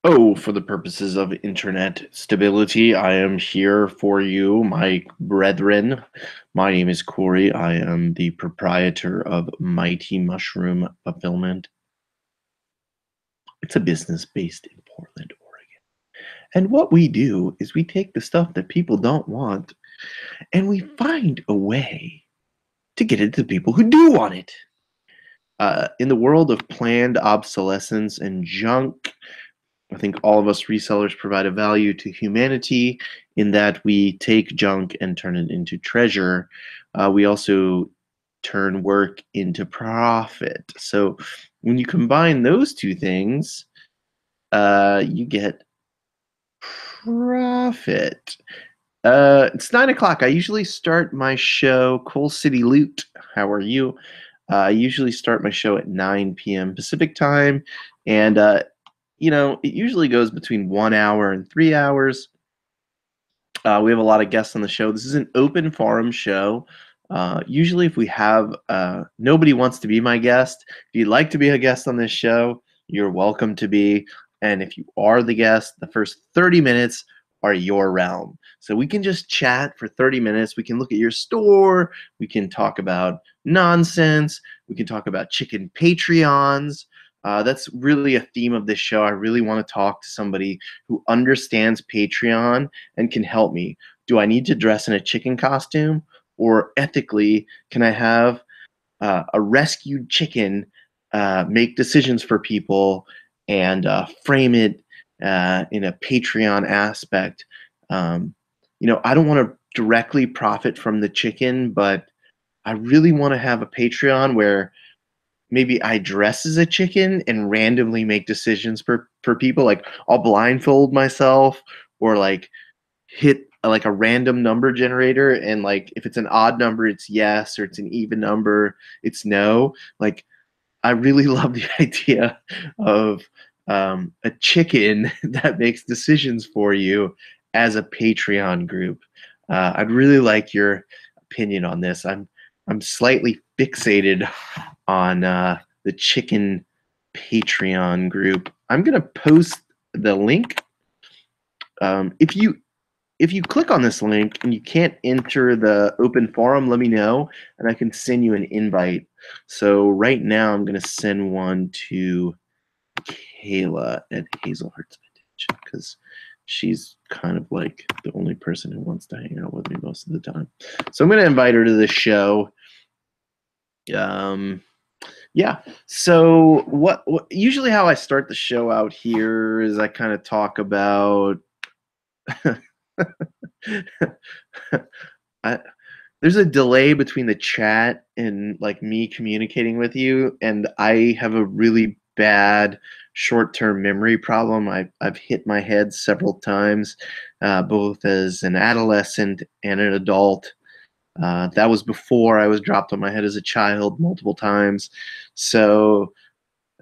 Oh, for the purposes of internet stability, I am here for you, my brethren. My name is Corey. I am the proprietor of Mighty Mushroom Fulfillment. It's a business based in Portland, Oregon. And what we do is we take the stuff that people don't want and we find a way to get it to the people who do want it. In the world of planned obsolescence and junk, I think all of us resellers provide a value to humanity in that we take junk and turn it into treasure. We also turn work into profit. So when you combine those two things, you get profit. It's 9 o'clock. I usually start my show, Coal City Loot. How are you? I usually start my show at 9 p.m. Pacific time, and it usually goes between 1 hour and 3 hours. We have a lot of guests on the show. This is an open forum show. Usually, if we have nobody wants to be my guest, if you'd like to be a guest on this show, you're welcome to be. And if you are the guest, the first 30 minutes are your realm. So we can just chat for 30 minutes. We can look at your store. We can talk about nonsense. We can talk about chicken Patreons. That's really a theme of this show. I really want to talk to somebody who understands Patreon and can help me. Do I need to dress in a chicken costume? Or ethically, can I have a rescued chicken make decisions for people and frame it in a Patreon aspect? I don't want to directly profit from the chicken, but I really want to have a Patreon where maybe I dress as a chicken and randomly make decisions for people. Like I'll blindfold myself or like hit like a random number generator, and like if it's an odd number it's yes, or it's an even number it's no. Like I really love the idea of a chicken that makes decisions for you as a Patreon group. I'd really like your opinion on this. I'm slightly fixated on the chicken Patreon group. I'm gonna post the link. If you click on this link and you can't enter the open forum, let me know and I can send you an invite. So right now I'm gonna send one to Kayla at Hazelheart's Vintage because she's kind of like the only person who wants to hang out with me most of the time. So I'm gonna invite her to the show. Um, yeah. So what usually how I start the show out here is I kind of talk about I, there's a delay between the chat and like me communicating with you, and I have a really bad short-term memory problem. I've hit my head several times, both as an adolescent and an adult. That was before I was dropped on my head as a child multiple times. So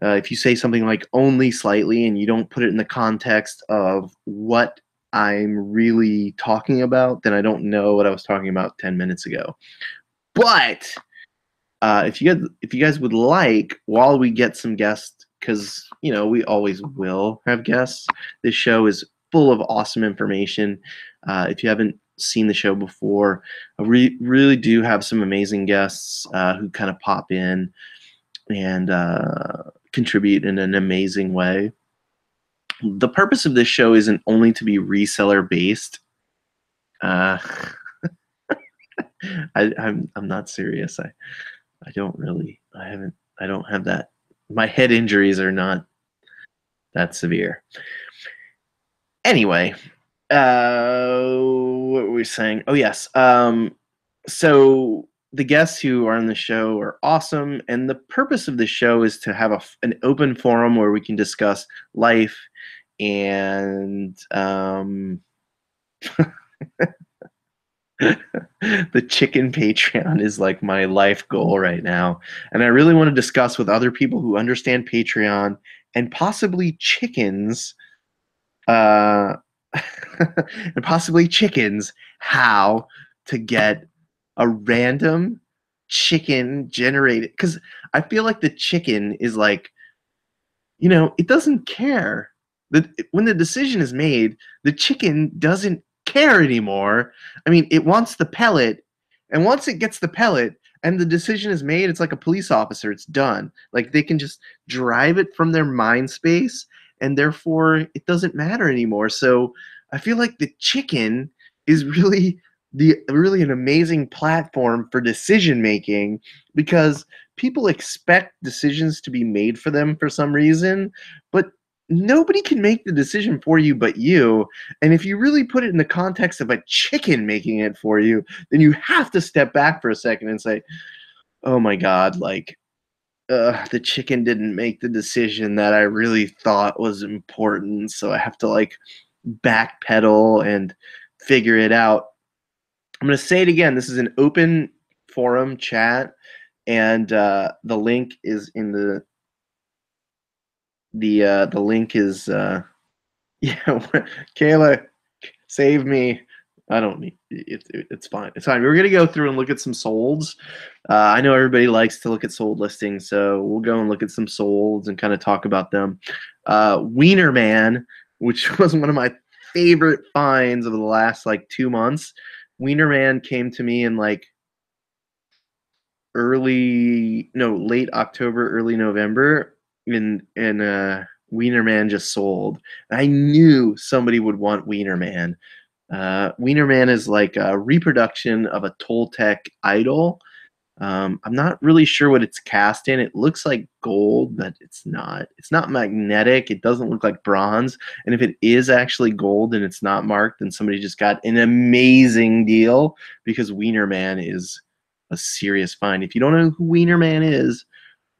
if you say something like only slightly and you don't put it in the context of what I'm really talking about, then I don't know what I was talking about 10 minutes ago. But if you guys would like, while we get some guests, because we always will have guests. This show is full of awesome information. If you haven't seen the show before, we really do have some amazing guests who kind of pop in and contribute in an amazing way. The purpose of this show isn't only to be reseller based. Uh, I'm not serious. I don't really. I don't have that. My head injuries are not that severe. Anyway, what were we saying? Oh yes. So the guests who are on the show are awesome, and the purpose of the show is to have an open forum where we can discuss life and the chicken Patreon is like my life goal right now. And I really want to discuss with other people who understand Patreon and possibly chickens, uh, and possibly chickens, how to get a random chicken generated. Because I feel like the chicken is like, it doesn't care. when the decision is made, the chicken doesn't care anymore. I mean, it wants the pellet, and once it gets the pellet and the decision is made, it's like a police officer. It's done. Like they can just drive it from their mind space, and therefore it doesn't matter anymore. So I feel like the chicken is really an amazing platform for decision making because people expect decisions to be made for them for some reason, but nobody can make the decision for you but you. And if you really put it in the context of a chicken making it for you, then you have to step back for a second and say, oh my God, like, the chicken didn't make the decision that I really thought was important. So I have to like backpedal and figure it out. I'm going to say it again. This is an open forum chat, and the link is in the link is yeah. Kayla, save me. I don't need it's fine. It's fine. We're gonna go through and look at some solds. I know everybody likes to look at sold listings, so we'll go and look at some solds and kind of talk about them. Wiener Man, which was one of my favorite finds of the last like 2 months. Wiener Man came to me in like late October, early November, and Wiener Man just sold. I knew somebody would want Wiener Man. Wiener Man is like a reproduction of a Toltec idol. I'm not really sure what it's cast in. It looks like gold, but it's not. It's not magnetic. It doesn't look like bronze. And if it is actually gold and it's not marked, then somebody just got an amazing deal because Wiener Man is a serious find. If you don't know who Wiener Man is,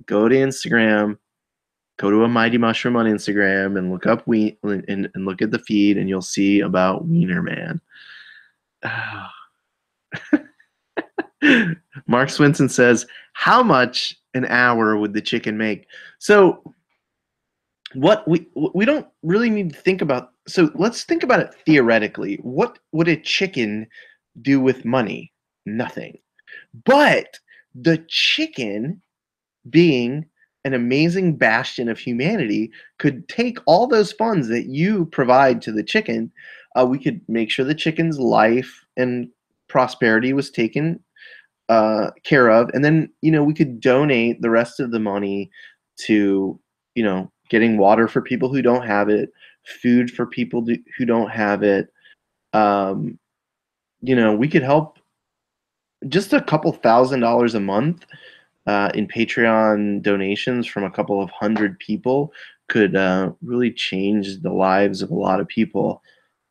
go to Instagram, go to a Mighty Mushroom on Instagram and look up and look at the feed and you'll see about Wiener Man. Mark Swinson says, how much an hour would the chicken make? So what we don't really need to think about. So let's think about it theoretically. What would a chicken do with money? Nothing. But the chicken, being an amazing bastion of humanity, could take all those funds that you provide to the chicken. We could make sure the chicken's life and prosperity was taken care of, and then we could donate the rest of the money to getting water for people who don't have it, food for people who don't have it. um, we could help just a couple $1,000s a month in Patreon donations from a couple of hundred people could really change the lives of a lot of people.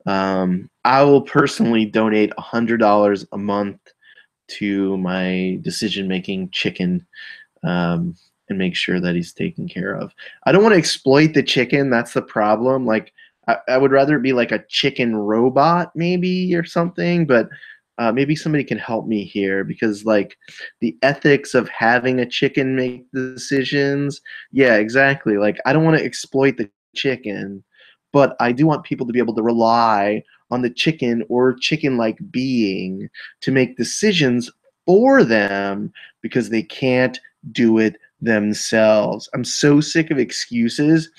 I will personally donate $100 a month to my decision-making chicken, and make sure that he's taken care of. I don't want to exploit the chicken. That's the problem. Like, I would rather it be like a chicken robot maybe or something, but maybe somebody can help me here because like the ethics of having a chicken make the decisions. Yeah, exactly. Like I don't want to exploit the chicken, but I do want people to be able to rely on the chicken or chicken-like being to make decisions for them because they can't do it themselves. I'm so sick of excuses.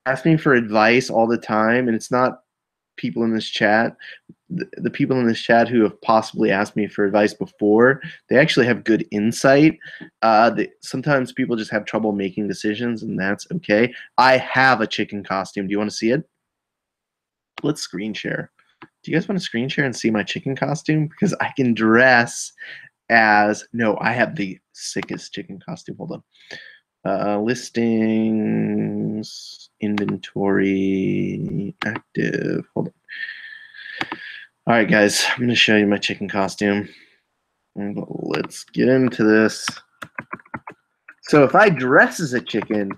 Ask me for advice all the time, and it's not people in this chat. The people in this chat who have possibly asked me for advice before, they actually have good insight. Sometimes people just have trouble making decisions, and that's okay. I have a chicken costume. Do you want to see it? Let's screen share. Do you guys want to screen share and see my chicken costume? Because I can dress as, no, I have the sickest chicken costume. Hold on. Listings, inventory, active. Hold on. All right, guys, I'm going to show you my chicken costume. Let's get into this. So if I dress as a chicken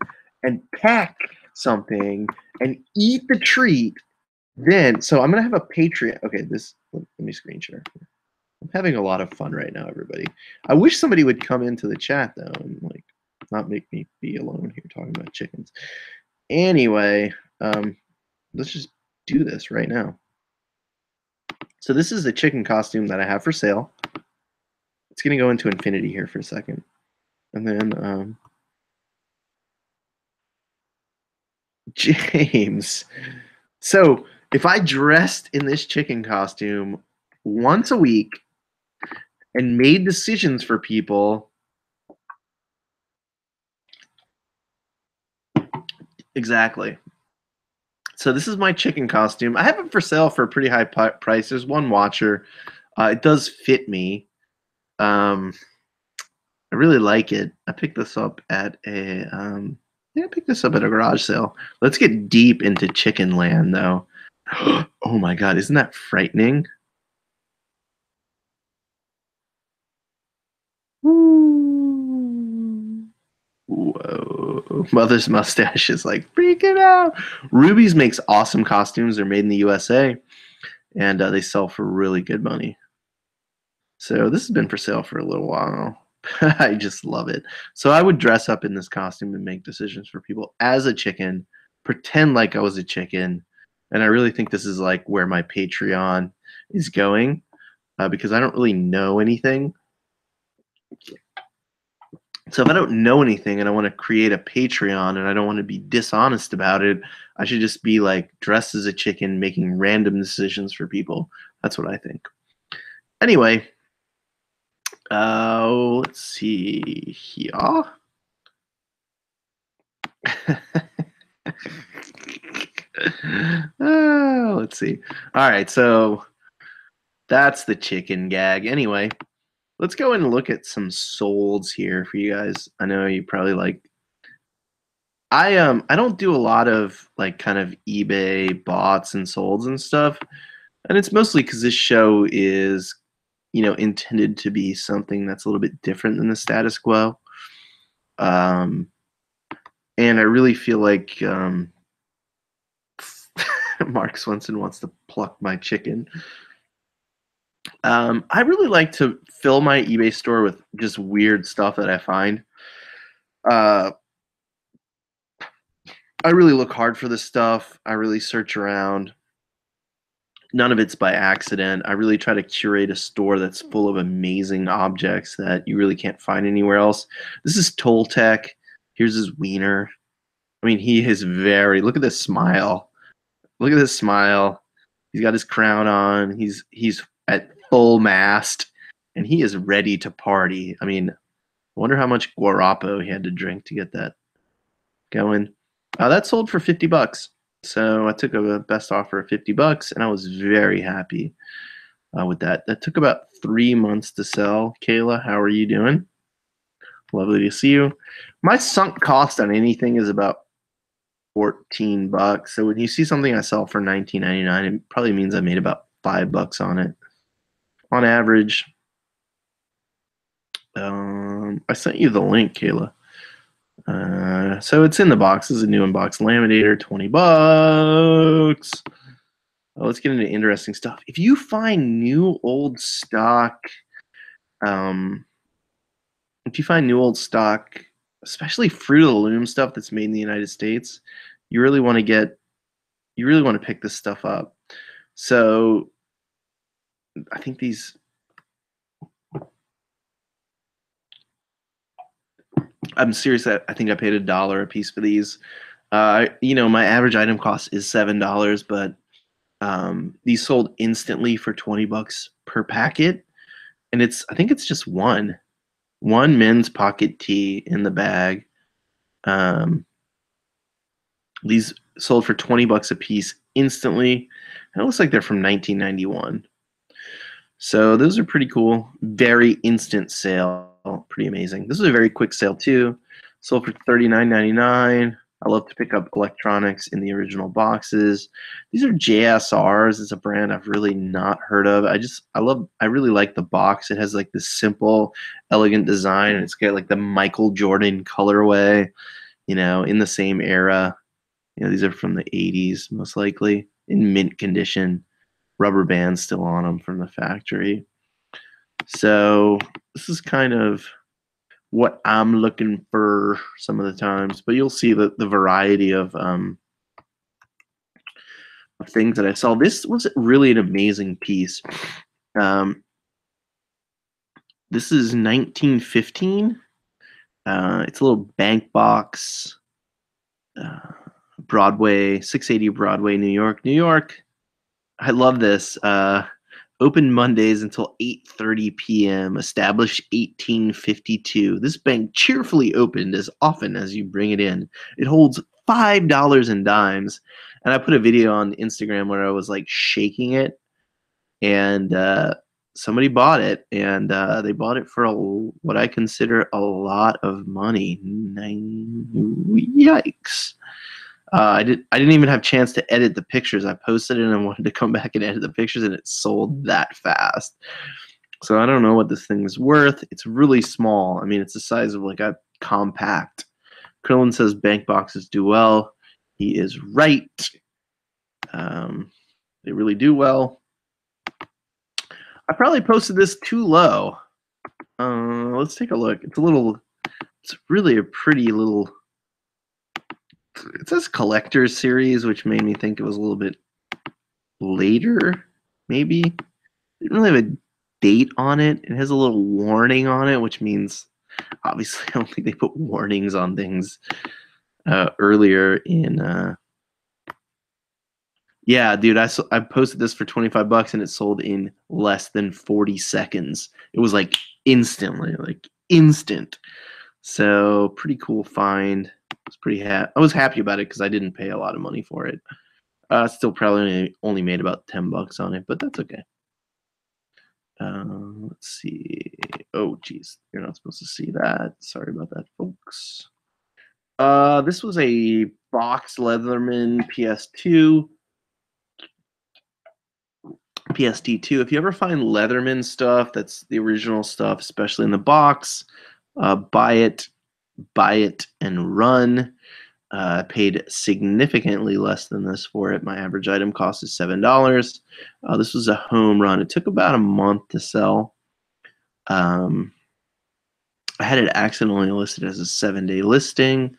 and pack something and eat the treat, then, so I'm going to have a Patreon. Okay, let me screen share. I'm having a lot of fun right now, everybody. I wish somebody would come into the chat, though, and like not make me be alone here talking about chickens. Anyway, let's just do this right now. So this is the chicken costume that I have for sale. It's going to go into infinity here for a second. And then James. So if I dressed in this chicken costume once a week and made decisions for people, exactly. So this is my chicken costume. I have it for sale for a pretty high price. There's one watcher. It does fit me. Um, I really like it. I picked this up at a yeah, I picked this up at a garage sale. Let's get deep into chicken land though. Oh my god, isn't that frightening? Ooh. Whoa. Mother's mustache is like freaking out. Ruby's makes awesome costumes. They're made in the USA and they sell for really good money. So this has been for sale for a little while. I just love it. So I would dress up in this costume and make decisions for people as a chicken, pretend like I was a chicken. And I really think this is like where my Patreon is going because I don't really know anything. So if I don't know anything and I want to create a Patreon and I don't want to be dishonest about it, I should just be like dressed as a chicken, making random decisions for people. That's what I think. Anyway, let's see here. Let's see. All right, so that's the chicken gag. Anyway, let's go and look at some solds here for you guys. I know you probably like. I don't do a lot of like kind of eBay bots and solds and stuff, and it's mostly because this show is intended to be something that's a little bit different than the status quo. Um, and I really feel like Mark Swenson wants to pluck my chicken. I really like to fill my eBay store with just weird stuff that I find. Uh, I really look hard for this stuff. I really search around. None of it's by accident. I really try to curate a store that's full of amazing objects that you really can't find anywhere else. This is Toltec. Here's his wiener. I mean, he is very. Look at this smile. Look at this smile. He's got his crown on. He's at full mast, and he is ready to party. I mean, I wonder how much guarapo he had to drink to get that going. That sold for $50. So I took a best offer of $50, and I was very happy with that. That took about 3 months to sell. Kayla, how are you doing? Lovely to see you. My sunk cost on anything is about $14. So when you see something I sell for $19.99, it probably means I made about $5 on it, on average. I sent you the link, Kayla. So it's in the box. This is a new inbox laminator, $20. Let's get into interesting stuff. If you find new old stock, if you find new old stock, especially Fruit of the Loom stuff that's made in the United States, you really want to pick this stuff up. So I think these. I'm serious. I think I paid $1 a piece for these. My average item cost is $7, but these sold instantly for $20 per packet, and I think it's just one men's pocket tee in the bag. These sold for $20 a piece instantly, and it looks like they're from 1991. So those are pretty cool. Very instant sale. Pretty amazing. This is a very quick sale too. Sold for $39.99. I love to pick up electronics in the original boxes. These are JSRs. It's a brand I've really not heard of. I really like the box. It has like this simple, elegant design, and it's got like the Michael Jordan colorway, in the same era. These are from the 80s, most likely, in mint condition. Rubber bands still on them from the factory. So this is kind of what I'm looking for some of the times, but you'll see the variety of things that I saw. This was really an amazing piece. This is 1915. It's a little bank box, Broadway, 680 Broadway, New York. New York, I love this. Open Mondays until 8:30 p.m. Established 1852. This bank cheerfully opened as often as you bring it in. It holds $5 in dimes. And I put a video on Instagram where I was like shaking it, and somebody bought it, and they bought it for what I consider a lot of money. Yikes! I didn't even have a chance to edit the pictures. I posted it and I wanted to come back and edit the pictures, and it sold that fast. So I don't know what this thing is worth. It's really small. I mean, it's the size of like a compact. Krillin says bank boxes do well. He is right. They really do well. I probably posted this too low. Let's take a look. It's really a pretty little. It says collector's series, which made me think it was a little bit later, maybe. It didn't really have a date on it. It has a little warning on it, which means obviously I don't think they put warnings on things earlier in. Yeah, dude, I posted this for 25 bucks and it sold in less than 40 seconds. It was like instantly, like instant. So pretty cool find. I was happy about it because I didn't pay a lot of money for it. Still probably only made about 10 bucks on it, but that's okay. Let's see. Oh, geez, you're not supposed to see that. Sorry about that, folks. This was a box Leatherman PS2. PST2. If you ever find Leatherman stuff, that's the original stuff, especially in the box, buy it and run. Paid significantly less than this for it. My average item cost is $7. This was a home run. It took about a month to sell. I had it accidentally listed as a 7-day listing.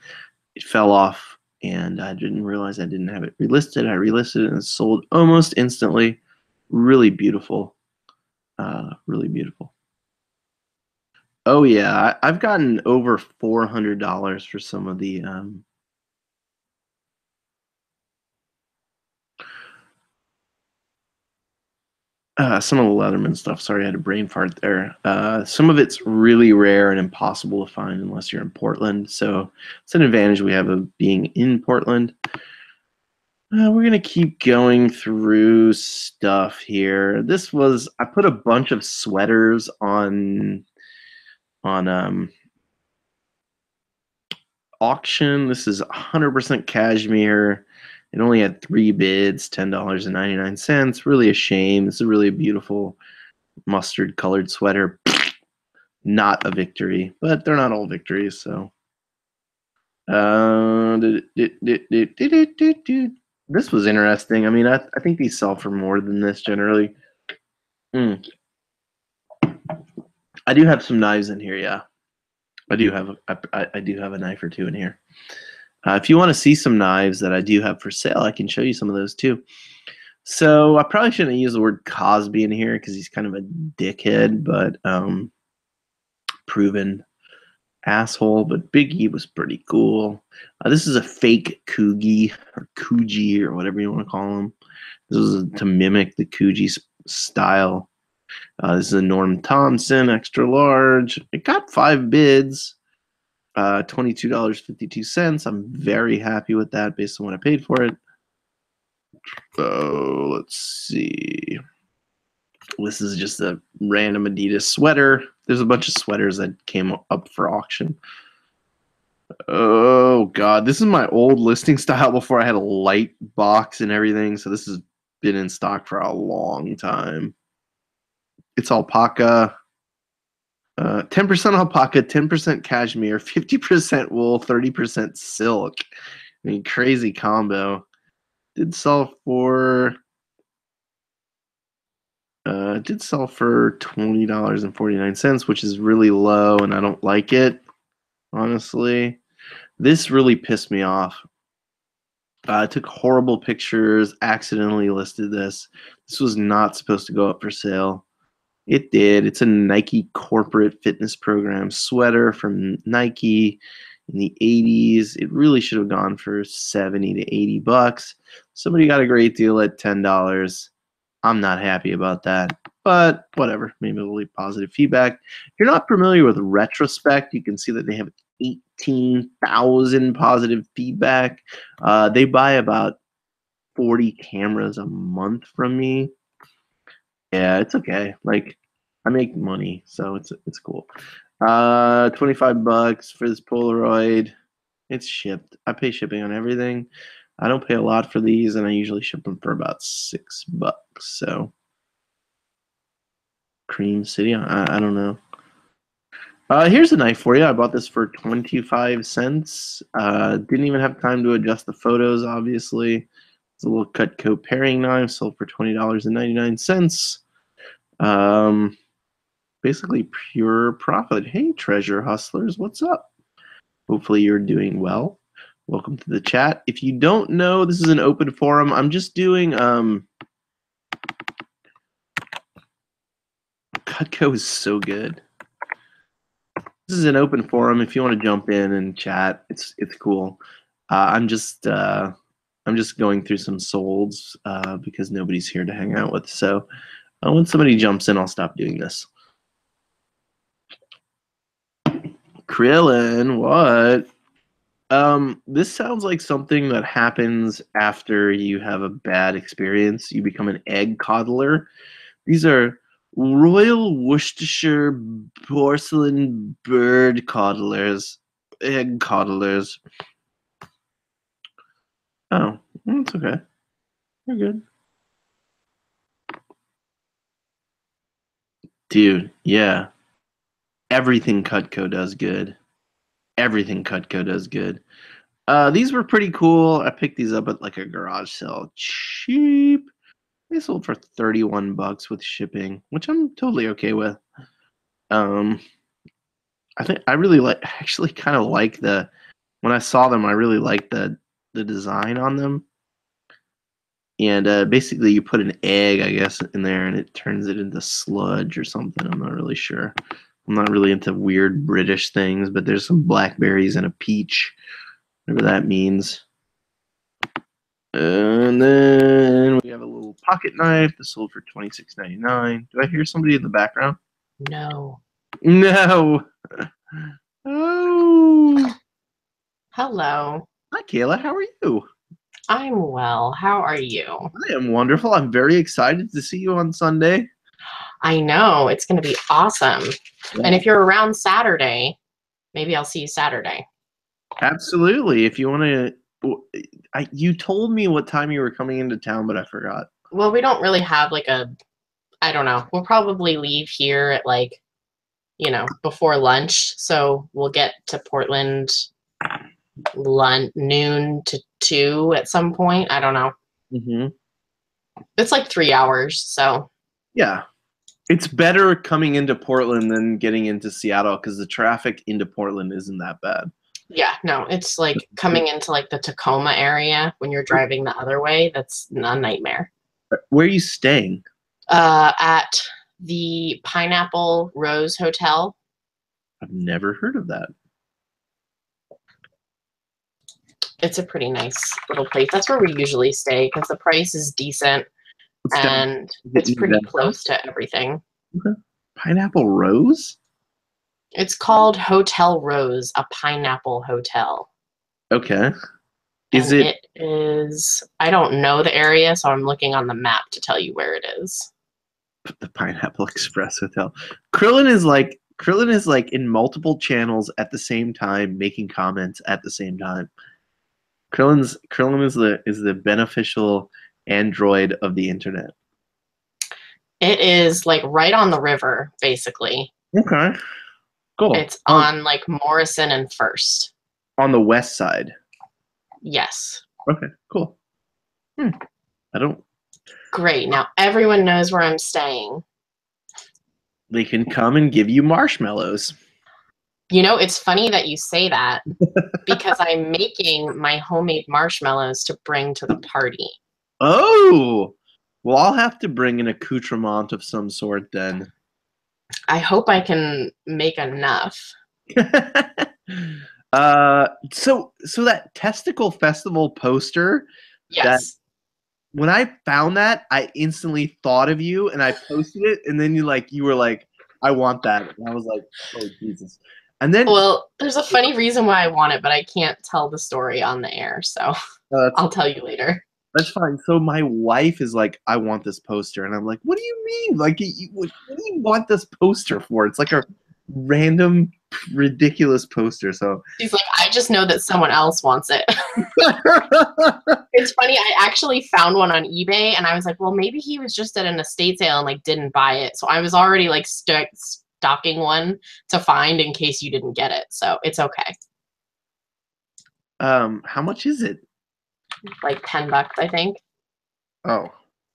It fell off, and I didn't realize I didn't have it relisted. I relisted it and it sold almost instantly. Really beautiful. Really beautiful. Oh yeah, I've gotten over $400 for some of the Leatherman stuff. Sorry, I had a brain fart there. Some of it's really rare and impossible to find unless you're in Portland. So it's an advantage we have of being in Portland. We're gonna keep going through stuff here. I put a bunch of sweaters on auction. This is 100% cashmere. It only had 3 bids, $10.99. Really a shame. This is really a beautiful mustard colored sweater. Not a victory, but they're not all victories, so. This was interesting. I mean, I think these sell for more than this generally. I do have some knives in here, yeah. I do have a knife or two in here. If you want to see some knives that I do have for sale, I can show you some of those too. So I probably shouldn't use the word Cosby in here because he's kind of a dickhead, but proven asshole. But Big E was pretty cool. This is a fake Coogie or Coogee or whatever you want to call him. This is to mimic the Coogee style. This is a Norm Thompson extra large. It got 5 bids. $22.52. I'm very happy with that based on what I paid for it. So let's see. This is just a random Adidas sweater. There's a bunch of sweaters that came up for auction. Oh god, this is my old listing style before I had a light box and everything. So this has been in stock for a long time. It's alpaca. 10% alpaca, 10% cashmere, 50% wool, 30% silk. I mean, crazy combo. Did sell for $20.49, which is really low, and I don't like it, honestly. This really pissed me off. I took horrible pictures, accidentally listed this. This was not supposed to go up for sale. It did. It's a Nike corporate fitness program sweater from Nike. in the 80s. It really should have gone for 70 to 80 bucks. Somebody got a great deal at $10. I'm not happy about that, but whatever. Maybe it'll leave positive feedback. If you're not familiar with Retrospect, you can see that they have 18,000 positive feedback. They buy about 40 cameras a month from me. Yeah, it's okay. Like, I make money, so it's cool. 25 bucks for this Polaroid. It's shipped. I pay shipping on everything. I don't pay a lot for these, and I usually ship them for about $6. So, Cream City. I don't know. Here's a knife for you. I bought this for 25 cents. Didn't even have time to adjust the photos, obviously. It's a little Cutco paring knife, sold for $20.99. Basically pure profit. Hey, treasure hustlers, what's up? Hopefully you're doing well. Welcome to the chat. If you don't know, this is an open forum. I'm just doing Cutco is so good. This is an open forum. If you want to jump in and chat, it's cool. I'm just going through some solds because nobody's here to hang out with. So when somebody jumps in, I'll stop doing this. Krillin, what? This sounds like something that happens after you have a bad experience. You become an egg coddler. These are Royal Worcestershire porcelain bird coddlers. Egg coddlers. Oh, that's okay. You're good. Dude, yeah. Everything Cutco does good. Everything Cutco does good. These were pretty cool. I picked these up at like a garage sale. Cheap. They sold for 31 bucks with shipping, which I'm totally okay with. I think I really actually kind of like when I saw them, I really liked the design on them. And basically you put an egg, I guess, in there and it turns it into sludge or something. I'm not really sure. I'm not really into weird British things, but there's some blackberries and a peach, whatever that means. And then we have a little pocket knife that sold for $26.99. Do I hear somebody in the background? No. No. Oh. Hello. Hi, Kayla. How are you? I'm well. How are you? I am wonderful. I'm very excited to see you on Sunday. I know. It's going to be awesome. Yeah. And if you're around Saturday, maybe I'll see you Saturday. Absolutely. If you want to, you told me what time you were coming into town, but I forgot. Well, we don't really have like I don't know. We'll probably leave here at like, before lunch. So we'll get to Portland noon to 2 at some point. I don't know. Mm-hmm. It's like 3 hours. So yeah, it's better coming into Portland than getting into Seattle because the traffic into Portland isn't that bad. Yeah, no, it's like coming into like the Tacoma area when you're driving the other way. That's a nightmare. Where are you staying? At the Pineapple Rose Hotel. I've never heard of that. It's a pretty nice little place. That's where we usually stay because the price is decent and it's pretty close to everything. Okay. Pineapple Rose? It's called Hotel Rose, a pineapple hotel. Okay. It is, I don't know the area, so I'm looking on the map to tell you where it is. The Pineapple Express Hotel. Krillin is like in multiple channels at the same time, making comments at the same time. Krillin is the beneficial android of the internet. It is like right on the river, basically. Okay. Cool. It's on like Morrison and First. On the west side. Yes. Okay, cool. I don't. Great. Now everyone knows where I'm staying. They can come and give you marshmallows. It's funny that you say that because I'm making my homemade marshmallows to bring to the party. Oh, well, I'll have to bring an accoutrement of some sort then. I hope I can make enough. So that Testicle Festival poster, that Yes. when I found that, I instantly thought of you and I posted it, and then you were like, I want that. And I was like, oh Jesus. And then Well, there's a funny reason why I want it, but I can't tell the story on the air, so that's I'll tell you later. that's fine. So my wife is like, I want this poster, and I'm like, what do you mean? Like, what do you want this poster for? It's like a random, ridiculous poster. So She's like, I just know that someone else wants it. It's funny, I actually found one on eBay and I was like, well, maybe he was just at an estate sale and like didn't buy it. So I was already like stocking one to find in case you didn't get it. So it's okay. how much is it? Like $10, I think. Oh,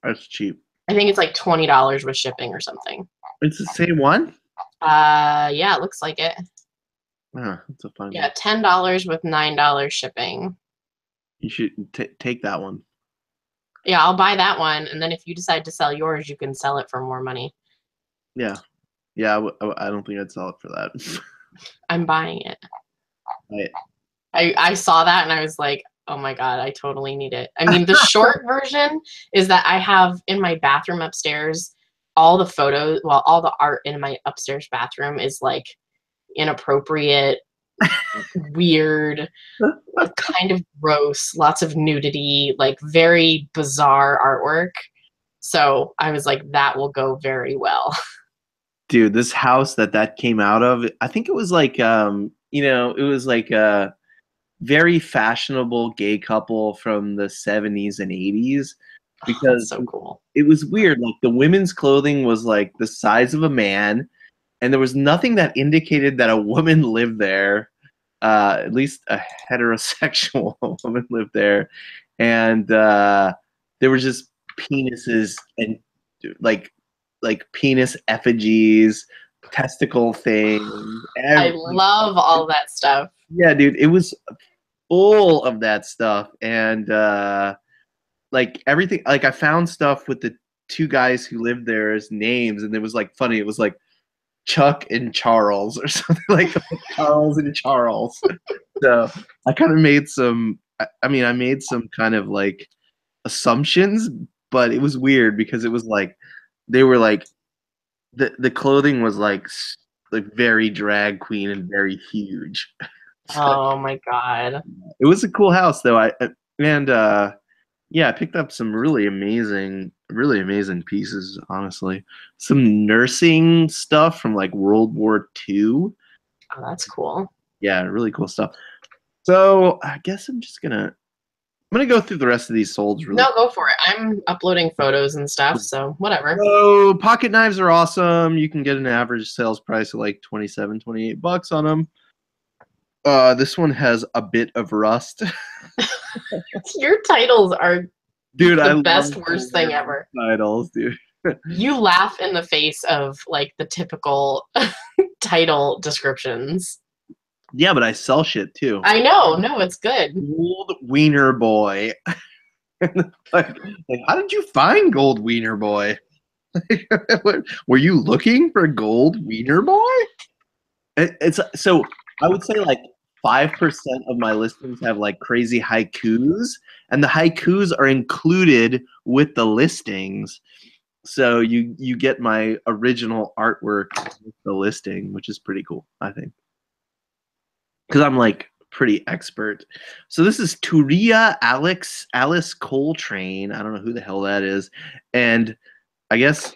that's cheap. I think it's like $20 with shipping or something. It's the same one. Yeah, it looks like it. It's a fun. Yeah, $10 with $9 shipping. You should take that one. Yeah, I'll buy that one, and then if you decide to sell yours, you can sell it for more money. Yeah, yeah. I don't think I'd sell it for that. I'm buying it. Right. I saw that and I was like, oh my God, I totally need it. I mean, the short version is that I have in my bathroom upstairs all the photos, well, all the art in my upstairs bathroom is like inappropriate, weird, kind of gross, lots of nudity, like very bizarre artwork. So I was like, that will go very well. Dude, this house that came out of, I think it was like, it was like a very fashionable gay couple from the 70s and 80s Oh, that's because so cool. it was weird. Like the women's clothing was like the size of a man, and there was nothing that indicated that a woman lived there. At least a heterosexual woman lived there, and there were just penises and like penis effigies, testicle things. I love all that stuff. Yeah, dude, it was full of that stuff, and like everything. Like I found stuff with the two guys who lived there as names, and it was like funny. It was like Chuck and Charles or something like Charles and Charles. So I kind of made some. I mean, I made some kind of like assumptions, but it was weird because it was like they were like the clothing was like very drag queen and very huge. So Oh my God. it was a cool house though. And yeah, I picked up some really amazing pieces, honestly. Some nursing stuff from like World War II. Oh, that's cool. Yeah, really cool stuff. So I guess I'm gonna go through the rest of these solds really. No, go for it. I'm uploading photos and stuff, so whatever. So pocket knives are awesome. You can get an average sales price of like 27, 28 bucks on them. This one has a bit of rust. Your titles are Dude, I the best love worst thing ever. titles, dude. You laugh in the face of like the typical title descriptions. Yeah, but I sell shit too. I know. No, it's good. Gold Wiener Boy. like, how did you find Gold Wiener Boy? Were you looking for Gold Wiener Boy? It's so I would say like 5% of my listings have like crazy haikus, and the haikus are included with the listings. So you get my original artwork with the listing, which is pretty cool, I think. Because I'm like pretty expert. So this is Turia Alice Coltrane. I don't know who the hell that is. And I guess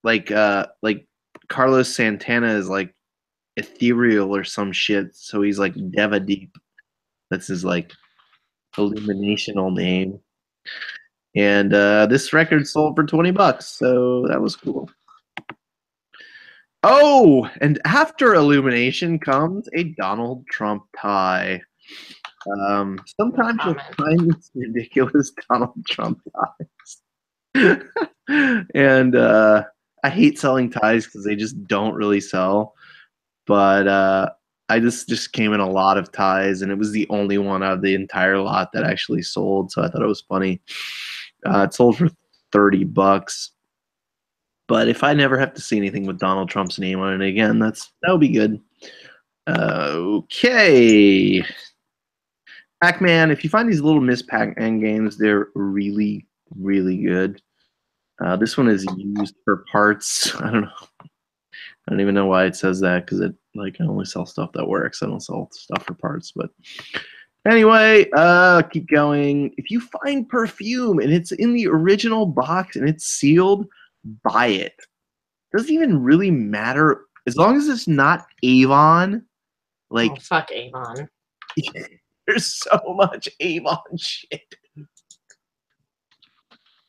like Carlos Santana is like ethereal or some shit. So he's like Deva Deep. That's his like illuminational name. And this record sold for 20 bucks, so that was cool. Oh, and after Illumination comes a Donald Trump tie. Sometimes you'll find these ridiculous Donald Trump ties. And I hate selling ties because they just don't really sell. But I just came in a lot of ties, and it was the only one out of the entire lot that actually sold, so I thought it was funny. It sold for 30 bucks. But if I never have to see anything with Donald Trump's name on it again, that would be good. Okay. Pac-Man, if you find these little Miss Pac-Man games, they're really, really good. This one is used for parts. I don't know. I don't even know why it says that because it like I only sell stuff that works. I don't sell stuff for parts. But anyway, keep going. If you find perfume and it's in the original box and it's sealed, buy it. Doesn't even really matter as long as it's not Avon. Like, Oh, fuck Avon. there's so much Avon shit.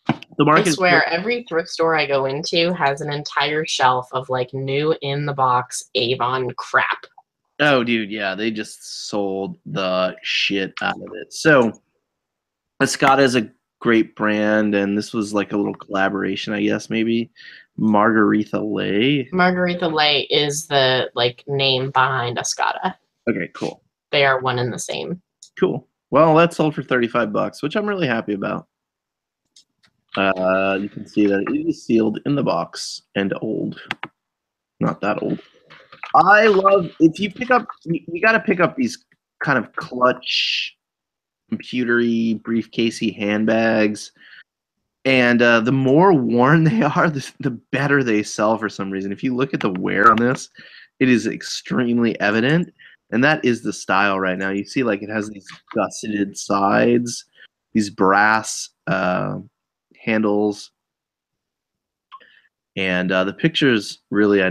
The I market. swear, every thrift store I go into has an entire shelf of like new in the box Avon crap. Oh, dude, yeah, they just sold the shit out of it. So, Escada is a great brand, and this was like a little collaboration, I guess, maybe. Margarita Lay. Margarita Lay is the like name behind Escada. Okay, cool. They are one and the same. Cool. Well, that sold for $35, which I'm really happy about. You can see that it is sealed in the box and old. Not that old. I love if you pick up. You got to pick up these kind of clutch, computery, briefcasey handbags, and the more worn they are, the better they sell for some reason. If you look at the wear on this, it is extremely evident, and that is the style right now. You see, like it has these gusseted sides, these brass handles, and the pictures really.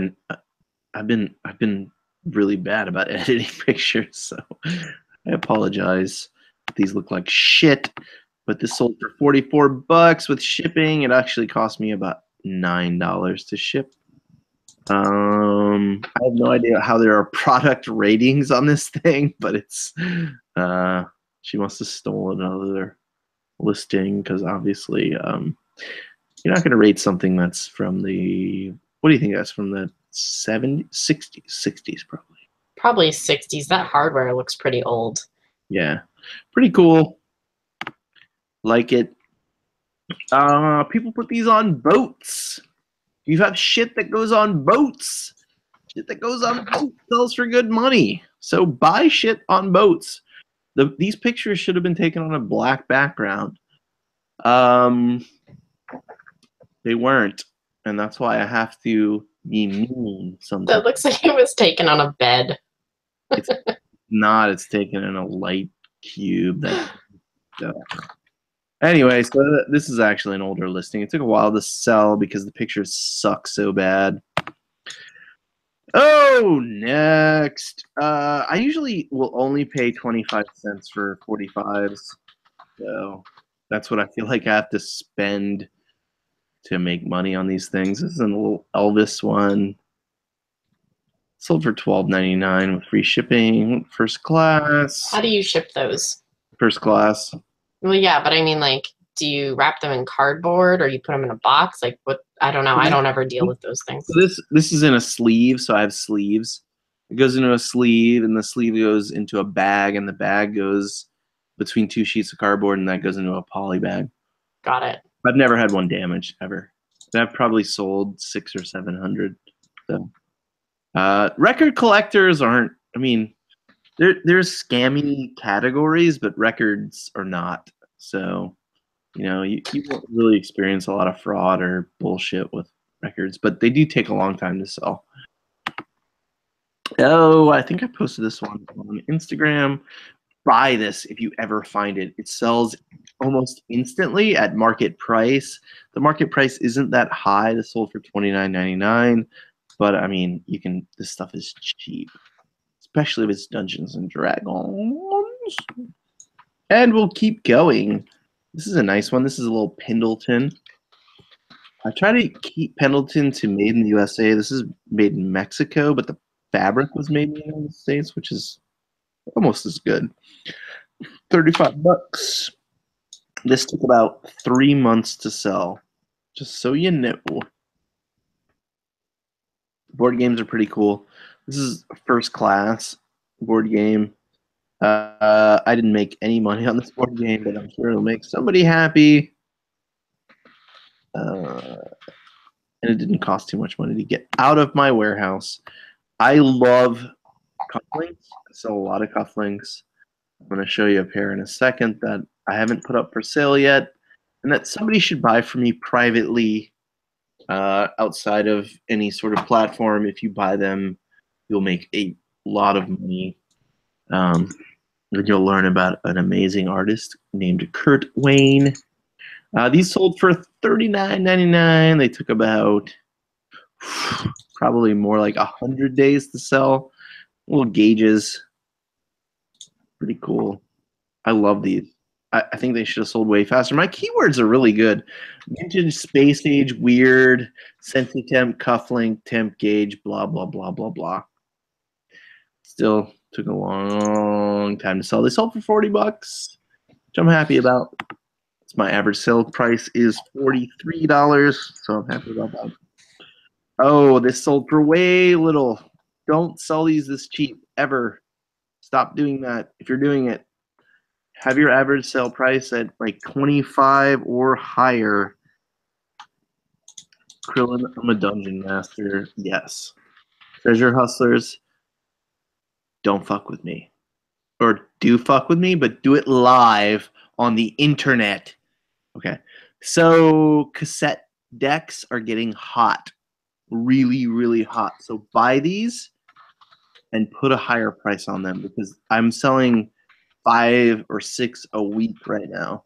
I've been really bad about editing pictures, so I apologize. These look like shit, but this sold for $44 with shipping. It actually cost me about $9 to ship. I have no idea how there are product ratings on this thing, but it's she must have stolen another listing because obviously you're not going to rate something that's from the what do you think that's from the 70s, 60s probably. Probably 60s. That hardware looks pretty old. Yeah, pretty cool. Like it. People put these on boats. You have shit that goes on boats. Shit that goes on boats sells for good money. So buy shit on boats. These pictures should have been taken on a black background. They weren't, and that's why I have to be mean sometimes. That looks like it was taken on a bed. It's not. It's taken in a light cube. Anyway, so this is actually an older listing. It took a while to sell because the pictures suck so bad. Oh, next. I usually will only pay 25 cents for 45s. So that's what I feel like I have to spend to make money on these things. This is a little Elvis one. Sold for $12.99 with free shipping. First class. How do you ship those? First class. Well, yeah, but I mean, like, do you wrap them in cardboard or you put them in a box? Like, what? I don't know. I don't ever deal with those things. So this is in a sleeve, so I have sleeves. It goes into a sleeve, and the sleeve goes into a bag, and the bag goes between two sheets of cardboard, and that goes into a poly bag. Got it. I've never had one damaged ever. I've probably sold 600 or 700. So, record collectors aren't. I mean, there's scammy categories, but records are not. So, you know, you won't really experience a lot of fraud or bullshit with records, but they do take a long time to sell. Oh, I think I posted this one on Instagram. Buy this if you ever find it. It sells almost instantly at market price. The market price isn't that high. This sold for $29.99, but I mean, this stuff is cheap, especially if it's Dungeons and Dragons. And we'll keep going. This is a nice one. This is a little Pendleton. I try to keep Pendleton to made in the USA. This is made in Mexico, but the fabric was made in the United States, which is almost as good. $35. This took about 3 months to sell, just so you know. Board games are pretty cool. This is a first class board game. I didn't make any money on this board game, but I'm sure it'll make somebody happy. And it didn't cost too much money to get out of my warehouse. I love cufflinks. I sell a lot of cufflinks. I'm going to show you a pair in a second that I haven't put up for sale yet, and that somebody should buy for me privately outside of any sort of platform. If you buy them, you'll make a lot of money. Then you'll learn about an amazing artist named Kurt Wayne. These sold for $39.99. They took about probably more like 100 days to sell. Little gauges. Pretty cool. I love these. I think they should have sold way faster. My keywords are really good. Vintage, space age, weird, Sensi temp, cufflink, temp gauge, blah, blah, blah, blah, blah. Still took a long time to sell. They sold for 40 bucks, which I'm happy about. My average sale price is $43, so I'm happy about that. Oh, this sold for way little. Don't sell these this cheap, ever. Stop doing that. If you're doing it, have your average sale price at like 25 or higher. Krillin, I'm a dungeon master. Yes. Treasure hustlers, don't fuck with me. Or do fuck with me, but do it live on the internet. Okay. So cassette decks are getting hot. Really, really hot. So buy these and put a higher price on them, because I'm selling 5 or 6 a week right now.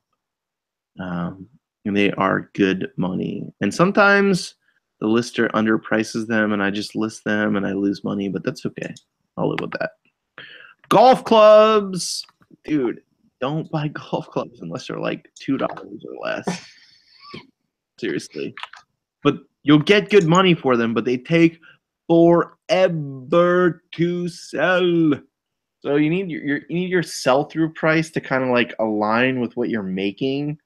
And they are good money. And sometimes the lister underprices them and I just list them and I lose money, but that's okay. I'll live with that. Golf clubs. Dude, don't buy golf clubs unless they're like $2 or less. Seriously. But you'll get good money for them, but they take forever to sell. So you need your sell-through price to kind of like align with what you're making.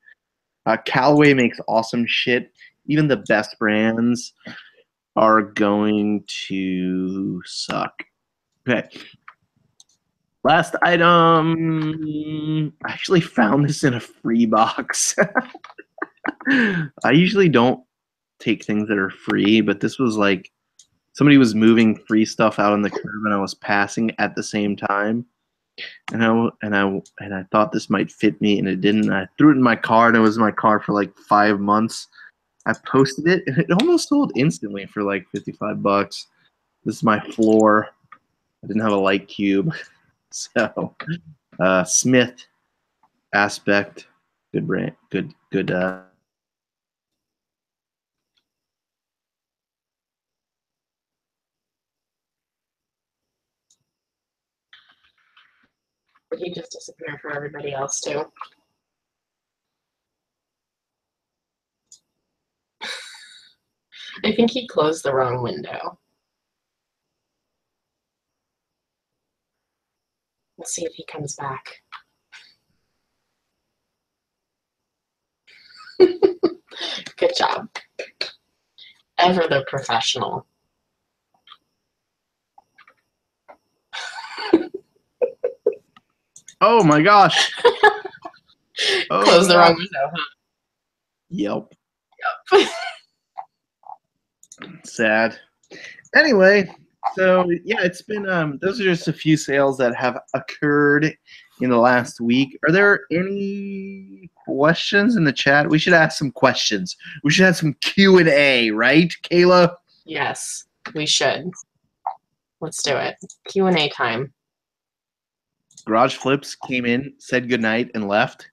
Callaway makes awesome shit. Even the best brands are going to suck. Okay. Last item. I actually found this in a free box. I usually don't take things that are free, but this was like somebody was moving free stuff out on the curb and I was passing at the same time. And I thought this might fit me, and it didn't. I threw it in my car, and it was in my car for like 5 months. I posted it, and it almost sold instantly for like 55 bucks. This is my floor. I didn't have a light cube. So, Smith Aspect, good brand, good. He just disappeared for everybody else too. I think he closed the wrong window. Let's see if he comes back. Good job. Ever the professional. Oh my gosh. Close the wrong window, huh? Yep. Sad. Anyway, so yeah, it's been those are just a few sales that have occurred in the last week. Are there any questions in the chat? We should ask some questions. We should have some Q&A, right, Kayla? Yes, we should. Let's do it. Q&A time. Garage Flips came in, said goodnight, and left.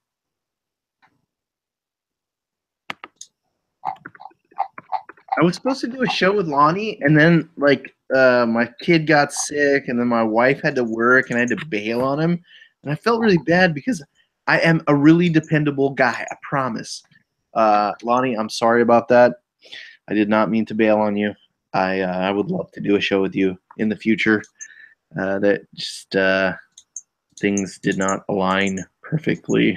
I was supposed to do a show with Lonnie, and then like my kid got sick, and then my wife had to work, and I had to bail on him, and I felt really bad because I am a really dependable guy. I promise. Lonnie, I'm sorry about that. I did not mean to bail on you. I would love to do a show with you in the future. That just things did not align perfectly.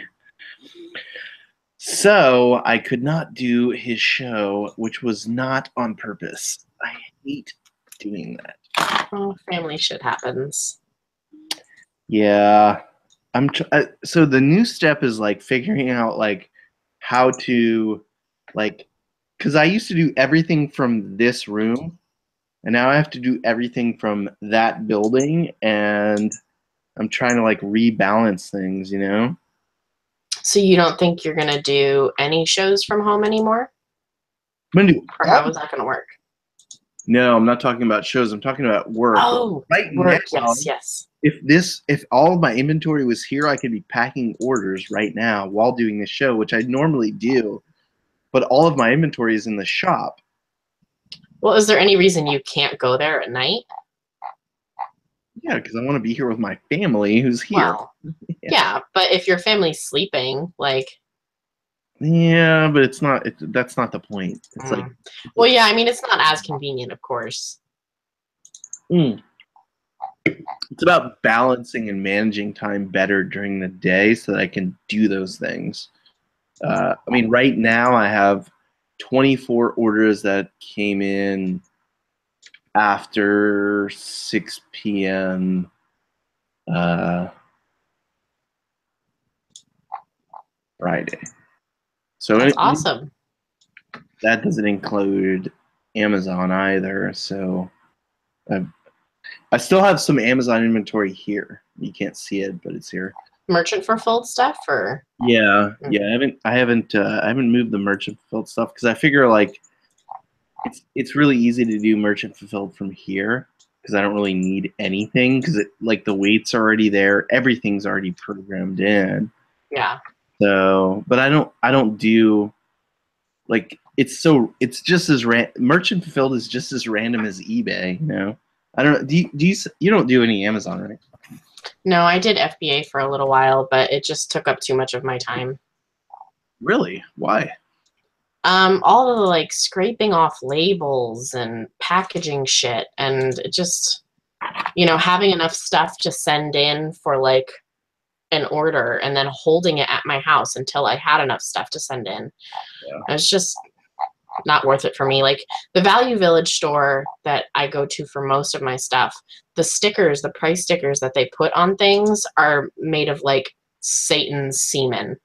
So I could not do his show, which was not on purpose. I hate doing that. Oh, family shit happens. Yeah. So the new step is like figuring out like how to like, because I used to do everything from this room, and now I have to do everything from that building, and I'm trying to like rebalance things, you know? So you don't think you're gonna do any shows from home anymore? I'm gonna do Or how is that gonna work? No, I'm not talking about shows. I'm talking about work. Oh, Right work, now, yes. if all of my inventory was here, I could be packing orders right now while doing the show, which I normally do. But all of my inventory is in the shop. Well, is there any reason you can't go there at night? Yeah, because I want to be here with my family who's here. Well, yeah, but if your family's sleeping, like, Yeah, but it's not. That's not the point. It's like, well, yeah, I mean, it's not as convenient, of course. It's about balancing and managing time better during the day so that I can do those things. I mean, right now I have 24 orders that came in after 6 p.m. Friday. So That's awesome. That doesn't include Amazon either. So I still have some Amazon inventory here. You can't see it, but it's here. Merchant fulfilled stuff, or yeah. I haven't moved the merchant fulfilled stuff because I figure like it's really easy to do merchant fulfilled from here because I don't really need anything because like the weight's already there, everything's already programmed in. Yeah. So, but I don't do like it's just as merchant fulfilled is just as random as eBay. You know, I don't know. You don't do any Amazon, right? No, I did FBA for a little while, but it just took up too much of my time. Really? Why? All of the like scraping off labels and packaging shit, and it just, having enough stuff to send in for like an order and then holding it at my house until I had enough stuff to send in. Yeah. It's just not worth it for me. Like the Value Village store that I go to for most of my stuff, the price stickers that they put on things are made of like Satan's semen.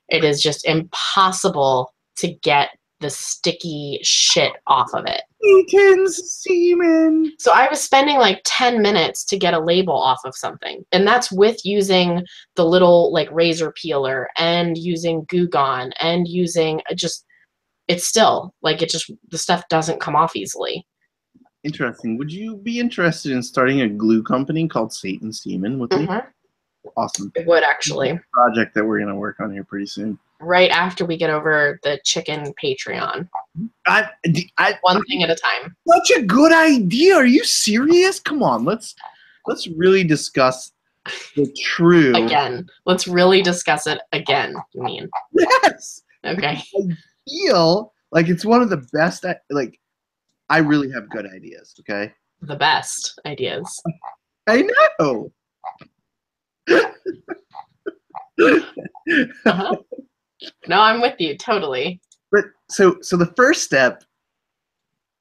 It is just impossible to get the sticky shit off of it. Satan's semen. So I was spending like 10 minutes to get a label off of something. And that's with using the little like razor peeler and using Goo Gone and using it's still like the stuff doesn't come off easily. Interesting. Would you be interested in starting a glue company called Satan's Semen with me? Awesome. It would actually. Project that we're going to work on here pretty soon. Right after we get over the chicken Patreon. One thing at a time. Such a good idea. Are you serious? Come on, let's really discuss the true. Again, let's really discuss it again. You mean? Yes. Okay. I feel like it's one of the best. Like, I really have good ideas. Okay. The best ideas. I know. Uh-huh. No, I'm with you totally. But so the first step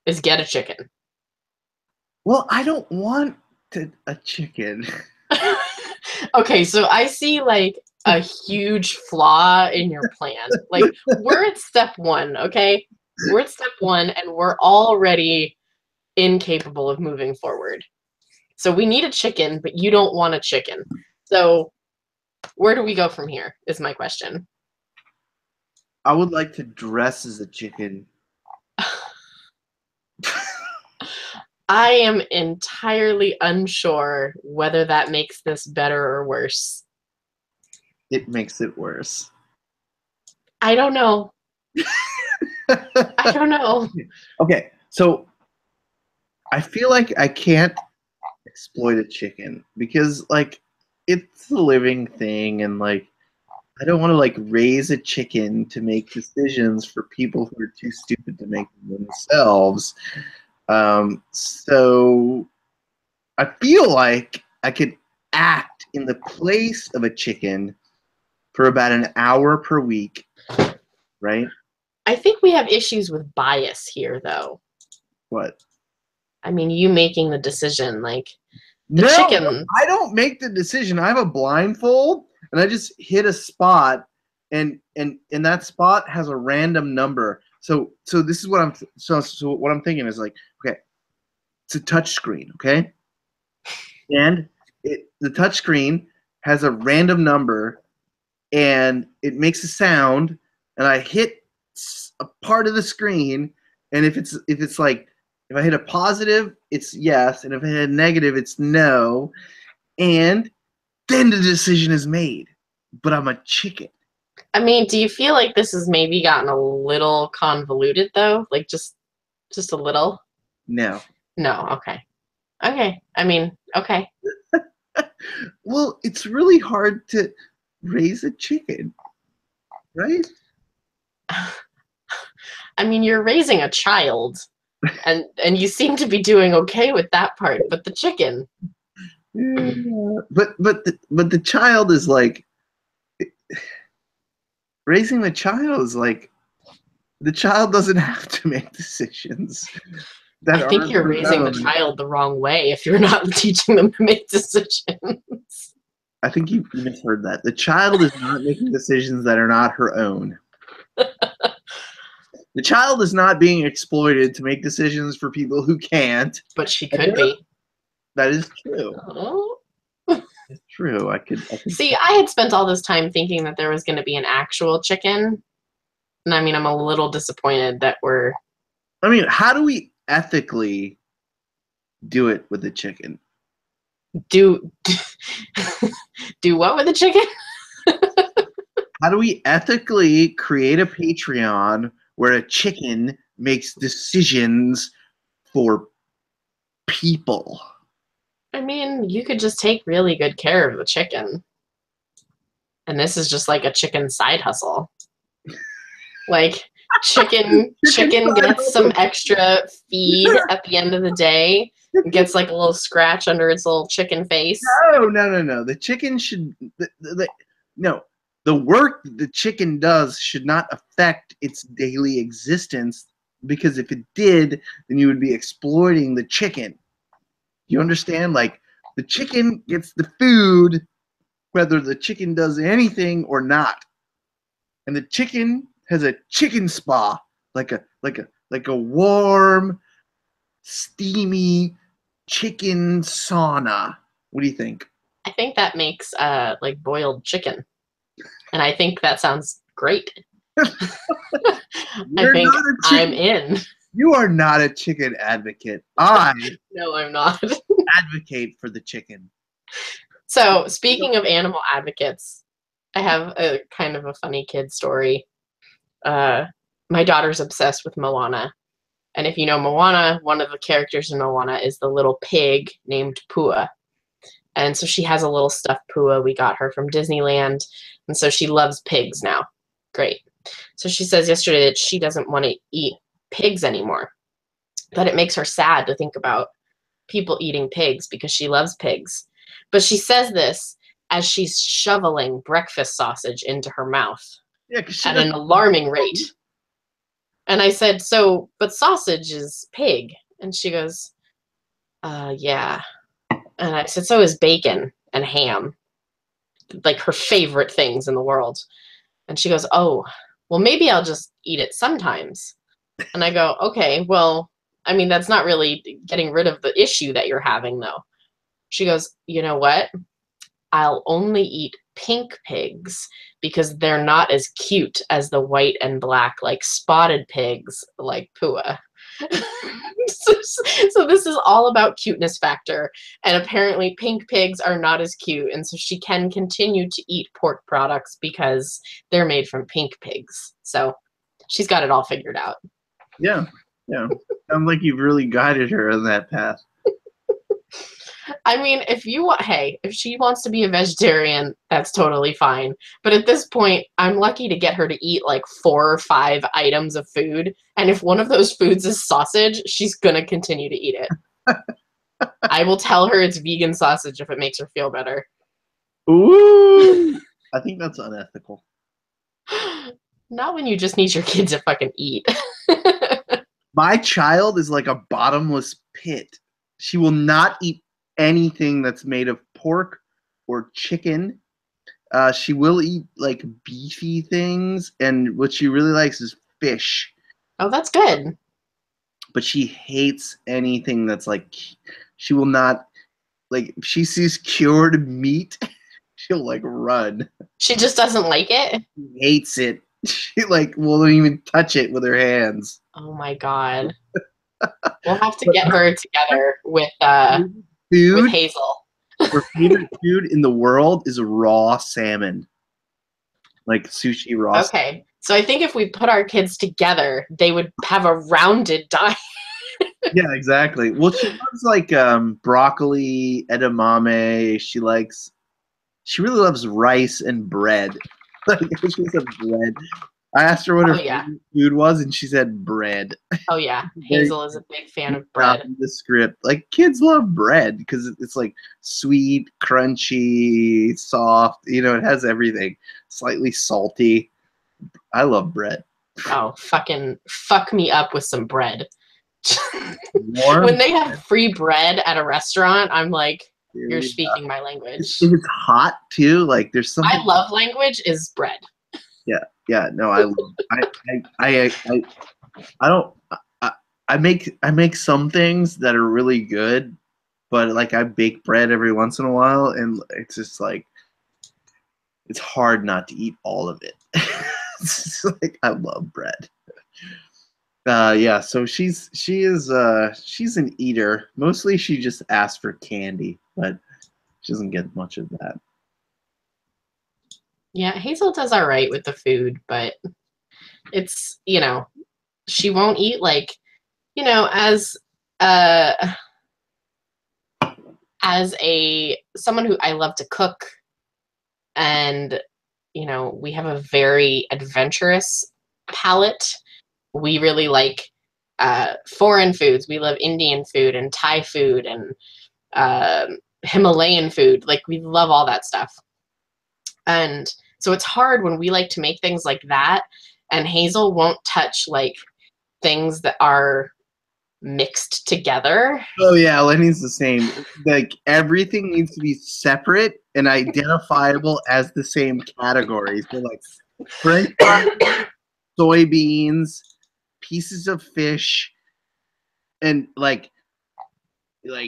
is get a chicken. Well, I don't want a chicken. Okay, so I see like a huge flaw in your plan. Like we're at step 1, okay? We're at step 1 and we're already incapable of moving forward. So we need a chicken, but you don't want a chicken. So where do we go from here is my question. I would like to dress as a chicken. I am entirely unsure whether that makes this better or worse. It makes it worse. I don't know. I don't know. Okay, so I feel like I can't exploit a chicken because, like, it's a living thing, and, like, I don't want to, like, raise a chicken to make decisions for people who are too stupid to make them themselves. So I feel like I could act in the place of a chicken for about an hour per week, right? I think we have issues with bias here, though. What? I mean, you making the decision, like the chicken. I don't make the decision. I have a blindfold, and I just hit a spot, and that spot has a random number. So this is what I'm. So what I'm thinking is like, okay, It's a touch screen, okay? And the touch screen has a random number, and it makes a sound, and I hit a part of the screen, and if I hit a positive, it's yes, and if I hit a negative, it's no, and then the decision is made. But I'm a chicken. I mean, do you feel like this has maybe gotten a little convoluted though? Like just a little? No. No, okay. Okay. I mean, okay. Well, it's really hard to raise a chicken, right? I mean, you're raising a child and you seem to be doing okay with that part, but the chicken. Yeah. But the child is like raising the child is like the child doesn't have to make decisions I that think aren't you're their raising the own. child the wrong way if you're not teaching them to make decisions. I think you misheard that. The child is not making decisions that are not her own. The child is not being exploited to make decisions for people who can't. But she could be. That is true. Oh. It's true. I could. See, I had spent all this time thinking that there was going to be an actual chicken. And I mean, I'm a little disappointed that we're. I mean, how do we ethically do it with the chicken? Do what with the chicken? How do we ethically create a Patreon where a chicken makes decisions for people? I mean, you could just take really good care of the chicken. And this is just like a chicken side hustle. Like chicken gets some extra feed at the end of the day. It gets like a little scratch under its little chicken face. No. The chicken should no. The work the chicken does should not affect its daily existence, because if it did, then you would be exploiting the chicken. You understand? Like, the chicken gets the food whether the chicken does anything or not. And the chicken has a chicken spa, like a warm, steamy chicken sauna. What do you think? I think that makes like boiled chicken. And I think that sounds great. I think I'm in. You are not a chicken advocate. I No, I'm not. advocate for the chicken. So, speaking of animal advocates, I have a kind of a funny kid story. My daughter's obsessed with Moana. And if you know Moana, one of the characters in Moana is the little pig named Pua. And so she has a little stuffed Pua we got her from Disneyland. And so she loves pigs now. Great. So she says yesterday that she doesn't want to eat pigs anymore. That it makes her sad to think about people eating pigs because she loves pigs. But she says this as she's shoveling breakfast sausage into her mouth at an alarming rate. And I said, so, but sausage is pig. And she goes, yeah. And I said, so is bacon and ham. Like her favorite things in the world. And she goes, oh, well, maybe I'll just eat it sometimes. And I go, okay, well, I mean, that's not really getting rid of the issue that you're having, though. She goes, you know what? I'll only eat pink pigs because they're not as cute as the white and black, like spotted pigs like Pua. So this is all about cuteness factor. And apparently pink pigs are not as cute. And so she can continue to eat pork products because they're made from pink pigs. So she's got it all figured out. Yeah. Sounds like you've really guided her on that path. I mean, if she wants to be a vegetarian, that's totally fine. But at this point, I'm lucky to get her to eat like 4 or 5 items of food. And if one of those foods is sausage, she's going to continue to eat it. I will tell her it's vegan sausage if it makes her feel better. Ooh. I think that's unethical. Not when you just need your kids to fucking eat. My child is like a bottomless pit. She will not eat anything that's made of pork or chicken. She will eat like beefy things, and what she really likes is fish. Oh, that's good. but she hates anything that's like, she will not, like, if she sees cured meat, she'll like run. She just doesn't like it. She hates it. She like won't even touch it with her hands. Oh my god. We'll have to get her together with Food, Hazel. her favorite food in the world is raw salmon. Like sushi raw. Okay. So I think if we put our kids together, they would have a rounded diet. Yeah, exactly. Well, she loves like broccoli, edamame. She really loves rice and bread. Like she said bread. I asked her what her Oh yeah. favorite food was, and she said bread. Oh yeah. Very Hazel is a big fan of bread. the script. Like kids love bread because it's like sweet, crunchy, soft. You know, it has everything. Slightly salty. I love bread. Oh, fucking fuck me up with some bread. Warm. When they have free bread at a restaurant, I'm like, you're speaking my language. If it's hot too, like there's something. My love language is bread. Yeah. No, I love. I don't. I make some things that are really good, but like I bake bread every once in a while, and it's just like it's hard not to eat all of it. It's like I love bread. Yeah, so she's an eater. Mostly she just asks for candy, but she doesn't get much of that. Yeah, Hazel does all right with the food, but it's, she won't eat like, uh as a someone who I love to cook, and we have a very adventurous palate. We really like foreign foods. We love Indian food and Thai food and Himalayan food. Like we love all that stuff. And so it's hard when we like to make things like that, and Hazel won't touch like things that are mixed together. Oh yeah, Lenny's the same. Like everything needs to be separate and identifiable as the same categories. So like French fries, soybeans, pieces of fish, and like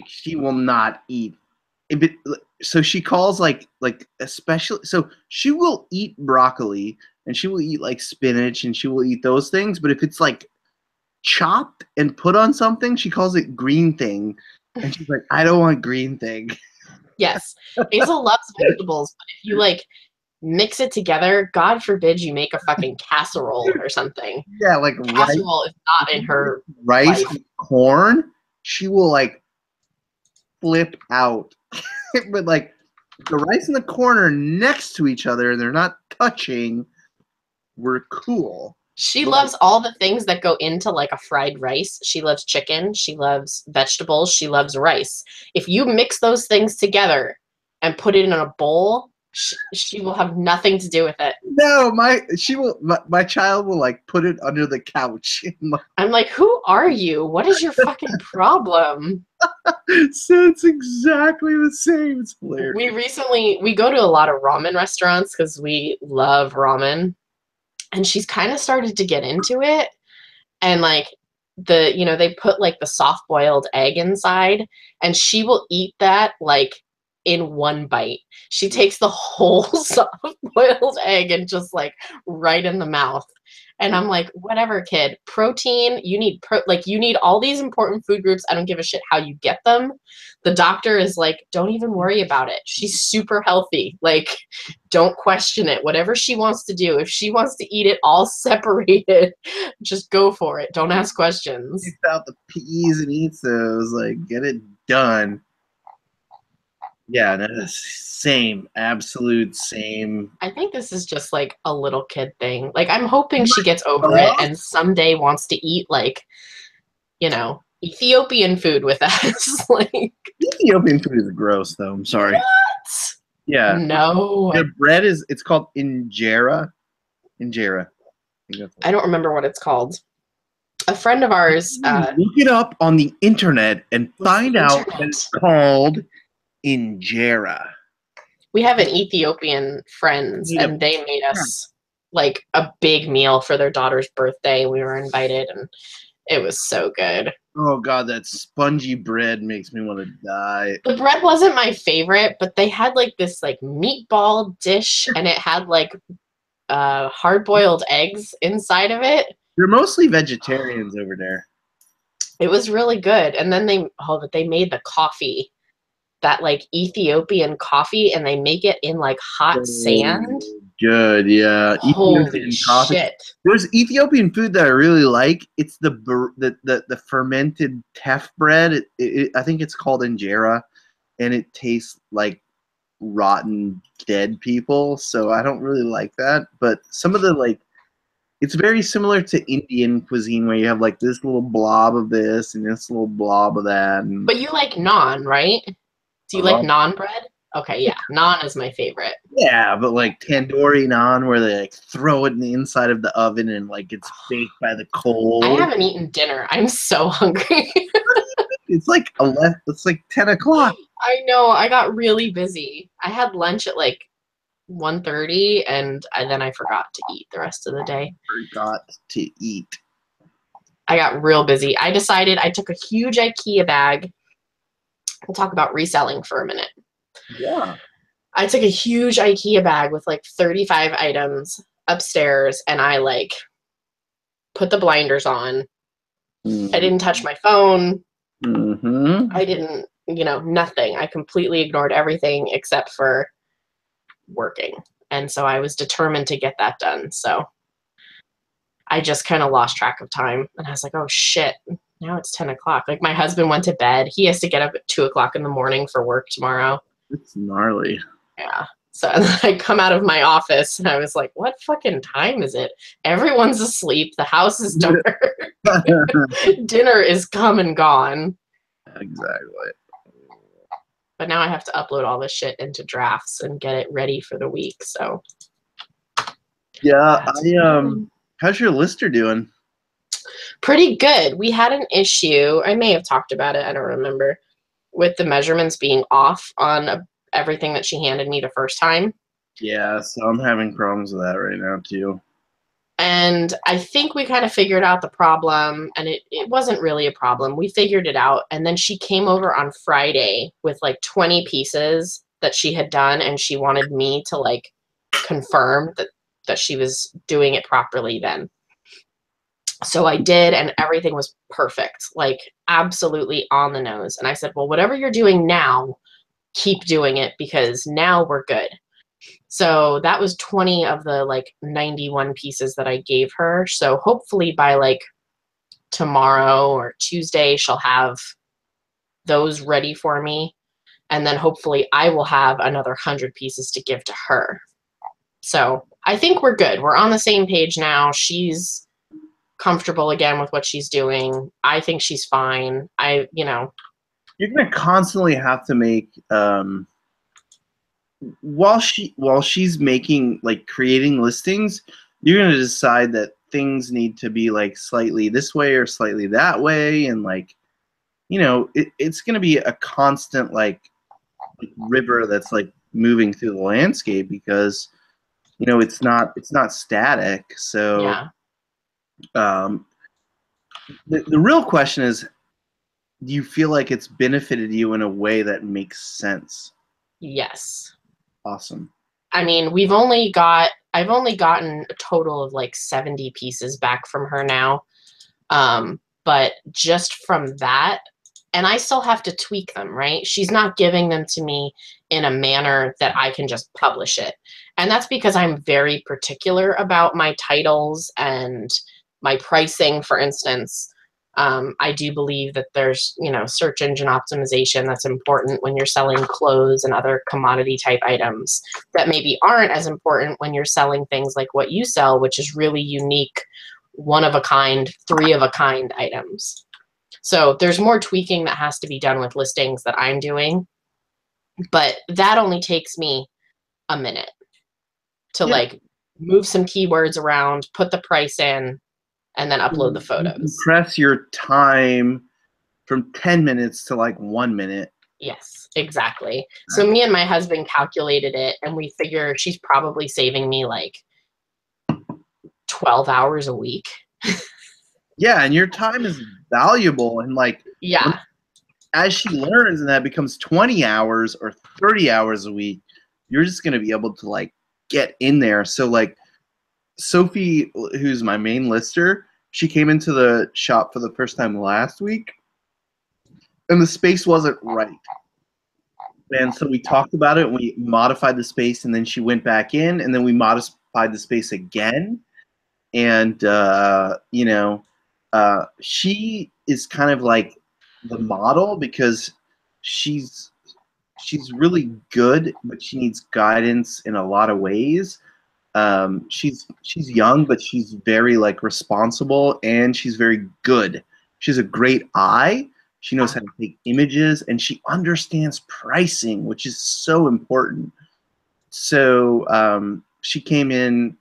she will not eat. So she calls like especially, so she will eat broccoli and she will eat like spinach and she will eat those things, but if it's like chopped and put on something, she calls it green thing, and she's like, I don't want green thing. Yes, Hazel loves vegetables, but if you like mix it together, God forbid you make a fucking casserole or something. Yeah, like Casserole is not in her rice life. and corn, she will like flip out. But like the rice and the corn are next to each other and they're not touching, we're cool. She loves all the things that go into like a fried rice. She loves chicken. She loves vegetables. She loves rice. If you mix those things together and put it in a bowl, she will have nothing to do with it. No, my child will like put it under the couch. I'm like, who are you? What is your fucking problem? So it's exactly the same. It's hilarious. We go to a lot of ramen restaurants because we love ramen. And she's kind of started to get into it. And like they put like the soft boiled egg inside, and she will eat that like in one bite. She takes the whole soft boiled egg and just like right in the mouth. And I'm like, whatever, kid. Protein, you need you need all these important food groups. I don't give a shit how you get them. The doctor is like, don't even worry about it. She's super healthy. Like, don't question it. Whatever she wants to do, if she wants to eat it all separated, just go for it. Don't ask questions. Takes out the peas and eats those. Like, get it done. Yeah, same, absolute same. I think this is just like a little kid thing. Like, I'm hoping she gets over it and someday wants to eat like, Ethiopian food with us. Like, Ethiopian food is gross, though. I'm sorry. What? Yeah. No. The bread it's called injera. Injera. I don't remember what it's called. A friend of ours. Look it up on the internet and find out that it's called injera. We have an Ethiopian friends, and they made us like a big meal for their daughter's birthday. We were invited, and It was so good. Oh god, that spongy bread makes me want to die. The bread wasn't my favorite, but they had like this like meatball dish, and it had like hard-boiled eggs inside of it. They're mostly vegetarians over there. It was really good. And then but they made the coffee, that like Ethiopian coffee, and they make it in like hot sand. Good, yeah. Holy shit. There's Ethiopian food that I really like. It's the fermented teff bread. I think it's called injera, and it tastes like rotten dead people. So I don't really like that. But some of the like, it's very similar to Indian cuisine where you have like this little blob of this and this little blob of that. And but you like naan, right? Do you like naan bread? Okay, yeah. Naan is my favorite. Yeah, but like tandoori naan where they like throw it in the inside of the oven and like it's baked by the coal. I haven't eaten dinner. I'm so hungry. It's like 11. It's like 10 o'clock. I know. I got really busy. I had lunch at like 1:30, and then I forgot to eat the rest of the day. Forgot to eat. I got real busy. I decided I took a huge IKEA bag. We'll talk about reselling for a minute. Yeah. I took a huge IKEA bag with like 35 items upstairs, and I like put the blinders on. Mm-hmm. I didn't touch my phone. Mm-hmm. I didn't, nothing. I completely ignored everything except for working. And so I was determined to get that done. So I just kind of lost track of time, and I was like, oh shit, now it's 10 o'clock. Like my husband went to bed. He has to get up at 2 o'clock in the morning for work tomorrow. It's gnarly. Yeah. So I come out of my office and I was like, what fucking time is it? Everyone's asleep. The house is dark. Dinner is come and gone. Exactly. But now I have to upload all this shit into drafts and get it ready for the week. So yeah, how's your lister doing? Pretty good. We had an issue. I may have talked about it. I don't remember. With the measurements being off on everything that she handed me the first time. Yeah, so I'm having problems with that right now too. And I think we kind of figured out the problem, and it wasn't really a problem. We figured it out, and then she came over on Friday with like 20 pieces that she had done, and she wanted me to like confirm that she was doing it properly then. So I did, and everything was perfect, like absolutely on the nose. And I said, well, whatever you're doing now, keep doing it, because now we're good. So that was 20 of the like 91 pieces that I gave her. So hopefully by like tomorrow or Tuesday, she'll have those ready for me. And then hopefully I will have another 100 pieces to give to her. So I think we're good. We're on the same page now. She's comfortable again with what she's doing. I think she's fine. You're gonna constantly have to make while she's making like creating listings, you're gonna decide that things need to be like slightly this way or slightly that way, and like it's gonna be a constant like river that's like moving through the landscape, because it's not static. So yeah. The real question is, do you feel like it's benefited you in a way that makes sense? Yes. Awesome. I mean, I've only gotten a total of like 70 pieces back from her now. But just from that, and I still have to tweak them, right? She's not giving them to me in a manner that I can just publish it. And that's because I'm very particular about my titles and my pricing, for instance. I do believe that there's, search engine optimization that's important when you're selling clothes and other commodity type items that maybe aren't as important when you're selling things like what you sell, which is really unique, one of a kind, three of a kind items. So there's more tweaking that has to be done with listings that I'm doing, but that only takes me a minute to like move some keywords around, put the price in, and then upload the photos. Press your time from 10 minutes to like 1 minute. Yes, exactly. So me and my husband calculated it, and we figure she's probably saving me like 12 hours a week. Yeah, and your time is valuable, and like Yeah. as she learns and that becomes 20 hours or 30 hours a week, you're just going to be able to like get in there. So like Sophie, who's my main lister, she came into the shop for the first time last week, and the space wasn't right. And so we talked about it, and we modified the space, and then she went back in, and then we modified the space again. And she is kind of like the model because she's she's really good, but she needs guidance in a lot of ways. She's young, but she's very like responsible, and she's very good. She has a great eye. She knows how to take images, and she understands pricing, which is so important. So she came in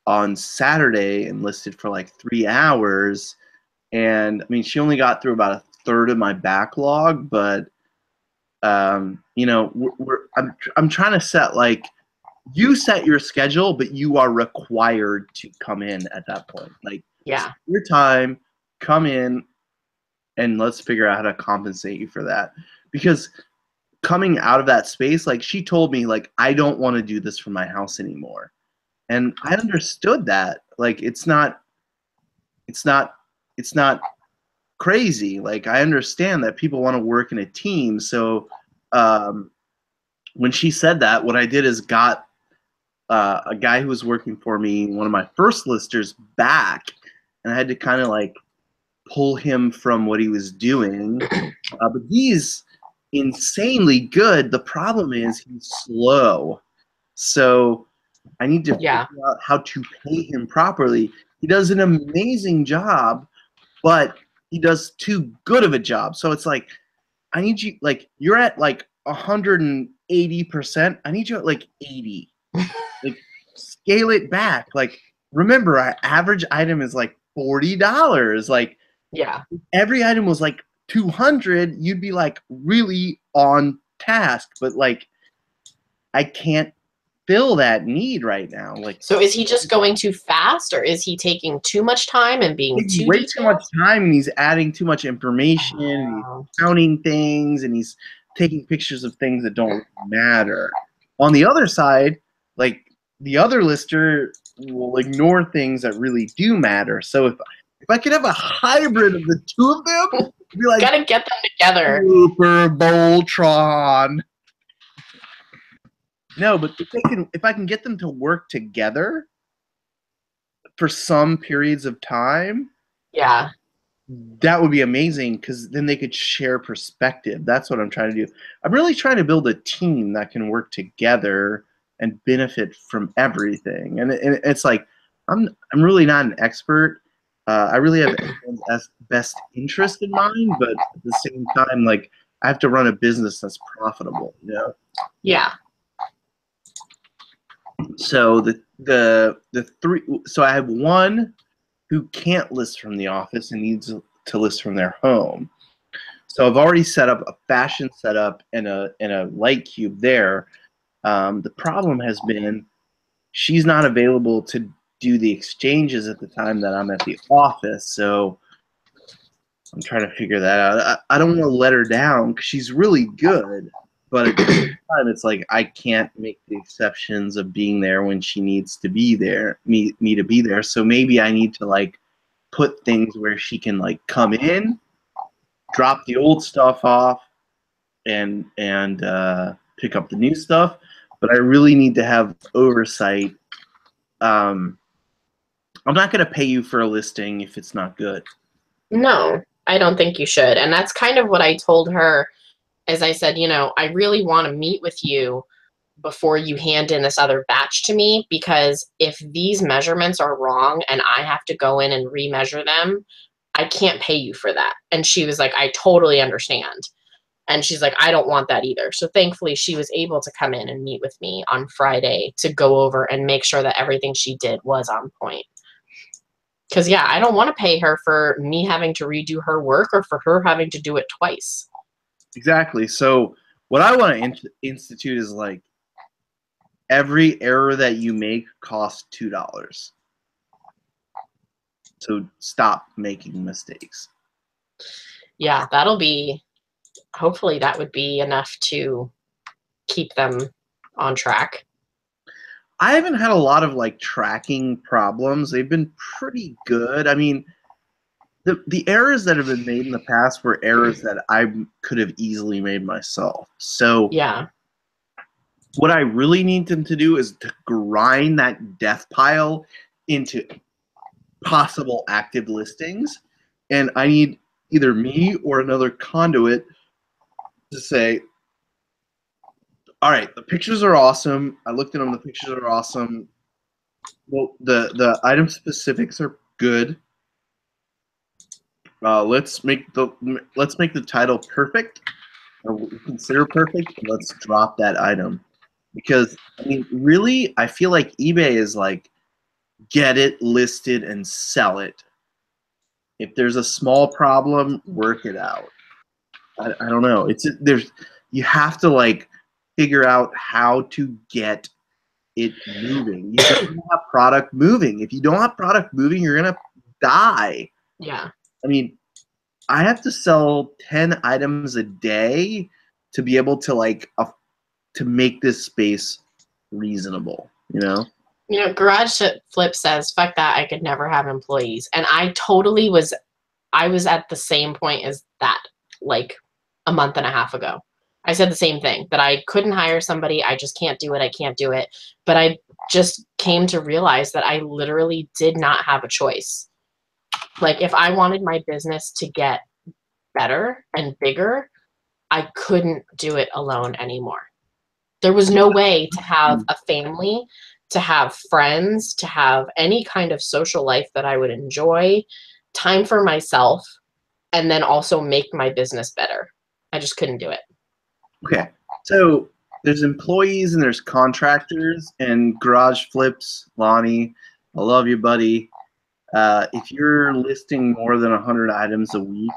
on Saturday and listed for like 3 hours. And I mean, she only got through about a third of my backlog, but I'm trying to set like you set your schedule, but you are required to come in at that point. Like Yeah. your time, come in, and let's figure out how to compensate you for that. Because coming out of that space, like she told me, like I don't want to do this for my house anymore, and I understood that. Like it's not it's not crazy. Like I understand that people want to work in a team. So um, when she said that, what I did is got a guy who was working for me, one of my first listers, back, and I had to kind of like pull him from what he was doing. But he's insanely good. The problem is he's slow. So I need to Yeah. figure out how to pay him properly. He does an amazing job, but he does too good of a job. So it's like, I need you, like, you're at like 180%. I need you at like 80. Like, scale it back. Like, remember, our average item is like $40. Like, Yeah. every item was like 200, you'd be like really on task. But like, I can't fill that need right now. Like, So is he just going too fast, or is he taking too much time and being taking too way too much detailed? time, and he's adding too much information, and he's Oh. counting things, and he's taking pictures of things that don't matter. On the other side, like the other lister will ignore things that really do matter. So if I could have a hybrid of the two of them, it'd be like Gotta get them together. Super Voltron. No, but if I can get them to work together for some periods of time, Yeah. that would be amazing because then they could share perspective. That's what I'm trying to do. I'm really trying to build a team that can work together and benefit from everything. And it's like I'm really not an expert. I really have everyone's best interest in mind, but at the same time, like I have to run a business that's profitable. You know. Yeah. So the three. So I have one who can't list from the office and needs to list from their home. So I've already set up a fashion setup and a light cube there. The problem has been she's not available to do the exchanges at the time that I'm at the office. So I'm trying to figure that out. I don't want to let her down because she's really good, but at the same time, it's like I can't make the exceptions of being there when she needs to be there, me to be there. So maybe I need to like put things where she can like come in, drop the old stuff off, and pick up the new stuff. But I really need to have oversight. I'm not going to pay you for a listing if it's not good. No, I don't think you should. And that's kind of what I told her. As I said, I really want to meet with you before you hand in this other batch to me, because if these measurements are wrong and I have to go in and remeasure them, I can't pay you for that. And she was like, I totally understand. And she's like, I don't want that either. So thankfully, she was able to come in and meet with me on Friday to go over and make sure that everything she did was on point. Because, yeah, I don't want to pay her for me having to redo her work or for her having to do it twice. Exactly. So what I want to institute is like every error that you make costs $2. So stop making mistakes. Yeah, hopefully that would be enough to keep them on track. I haven't had a lot of like tracking problems. They've been pretty good. I mean, the errors that have been made in the past were errors that I could have easily made myself. So Yeah. what I really need them to do is to grind that death pile into possible active listings. And I need either me or another conduit to say, all right, the pictures are awesome. I looked at them. The pictures are awesome. Well, the item specifics are good. Let's make the title perfect, or consider perfect. And let's drop that item, because I mean, really, I feel like eBay is like, get it listed and sell it. If there's a small problem, work it out. I don't know. You have to like figure out how to get it moving. You have to have product moving. If you don't have product moving, you're gonna die. Yeah. I mean, I have to sell 10 items a day to be able to to make this space reasonable, you know? Garage Flip says, fuck that, I could never have employees. And I was at the same point as that, like a month and a half ago. I said the same thing, that I couldn't hire somebody. I just can't do it. I can't do it. But I just came to realize that I literally did not have a choice. Like, if I wanted my business to get better and bigger, I couldn't do it alone anymore. There was no way to have a family, to have friends, to have any kind of social life that I would enjoy, time for myself, and then also make my business better. I just couldn't do it. Okay. So there's employees and there's contractors, and Garage Flips, Lonnie, I love you, buddy. If you're listing more than 100 items a week,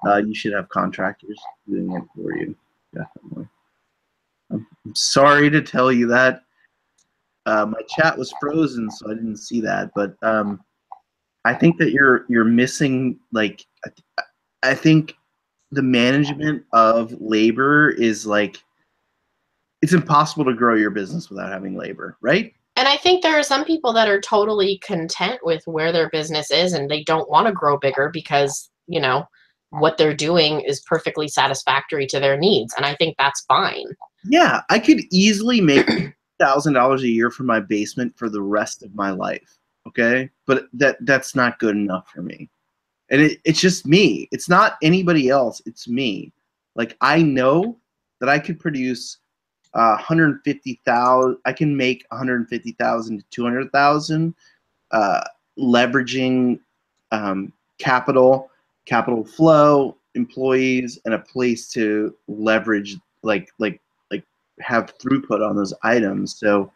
you should have contractors doing it for you. Definitely. I'm sorry to tell you that. My chat was frozen, so I didn't see that. But I think that you're missing, like, I think the management of labor is like, it's impossible to grow your business without having labor, right? And I think there are some people that are totally content with where their business is, and they don't want to grow bigger because, what they're doing is perfectly satisfactory to their needs. And I think that's fine. Yeah, I could easily make $1,000 a year from my basement for the rest of my life. Okay, but that's not good enough for me. And it's just me. It's not anybody else. It's me. Like, I know that I could produce 150,000. I can make 150,000 to 200,000, leveraging capital flow, employees, and a place to leverage, like have throughput on those items. So,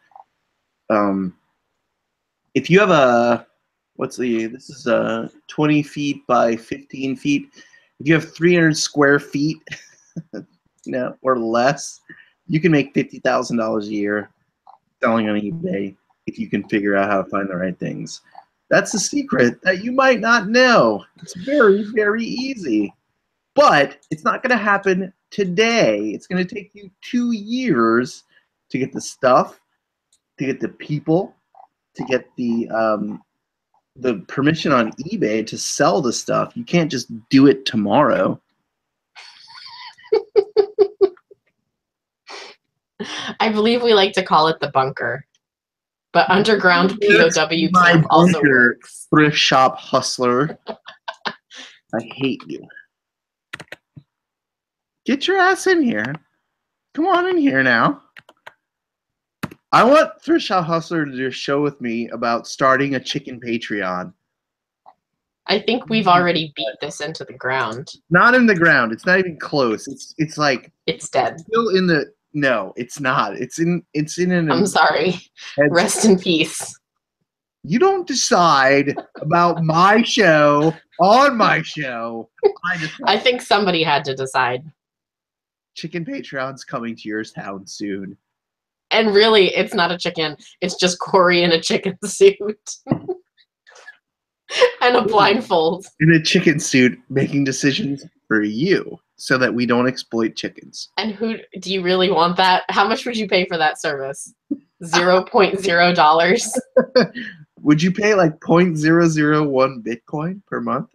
if you have this is 20 feet by 15 feet. If you have 300 square feet, or less, you can make $50,000 a year selling on eBay if you can figure out how to find the right things. That's a secret that you might not know. It's very, very easy. But it's not going to happen today. It's going to take you 2 years to get the stuff, to get the people, to get the permission on eBay to sell the stuff. You can't just do it tomorrow. I believe we like to call it the bunker. But underground POW camp also works. Thrift shop hustler. I hate you. Get your ass in here. Come on in here now. I want Thrift Shop Hustler to do a show with me about starting a chicken Patreon. I think we've already beat this into the ground. Not in the ground. It's not even close. It's like it's dead. Still in the no. It's not. It's in an. I'm sorry. Rest in peace. You don't decide about my show on my show. I think somebody had to decide. Chicken Patreon's coming to your town soon. And really, it's not a chicken. It's just Corey in a chicken suit. And a blindfold. In a chicken suit, making decisions for you so that we don't exploit chickens. And who do you really want that? How much would you pay for that service? $0.0. Would you pay like 0.001 Bitcoin per month?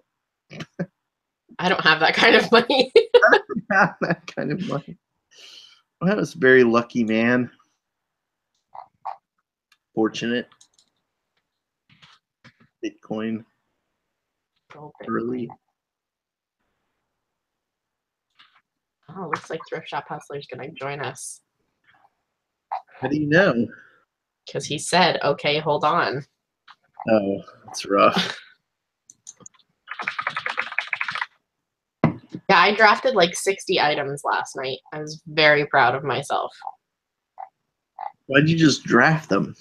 I don't have that kind of money. I don't have that kind of money. Well, that was very lucky, man. Fortunate. Bitcoin. Early. Oh, looks like Thrift Shop Hustler's going to join us. How do you know? Because he said, okay, hold on. Oh, that's rough. Yeah, I drafted like 60 items last night. I was very proud of myself. Why'd you just draft them?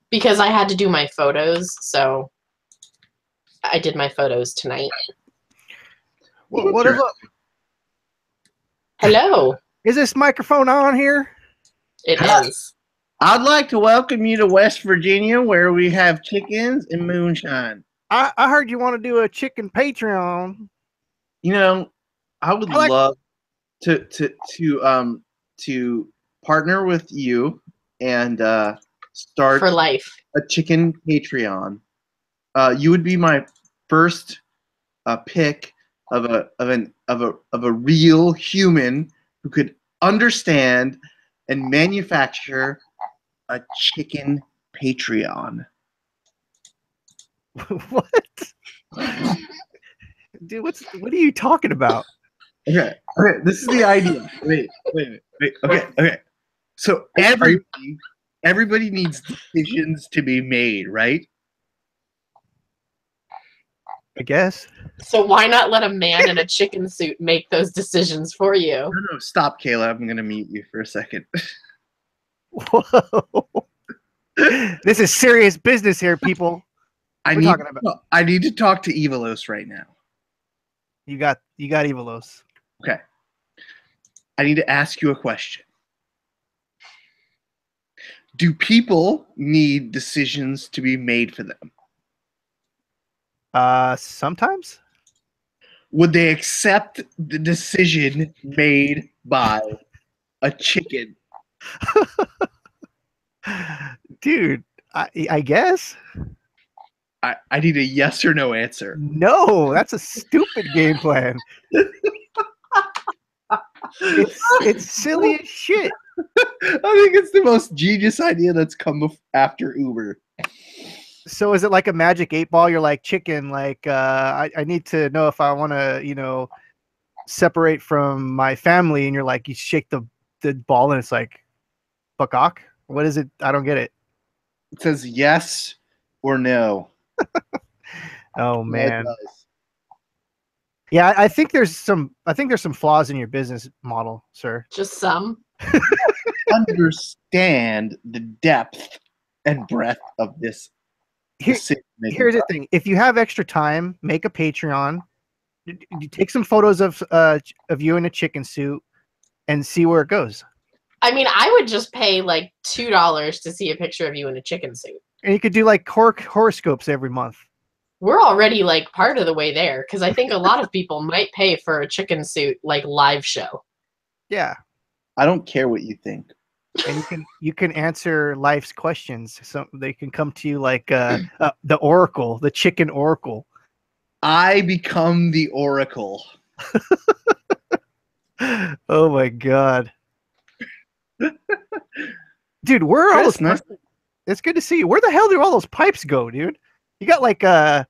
Because I had to do my photos, so I did my photos tonight. What is up? Hello. Is this microphone on here? It is. I'd like to welcome you to West Virginia, where we have chickens and moonshine. I heard you want to do a chicken Patreon. You know, I would love to partner with you and start for life a chicken Patreon. You would be my first pick of a real human who could understand and manufacture a chicken Patreon. What? Dude, what are you talking about? Okay, this is the idea. Wait. Okay. So everybody needs decisions to be made, right? I guess. So why not let a man in a chicken suit make those decisions for you? No, stop, Kayla. I'm gonna mute you for a second. Whoa. This is serious business here, people. I need to talk to Evolos right now. You got Evolos. Okay. I need to ask you a question. Do people need decisions to be made for them? Sometimes. Would they accept the decision made by a chicken? Dude, I guess. I need a yes or no answer. No, that's a stupid game plan. It's silly as shit. I think it's the most genius idea that's come after Uber. So is it like a magic 8-ball? You're like chicken, like I need to know if I want to, separate from my family, and you're like, you shake the ball and it's like bakak. What is it? I don't get it. It says yes or no. Oh man. Yeah, I think there's some flaws in your business model, sir. Just some. Understand the depth and breadth of this. Here's the thing: if you have extra time, make a Patreon. You take some photos of you in a chicken suit and see where it goes. I mean, I would just pay like $2 to see a picture of you in a chicken suit. And you could do like horoscopes every month. We're already like part of the way there, because I think a lot of people might pay for a chicken suit like live show. Yeah. I don't care what you think. And you can answer life's questions. So they can come to you like the oracle, the chicken oracle. I become the oracle. Oh my god. Dude, where are all those nice. It's good to see you. Where the hell do all those pipes go, dude? You got like a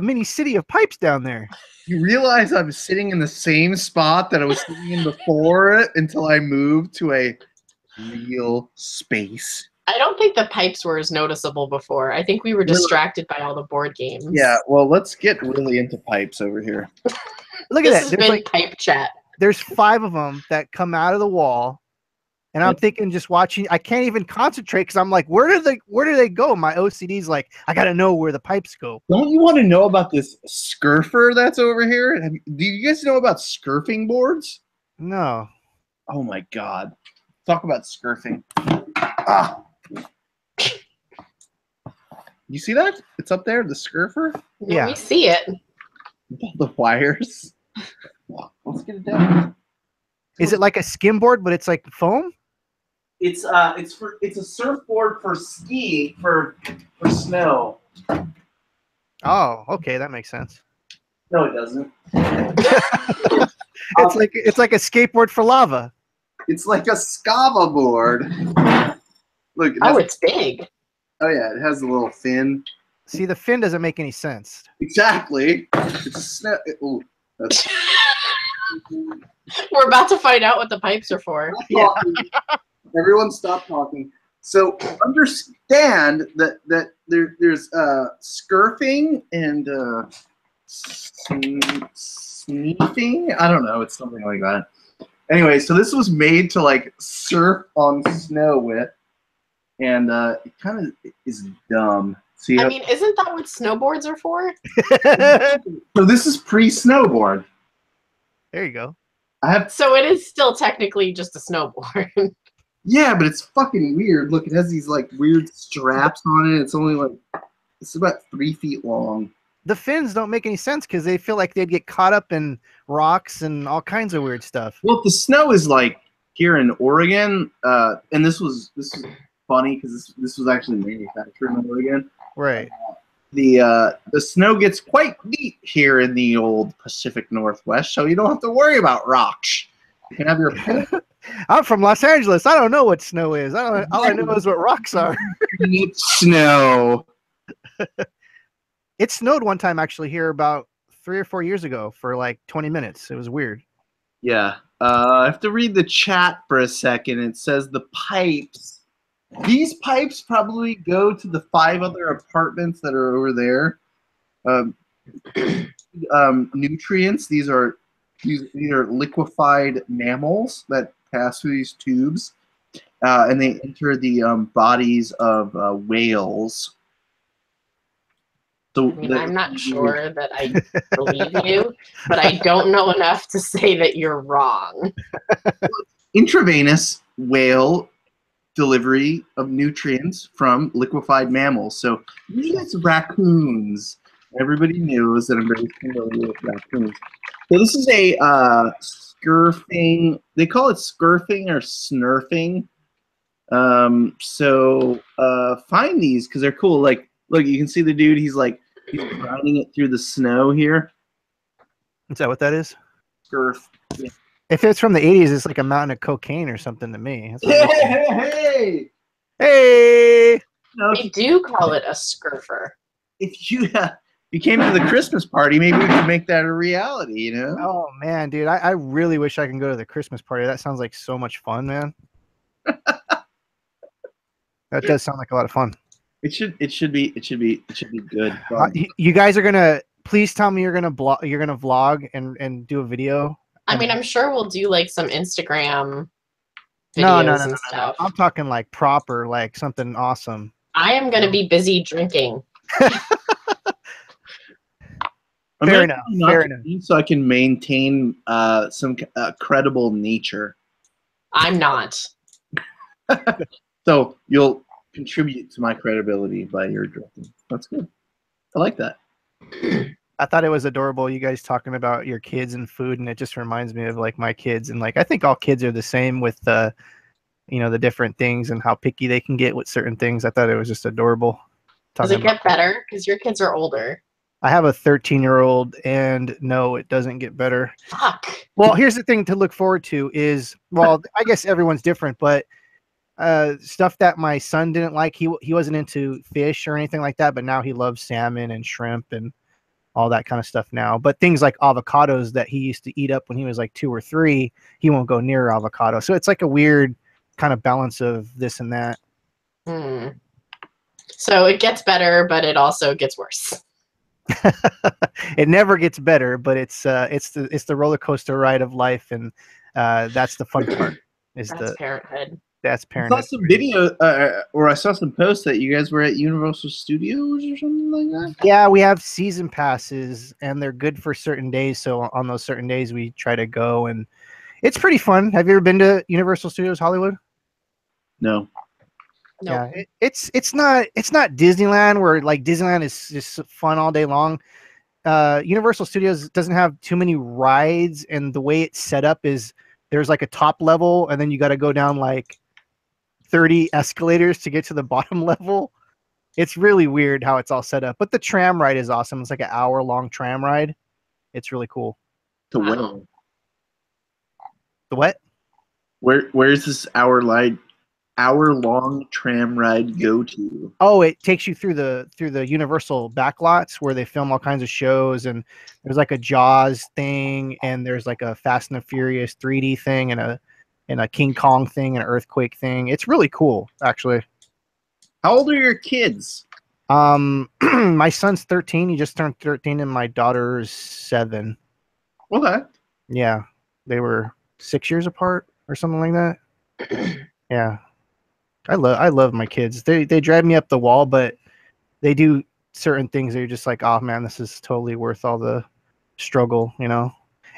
mini city of pipes down there. You realize I'm sitting in the same spot that I was sitting in before until I moved to a real space. I don't think the pipes were as noticeable before. I think we were distracted by all the board games. Yeah, well, let's get really into pipes over here. Look at that. This has been pipe chat. There's 5 of them that come out of the wall. And I'm thinking, just watching, I can't even concentrate because I'm like, where do they go? My OCD's like, I gotta know where the pipes go. Don't you want to know about this scurfer that's over here? Do you guys know about scurfing boards? No. Oh my god. Talk about scurfing. Ah. You see that? It's up there, the Scurfer. Let Yeah. me see it. With all the wires. Let's get it down. Is it like a skimboard, but it's like foam? It's a surfboard for ski for snow. Oh, okay, that makes sense. No, it doesn't. It's like a skateboard for lava. It's like a Scava board. Look. Oh, it's big. Oh yeah, it has a little fin. See, the fin doesn't make any sense. Exactly. It's a snow. Ooh, that's We're about to find out what the pipes are for. Yeah. Everyone stop talking. So understand that there's scurfing and sneaking. I don't know. It's something like that. Anyway, so this was made to like surf on snow with, and it kind of is dumb. See, I mean, isn't that what snowboards are for? so this is pre-snowboard. There you go. So it is still technically just a snowboard. Yeah, but it's fucking weird. Look, it has these like weird straps on it. It's only like it's about 3 feet long. The fins don't make any sense because they feel like they'd get caught up in rocks and all kinds of weird stuff. Well, the snow is like here in Oregon, and this was funny because this was actually manufactured in Oregon. Right. The snow gets quite deep here in the old Pacific Northwest, so you don't have to worry about rocks. You can have your I'm from Los Angeles. I don't know what snow is. All I know is what rocks are. snow. It snowed one time actually here about 3 or 4 years ago for like 20 minutes. It was weird. Yeah. I have to read the chat for a second. It says the pipes. These pipes probably go to the 5 other apartments that are over there. Nutrients. These are liquefied mammals that pass through these tubes, and they enter the bodies of whales. So I mean, I'm not sure that I believe you, but I don't know enough to say that you're wrong. Intravenous whale delivery of nutrients from liquefied mammals. So usually it's raccoons. Everybody knows that I'm very familiar with raccoons. So this is a scurfing. They call it scurfing or snurfing. So find these because they're cool. Like, look, you can see the dude. He's grinding it through the snow here. Is that what that is? Scurf. Yeah. If it's from the 80s, it's like a mountain of cocaine or something to me. That's what Hey! Hey! No, They do call it a scurfer. if you came to the Christmas party, maybe we could make that a reality, you know? Oh man, dude, I really wish I can go to the Christmas party. That sounds like so much fun, man. That does sound like a lot of fun. It should be good. You guys are gonna please tell me you're gonna vlog and do a video. I mean, I'm sure we'll do like some Instagram No, videos and stuff. I'm talking like proper, like something awesome. I am going to be busy drinking. Fair enough. So I can maintain some credible nature. I'm not. So you'll contribute to my credibility by your drinking. That's good. I like that. I thought it was adorable. You guys talking about your kids and food, and it just reminds me of like my kids. And like I think all kids are the same with the different things and how picky they can get with certain things. I thought it was just adorable. Does it get better? Because your kids are older. I have a 13-year-old, and no, it doesn't get better. Fuck. Well, here's the thing to look forward to is, well, I guess everyone's different, but stuff that my son didn't like, he wasn't into fish or anything like that, but now he loves salmon and shrimp and all that kind of stuff now. But things like avocados that he used to eat up when he was like 2 or 3, he won't go near avocado. So it's like a weird kind of balance of this and that. So it gets better, but it also gets worse. It never gets better, but it's the roller coaster ride of life, and that's the fun part. That's parenthood. That's parenthood. I saw some video, or I saw some posts that you guys were at Universal Studios or something like that. Yeah, we have season passes, and they're good for certain days. So on those certain days, we try to go, and it's pretty fun. Have you ever been to Universal Studios Hollywood? No. Nope. Yeah, it's not Disneyland where like Disneyland is just fun all day long. Universal Studios doesn't have too many rides, and the way it's set up is there's like a top level, and then you got to go down like 30 escalators to get to the bottom level. It's really weird how it's all set up, but the tram ride is awesome. It's like an hour-long tram ride. It's really cool. To Wow. The what? where's this hour long tram ride go to? Oh, it takes you through the Universal backlots where they film all kinds of shows, and there's like a Jaws thing, and there's like a Fast and the Furious 3D thing, and a King Kong thing, and an earthquake thing. It's really cool, actually. How old are your kids? My son's 13. He just turned 13, and my daughter's 7. Okay. Yeah, they were 6 years apart or something like that. Yeah. I love my kids. They drive me up the wall, but they do certain things that you're just like, oh man, this is totally worth all the struggle, you know.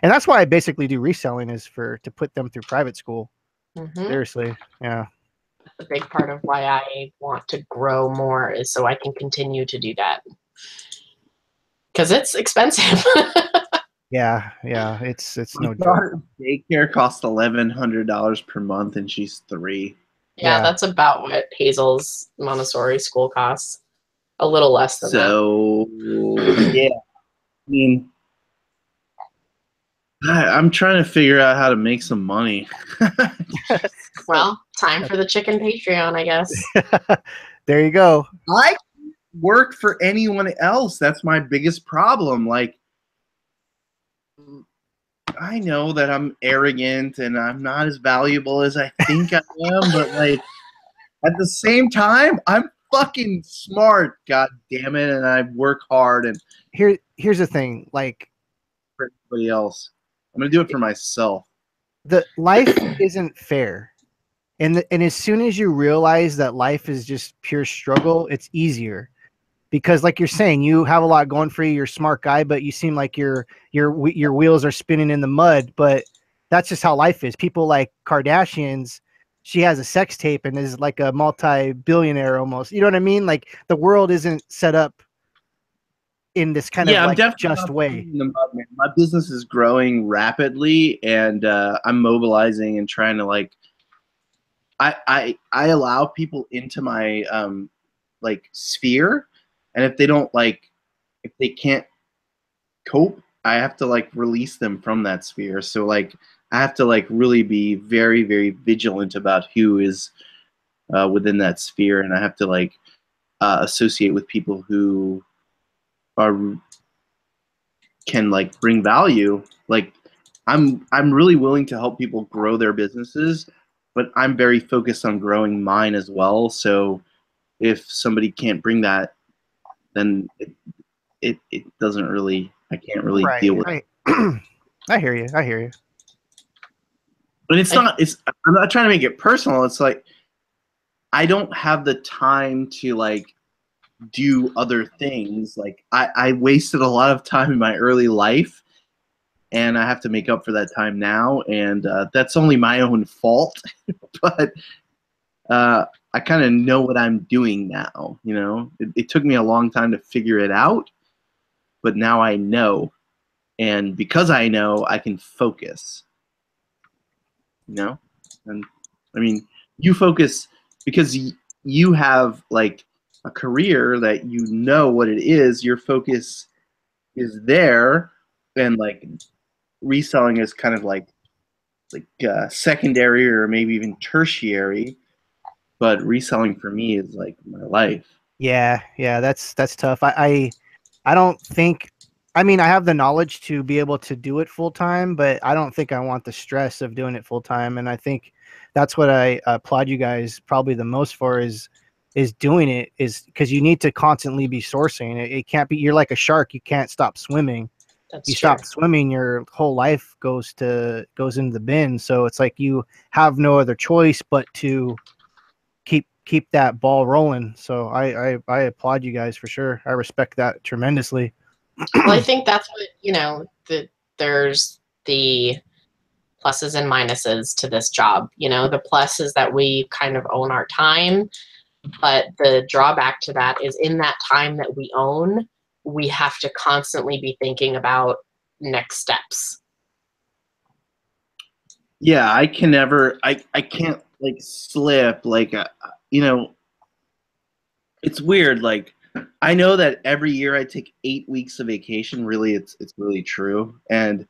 And that's why I basically do reselling, is to put them through private school. Mhm. Seriously, yeah. A big part of why I want to grow more is so I can continue to do that. Because it's expensive. Yeah, it's no My joke. daughter's daycare costs $1,100 per month, and she's 3. Yeah, Yeah. that's about what Hazel's Montessori school costs. A little less than that. So yeah, I mean, I'm trying to figure out how to make some money. Well, time for the chicken Patreon, I guess. There you go. I can't work for anyone else. That's my biggest problem. Like, I know that I'm arrogant and I'm not as valuable as I think I am, but like at the same time, I'm fucking smart, god damn it, and I work hard and Here's the thing, like for everybody else. I'm gonna do it for myself. the life isn't fair. And as soon as you realize that life is just pure struggle, it's easier. Because like you're saying, you have a lot going for you, you're a smart guy, but you seem like your wheels are spinning in the mud, but that's just how life is. People like Kardashians, she has a sex tape and is like a multi-billionaire almost. You know what I mean? Like the world isn't set up in this kind of I'm like definitely just not way. spinning the mud, man. My business is growing rapidly, and I'm mobilizing and trying to like. I allow people into my like sphere, and if they don't like, if they can't cope, I have to like release them from that sphere. So like I have to like really be very, very vigilant about who is within that sphere, and I have to like associate with people who are can like bring value. Like I'm really willing to help people grow their businesses, but I'm very focused on growing mine as well. So if somebody can't bring that, then it doesn't really, I can't really deal with it. I hear you. But it's not, I'm not trying to make it personal. It's like I don't have the time to like do other things. Like I wasted a lot of time in my early life, and I have to make up for that time now, and that's only my own fault. But I kind of know what I'm doing now. You know, it took me a long time to figure it out, but now I know, and because I know, I can focus. You know, and I mean, you focus because you have like a career that you know what it is. Your focus is there, and like reselling is kind of like secondary or maybe even tertiary, but reselling for me is like my life. Yeah, that's tough. I don't think, I mean, I have the knowledge to be able to do it full time, but I don't think I want the stress of doing it full time. And I think that's what I applaud you guys probably the most for is doing it, is because you need to constantly be sourcing. It can't be, you're like a shark, you can't stop swimming. That's You true. stop swimming, your whole life goes into the bin. So it's like you have no other choice but to keep that ball rolling. So I applaud you guys for sure. I respect that tremendously. Well, I think that's what, you know, there's the pluses and minuses to this job. You know, the plus is that we kind of own our time. But the drawback to that is in that time that we own, we have to constantly be thinking about next steps. Yeah, I can never. I can't like slip. Like you know, it's weird. Like I know that every year I take 8 weeks of vacation. Really, it's really true. And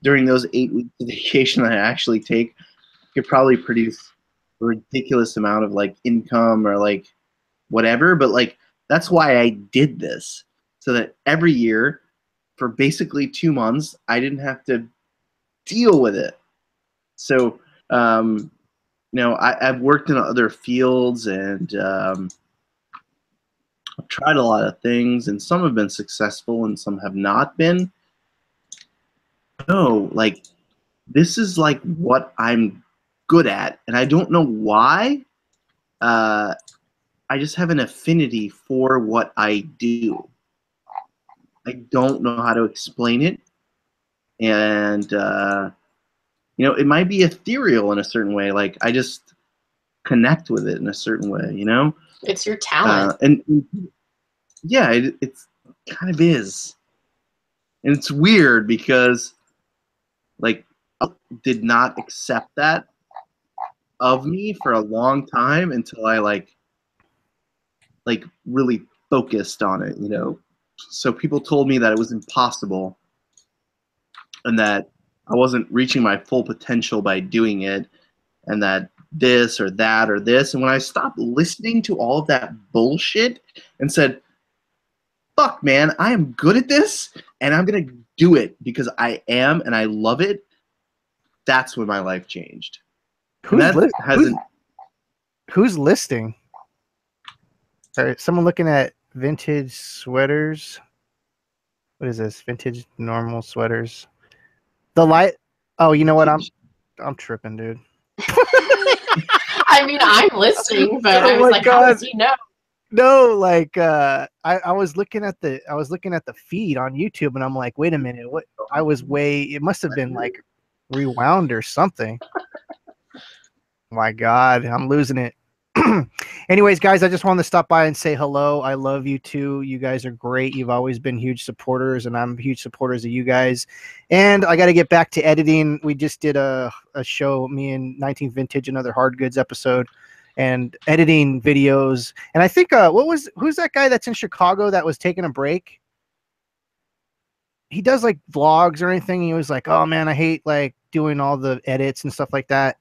during those 8 weeks of vacation that I actually take, I could probably produce a ridiculous amount of like income or like whatever. But like that's why I did this, so that every year for basically 2 months I didn't have to deal with it. So you know, I've worked in other fields and I've tried a lot of things, and some have been successful and some have not been. No, like this is like what I'm good at, and I don't know why. I just have an affinity for what I do. I don't know how to explain it, and you know, it might be ethereal in a certain way. Like I just connect with it in a certain way, you know. It's your talent. And yeah, it's kind of is, and it's weird because like I did not accept that of me for a long time until I like really focused on it, you know. So people told me that it was impossible and that I wasn't reaching my full potential by doing it, and that this or that or this. And when I stopped listening to all of that bullshit and said, fuck, man, I am good at this and I'm going to do it because I am and I love it, that's when my life changed. Who's listing? All right, someone looking at vintage sweaters. What is this? Vintage normal sweaters. The light. Oh, you know what? I'm tripping, dude. I mean, I'm listening, but I was like, God. how does he know? No, like I was looking at the feed on YouTube, and I'm like, wait a minute, what? It must have been like rewound or something. My God, I'm losing it. Anyways, guys, I just wanted to stop by and say hello. I love you too. You guys are great. You've always been huge supporters, and I'm huge supporters of you guys. And I got to get back to editing. We just did a show, me and 19 Vintage, another Hard Goods episode, and editing videos. And I think who's that guy that's in Chicago that was taking a break? He does like vlogs or anything. He was like, oh man, I hate like doing all the edits and stuff like that.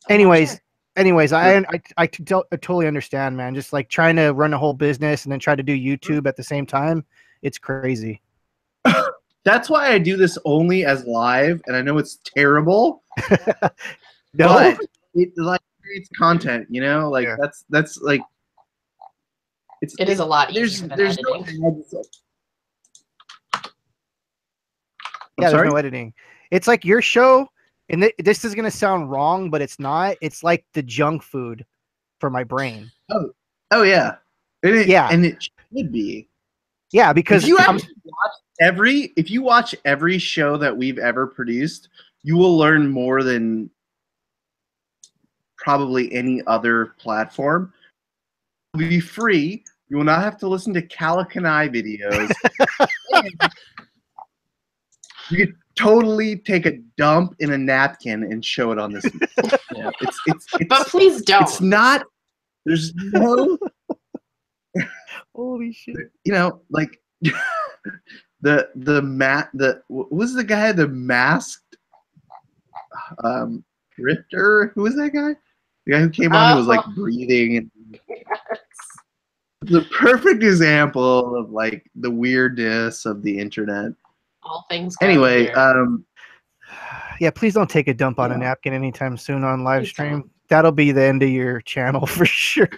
Anyways, I totally understand, man. Just like trying to run a whole business and then try to do YouTube at the same time. It's crazy. That's why I do this only as live, and I know it's terrible. No, but it like creates content, you know? Like that's like it is a lot easier than editing. There's no editing. It's like your show. And this is going to sound wrong, but it's not. It's like the junk food for my brain. Oh yeah. And it should be. Yeah, because if you watch every show that we've ever produced, you will learn more than probably any other platform. It will be free. You will not have to listen to Calic and I videos. You could totally take a dump in a napkin and show it on this. Yeah, it's but please don't. It's not. There's no. Holy shit! You know, like what was the guy, the masked Rifter? Who was that guy? The guy who came on who was like breathing and. Yes. The perfect example of like the weirdness of the internet. All things. Anyway, yeah, please don't take a dump on a napkin anytime soon on live stream. That'll be the end of your channel for sure.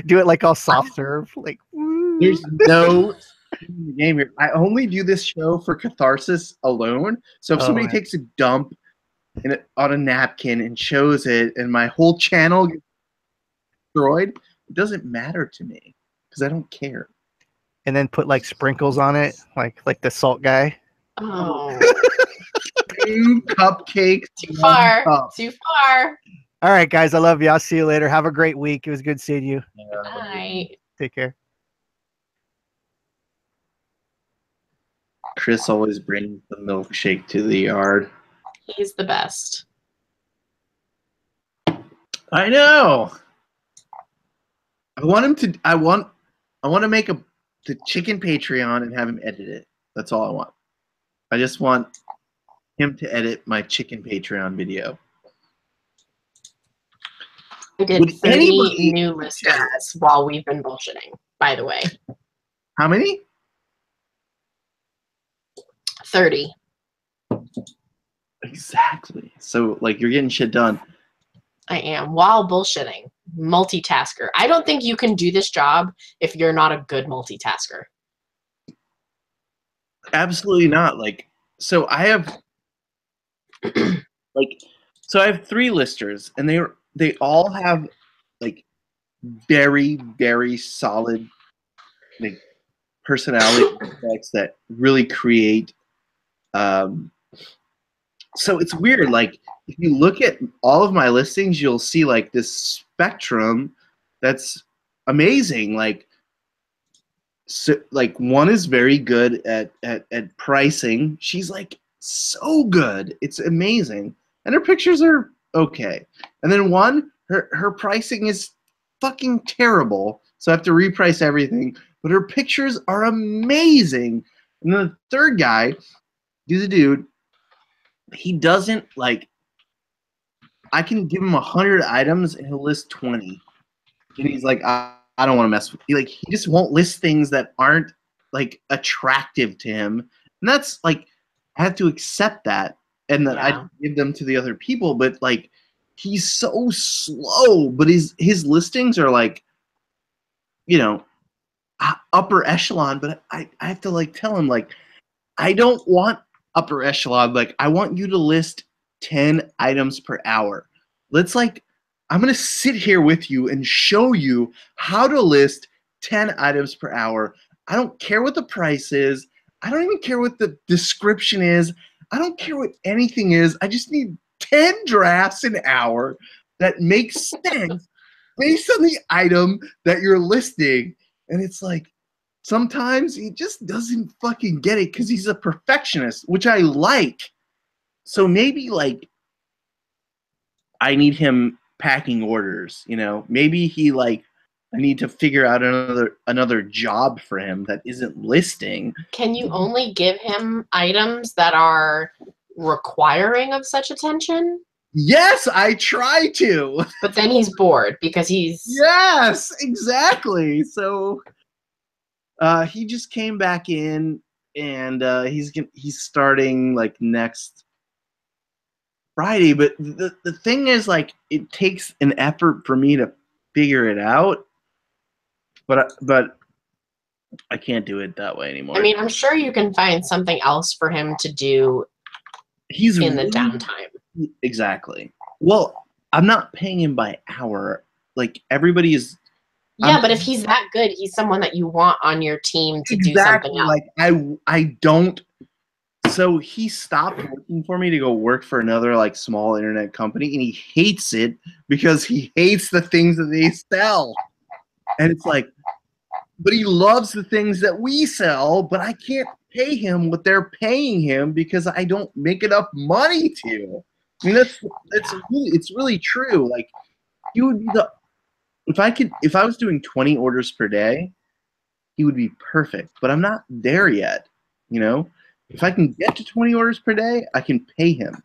Do it like all soft serve, like. Woo. There's no game here. I only do this show for catharsis alone. So if somebody takes a dump on a napkin and shows it, and my whole channel gets destroyed, it doesn't matter to me because I don't care. And then put like sprinkles on it, like the salt guy. Oh. 2 cupcakes. Too far. All right, guys. I love you. I'll see you later. Have a great week. It was good seeing you. Bye. Take care. Chris always brings the milkshake to the yard. He's the best. I know. I want him to. I want to make the chicken Patreon and have him edit it. That's all I want. I just want him to edit my chicken Patreon video. I did 30 new listings while we've been bullshitting, by the way. How many? 30. Exactly. So, like, you're getting shit done. I am, while bullshitting. Multitasker. I don't think you can do this job if you're not a good multitasker. Absolutely not. Like, so I have I have 3 listers, and they all have like very, very solid like personality aspects that really create so it's weird. Like, if you look at all of my listings, you'll see like this spectrum that's amazing. Like, so, like, one is very good at pricing. She's like so good. It's amazing. And her pictures are okay. And then one, her pricing is fucking terrible. So I have to reprice everything. But her pictures are amazing. And then the third guy, he's a dude. He doesn't like. I can give him 100 items and he'll list 20. And he's like, I don't want to mess with you. Like, he just won't list things that aren't like attractive to him. And that's like, I have to accept that. And then I give them to the other people. But like, he's so slow. But his listings are like, you know, upper echelon. But I have to like tell him, like, I don't want upper echelon. Like, I want you to list 10 items per hour. Let's like, I'm going to sit here with you and show you how to list 10 items per hour. I don't care what the price is. I don't even care what the description is. I don't care what anything is. I just need 10 drafts an hour that make sense based on the item that you're listing. And it's like, sometimes he just doesn't fucking get it because he's a perfectionist, which I like. So maybe like I need him packing orders, you know? Maybe he like, I need to figure out another job for him that isn't listing. Can you only give him items that are requiring of such attention? Yes, I try to. But then he's bored because he's... Yes, exactly. So he just came back in, and he's starting like next Friday. But the thing is, like, it takes an effort for me to figure it out. But I can't do it that way anymore. I mean, I'm sure you can find something else for him to do in the downtime. Exactly. Well, I'm not paying him by hour. Like, everybody is... Yeah, but if he's that good, he's someone that you want on your team to do something else. Like, I don't... So he stopped working for me to go work for another, like, small internet company, and he hates it because he hates the things that they sell. And it's like, but he loves the things that we sell, but I can't pay him what they're paying him because I don't make enough money to. I mean, it's really true. Like, he would be if I was doing 20 orders per day, he would be perfect. But I'm not there yet. You know, if I can get to 20 orders per day, I can pay him.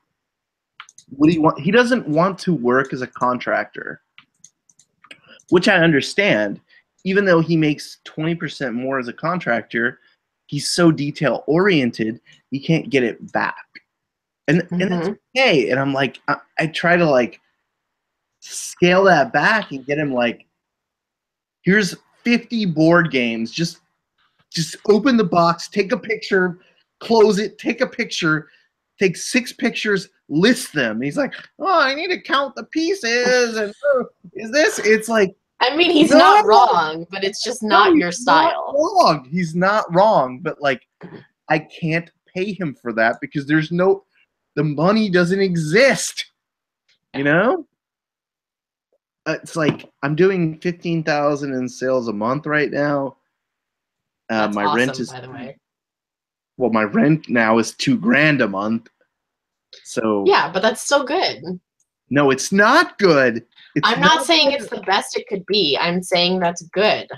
What do you want? He doesn't want to work as a contractor, which I understand. Even though he makes 20% more as a contractor, he's so detail oriented, he can't get it back. And it's okay. And I'm like, I try to like scale that back and get him like, here's 50 board games. Just open the box, take a picture, close it, take a picture, take 6 pictures, list them. And he's like, oh, I need to count the pieces. And is this? It's like, I mean, he's not wrong, but it's just not your style. Wrong. He's not wrong, but like, I can't pay him for that because the money doesn't exist. You know? it's like I'm doing 15,000 in sales a month right now. That's My awesome, rent is by the way. well, my rent now is $2,000 a month. So Yeah, but that's still good. no, it's not good. I'm not saying it's the best it could be. I'm saying that's good.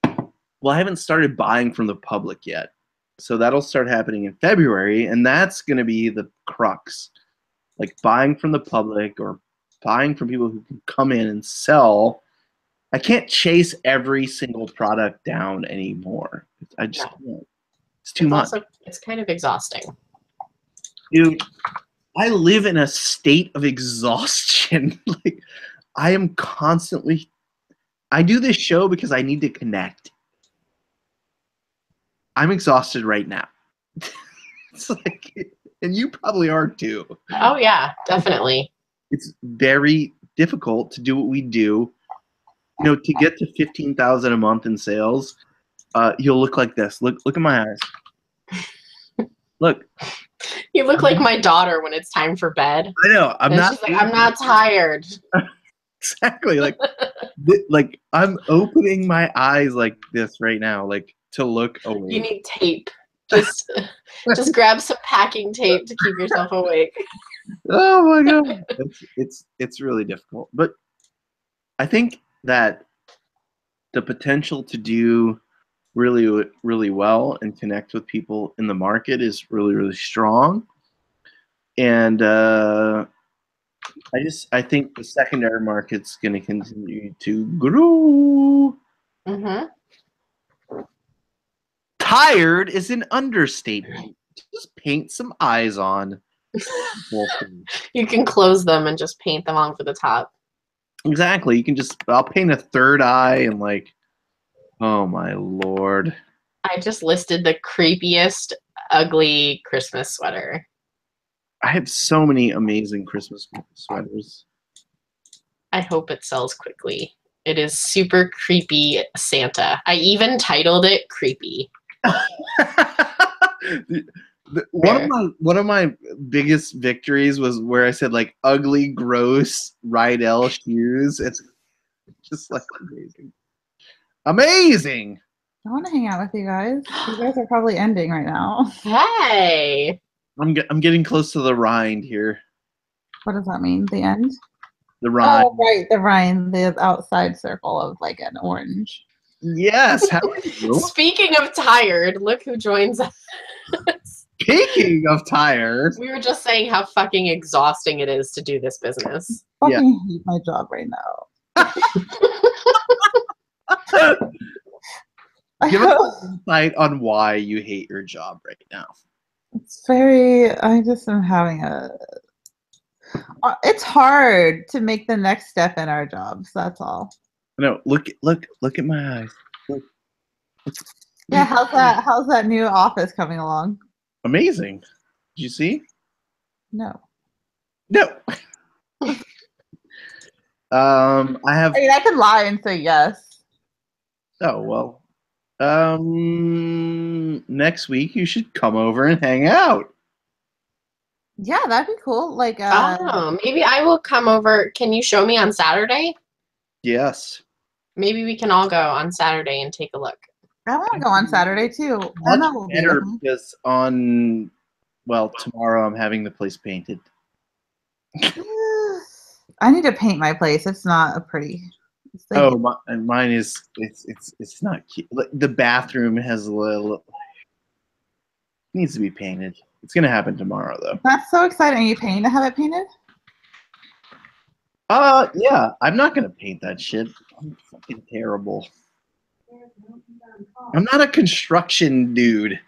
Well, I haven't started buying from the public yet. So that'll start happening in February, and that's going to be the crux. Like buying from the public or buying from people who can come in and sell. I can't chase every single product down anymore. I just can't. It's too much. Also, it's kind of exhausting. Dude, I live in a state of exhaustion. Like I am constantly I do this show because I need to connect. I'm exhausted right now. It's like, and you probably are too. Oh yeah, definitely. It's very difficult to do what we do. You know, to get to 15,000 a month in sales, you'll look like this. Look at my eyes. Look. You look like my daughter when it's time for bed. I know. I'm not tired. Exactly. Like I'm opening my eyes like this right now, like to look awake. You need tape. Just grab some packing tape to keep yourself awake. Oh my god. It's really difficult. But I think that the potential to do really, really well and connect with people in the market is really, really strong. And I think the secondary market's going to continue to grow. Mm-hmm. Tired is an understatement. Just paint some eyes on. You can close them and just paint them on for the top. Exactly. You can I'll paint a third eye and like, oh my lord. I just listed the creepiest, ugly Christmas sweater. I have so many amazing Christmas sweaters. I hope it sells quickly. It is super creepy Santa. I even titled it Creepy. One of my biggest victories was where I said like ugly, gross Rydell shoes. It's just like amazing. Amazing. I want to hang out with you guys. You guys are probably ending right now. Hey. I'm getting close to the rind here. What does that mean? The end? The rind. Oh, right. The rind, the outside circle of like an orange. Yes. How are you? Speaking of tired, look who joins us. Speaking of tired. We were just saying how fucking exhausting it is to do this business. I fucking hate my job right now. Give us an insight on why you hate your job right now. I just am having it's hard to make the next step in our jobs. That's all. No, look at my eyes. Look. Yeah, how's that new office coming along? Amazing. Did you see? No. I could lie and say yes. Oh well. Next week you should come over and hang out. Yeah, that'd be cool. Like, maybe I will come over. Can you show me on Saturday? Yes. Maybe we can all go on Saturday and take a look. I want to go on Saturday too. Much better because tomorrow I'm having the place painted. I need to paint my place. It's not a pretty. Mine is. It's not cute. The bathroom has a little. Needs to be painted. It's gonna happen tomorrow though. That's so exciting. Are you paying to have it painted? Yeah. I'm not gonna paint that shit. I'm fucking terrible. I'm not a construction dude.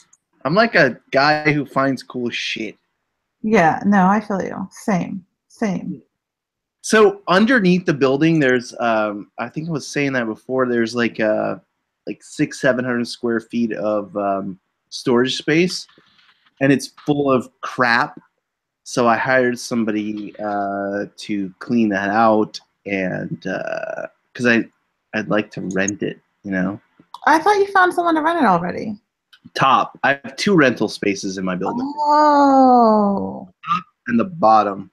I'm like a guy who finds cool shit. Yeah, no, I feel you. Same. So underneath the building, there's I think I was saying that before. There's like 600-700 square feet of storage space, and it's full of crap. So I hired somebody to clean that out, and because I'd like to rent it, you know. I thought you found someone to rent it already. Top. I have 2 rental spaces in my building. Oh. And the bottom.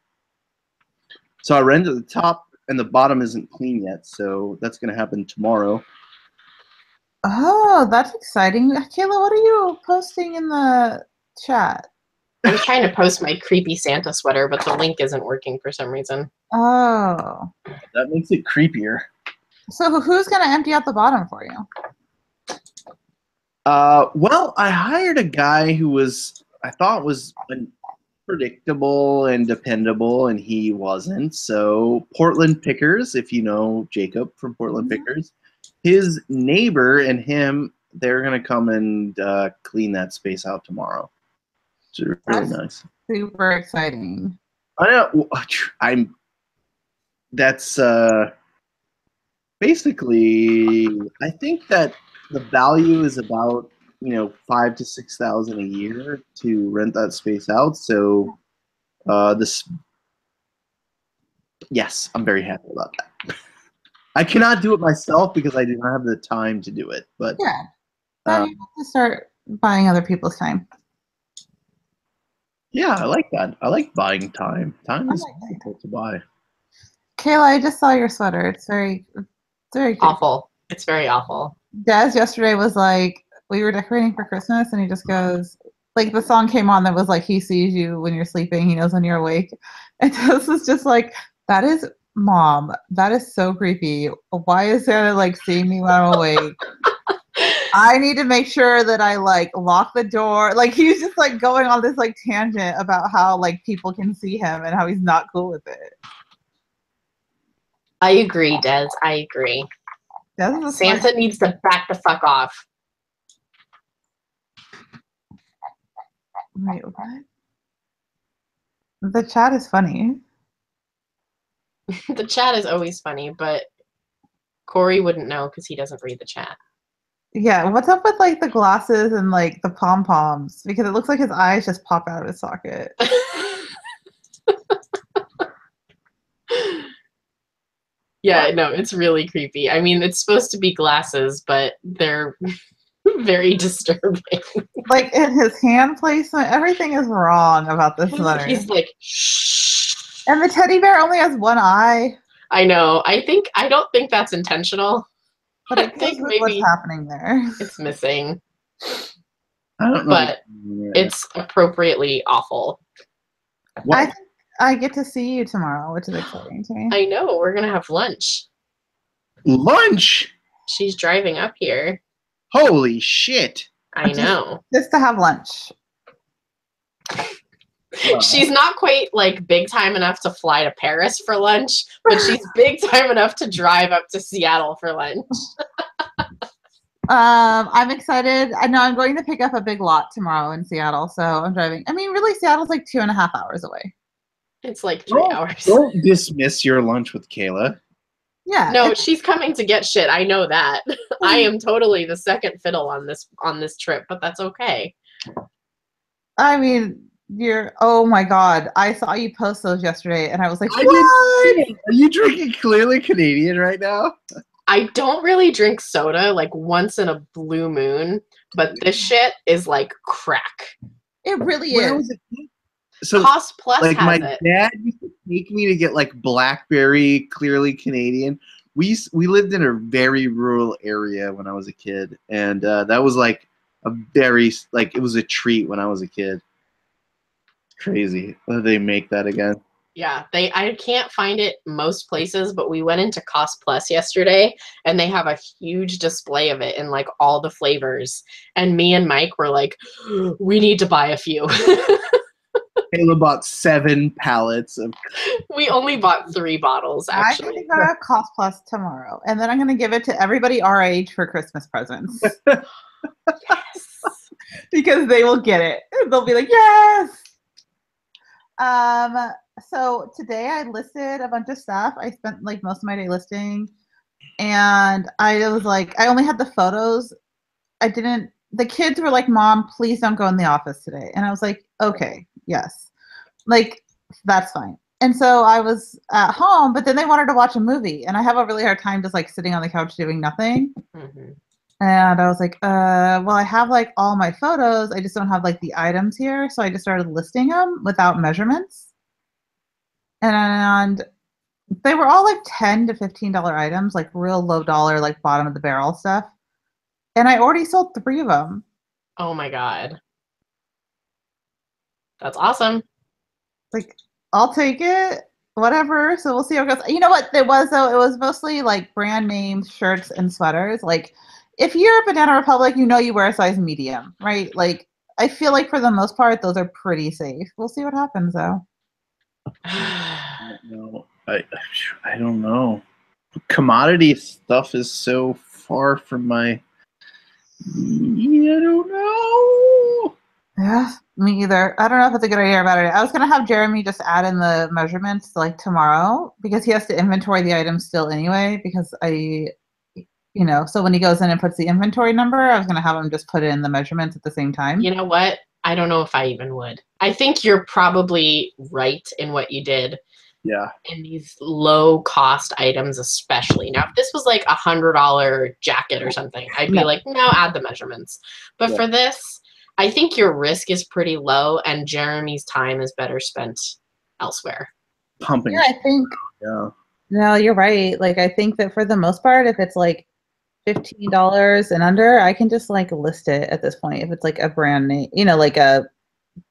So I rented the top, and the bottom isn't clean yet, so that's going to happen tomorrow. Oh, that's exciting. Kayla, what are you posting in the chat? I'm trying to post my creepy Santa sweater, but the link isn't working for some reason. Oh. That makes it creepier. So who's going to empty out the bottom for you? Well, I hired a guy who I thought was predictable and dependable, and he wasn't. So Portland Pickers, if you know Jacob from Portland Pickers, his neighbor and him, they're going to come and clean that space out tomorrow. It's really nice. Super exciting. I know. That's basically. I think that the value is about $5,000 to $6,000 a year to rent that space out. So yes, I'm very happy about that. I cannot do it myself because I do not have the time to do it. But yeah, now you have to start buying other people's time. Yeah, I like that. I like buying time. Time is difficult to buy. Kayla, I just saw your sweater. It's very cute. Awful. It's very awful. Des yesterday was like, we were decorating for Christmas, and he just goes, like, the song came on that was like, he sees you when you're sleeping, he knows when you're awake. And Des was just like, that is Mom. That is so creepy. Why is Santa like seeing me when I'm awake? I need to make sure that I like lock the door. Like, he's just like going on this like tangent about how like people can see him and how he's not cool with it. I agree, Des. I agree. Santa needs to back the fuck off. Wait, what? The chat is funny. The chat is always funny, but Corey wouldn't know because he doesn't read the chat. Yeah, what's up with like the glasses and like the pom-poms? Because it looks like his eyes just pop out of his socket. Yeah, no, it's really creepy. I mean, it's supposed to be glasses, but they're very disturbing. Like in his hand placement, everything is wrong about this sweater. He's like, shh. And the teddy bear only has one eye. I know. I don't think that's intentional. But I think maybe what's happening there. It's missing. I don't know. But it's appropriately awful. I think I get to see you tomorrow, which is exciting to me. I know. We're going to have lunch. Lunch? She's driving up here. Holy shit. I know. Just to have lunch. She's not quite like big time enough to fly to Paris for lunch, but she's big time enough to drive up to Seattle for lunch. I'm excited. I know I'm going to pick up a big lot tomorrow in Seattle, so I'm driving. I mean, really, Seattle's like 2.5 hours away. It's like 3 hours. Don't dismiss your lunch with Kayla. Yeah. No, she's coming to get shit. I know that. I am totally the second fiddle on this trip, but that's okay. I mean, oh my God. I saw you post those yesterday and I was like, what? Are you drinking Clearly Canadian right now? I don't really drink soda like once in a blue moon, but this shit is like crack. It really is. So Cost Plus like has my it. dad used to take me to get like Blackberry Clearly Canadian. We lived in a very rural area when I was a kid, and that was like it was a treat when I was a kid. Crazy that they make that again. Yeah, I can't find it most places, but we went into Cost Plus yesterday and they have a huge display of it in like all the flavors. And me and Mike were like, we need to buy a few. Kayla bought 7 pallets of. We only bought 3 bottles, actually. I'm going to go to Cost Plus tomorrow, and then I'm going to give it to everybody our age for Christmas presents. Yes. Because they will get it. They'll be like, yes! So today I listed a bunch of stuff. I spent like most of my day listing, and I was like, I only had the photos. The kids were like, Mom, please don't go in the office today. And I was like, okay, yes. Like, that's fine. And so I was at home, but then they wanted to watch a movie, and I have a really hard time just like sitting on the couch doing nothing. Mm-hmm. And I was like, well, I have like all my photos. I just don't have like the items here. So I just started listing them without measurements. And They were all like $10 to $15 items, like real low dollar, like bottom of the barrel stuff. And I already sold 3 of them. Oh my god. That's awesome. Like, I'll take it. Whatever. So we'll see how it goes. You know what it was though? It was mostly like brand name shirts and sweaters. Like, if you're Banana Republic, you know you wear a size medium, right? Like, I feel like for the most part, those are pretty safe. We'll see what happens though. No, I don't know. Commodity stuff is so far from my. I don't know. Yeah, me either. I don't know if it's a good idea or bad idea. I was gonna have Jeremy just add in the measurements like tomorrow because he has to inventory the items still anyway. Because so when he goes in and puts the inventory number, I was gonna have him just put in the measurements at the same time. You know what? I don't know if I even would. I think you're probably right in what you did. Yeah. In these low cost items, especially. Now, if this was like $100 jacket or something, I'd be like, no, add the measurements. But for this, I think your risk is pretty low, and Jeremy's time is better spent elsewhere. Pumping. Yeah, I think. Yeah. No, you're right. Like, I think that for the most part, if it's like $15 and under, I can just like list it at this point. If it's like a brand name, like a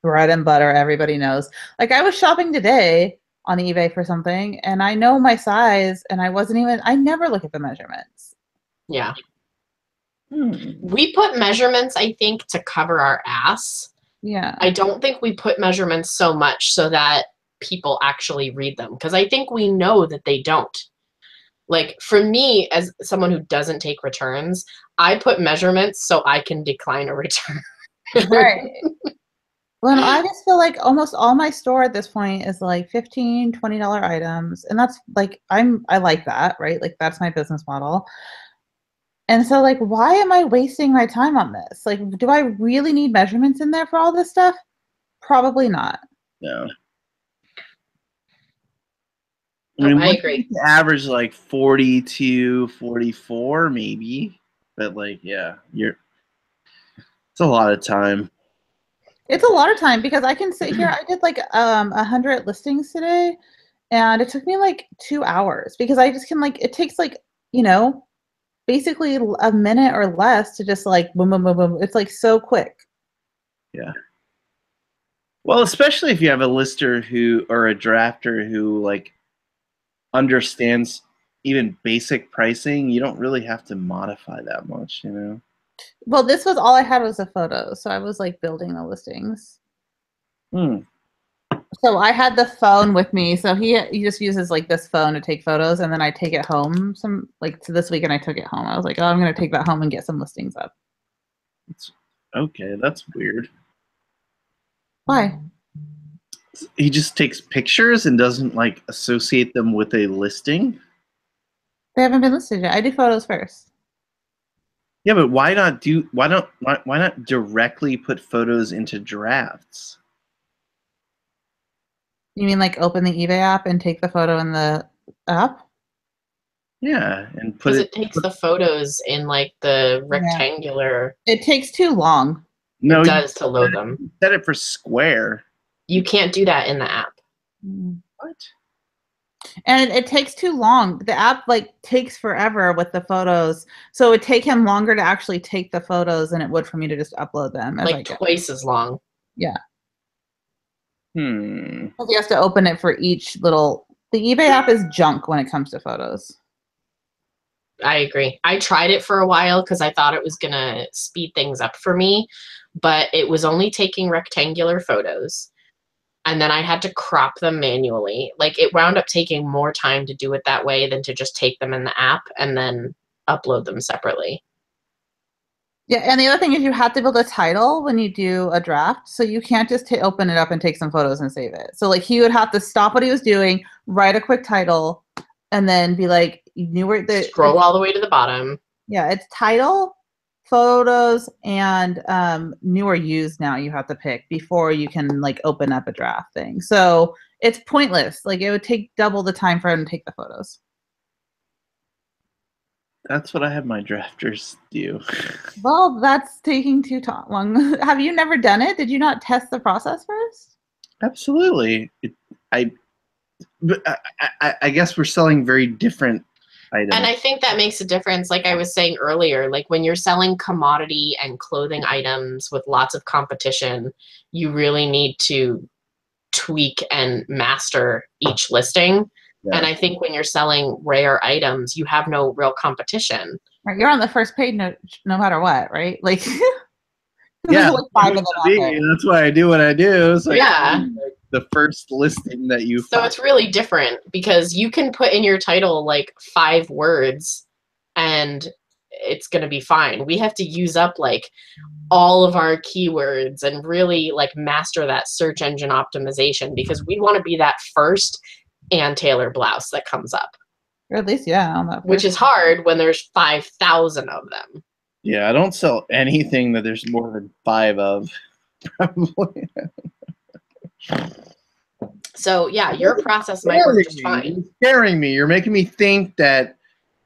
bread and butter, everybody knows. Like, I was shopping today on eBay for something, and I know my size, and I never look at the measurements. Yeah. We put measurements, I think, to cover our ass. Yeah. I don't think we put measurements so much so that people actually read them, because I think we know that they don't. Like, for me, as someone who doesn't take returns, I put measurements so I can decline a return. Right. Well, I just feel like almost all my store at this point is like $15, $20 items. And that's like, I like that, right? Like, that's my business model. And so, like, why am I wasting my time on this? Like, do I really need measurements in there for all this stuff? Probably not. No. I agree. Average like 42, 44 maybe. But like, yeah, it's a lot of time. It's a lot of time because I can sit here. I did like 100 listings today, and it took me like 2 hours because I just can it takes like, basically a minute or less to just like boom, boom, boom, boom. It's like so quick. Yeah. Well, especially if you have a lister or a drafter who like understands even basic pricing, you don't really have to modify that much, Well, this was all I had was a photo, so I was like building the listings. So I had the phone with me, so he just uses like this phone to take photos, and then I take it home. So this weekend I took it home. I was like, oh, I'm gonna take that home and get some listings up. Okay, that's weird. Why? He just takes pictures and doesn't like associate them with a listing? They haven't been listed yet. I do photos first. Yeah, but why not directly put photos into drafts? You mean like open the eBay app and take the photo in the app? Yeah, and put it takes the photos in like the rectangular. It takes too long. No, it does to load them. Set it for square. You can't do that in the app. What? And it takes too long. The app takes forever with the photos, so it would take him longer to actually take the photos than it would for me to just upload them. Like twice as long. Yeah. He has to open it for each little. The eBay app is junk when it comes to photos. I agree. I tried it for a while because I thought it was gonna speed things up for me, but it was only taking rectangular photos. And then I had to crop them manually. Like, it wound up taking more time to do it that way than to just take them in the app and then upload them separately. Yeah, and the other thing is you have to build a title when you do a draft. So you can't just open it up and take some photos and save it. So he would have to stop what he was doing, write a quick title, and then be like, you knew where scroll all the way to the bottom. Yeah, it's title, photos, and new or used now you have to pick before you can open up a draft thing. So it's pointless. It would take double the time for him to take the photos. That's what I have my drafters do. Well, that's taking too long. Have you never done it? Did you not test the process first? Absolutely. but I guess we're selling very different items. And I think that makes a difference. Like I was saying earlier, like when you're selling commodity and clothing items with lots of competition, you really need to tweak and master each listing. Yeah. And I think when you're selling rare items, you have no real competition. Right, you're on the first page no matter what, right? Like, Yeah, there's like 5 of them out there. that's why I do what I do. It's like, Yeah. like the first listing that you So it's really different because you can put in your title like 5 words and it's going to be fine. We have to use up like all of our keywords and really like master that search engine optimization because we want to be that first Ann Taylor blouse that comes up. Or at least, yeah, on that Which is hard when there's 5,000 of them. Yeah, I don't sell anything that there's more than 5 of. Probably. So yeah, your process might work just fine. You're scaring me. You're making me think that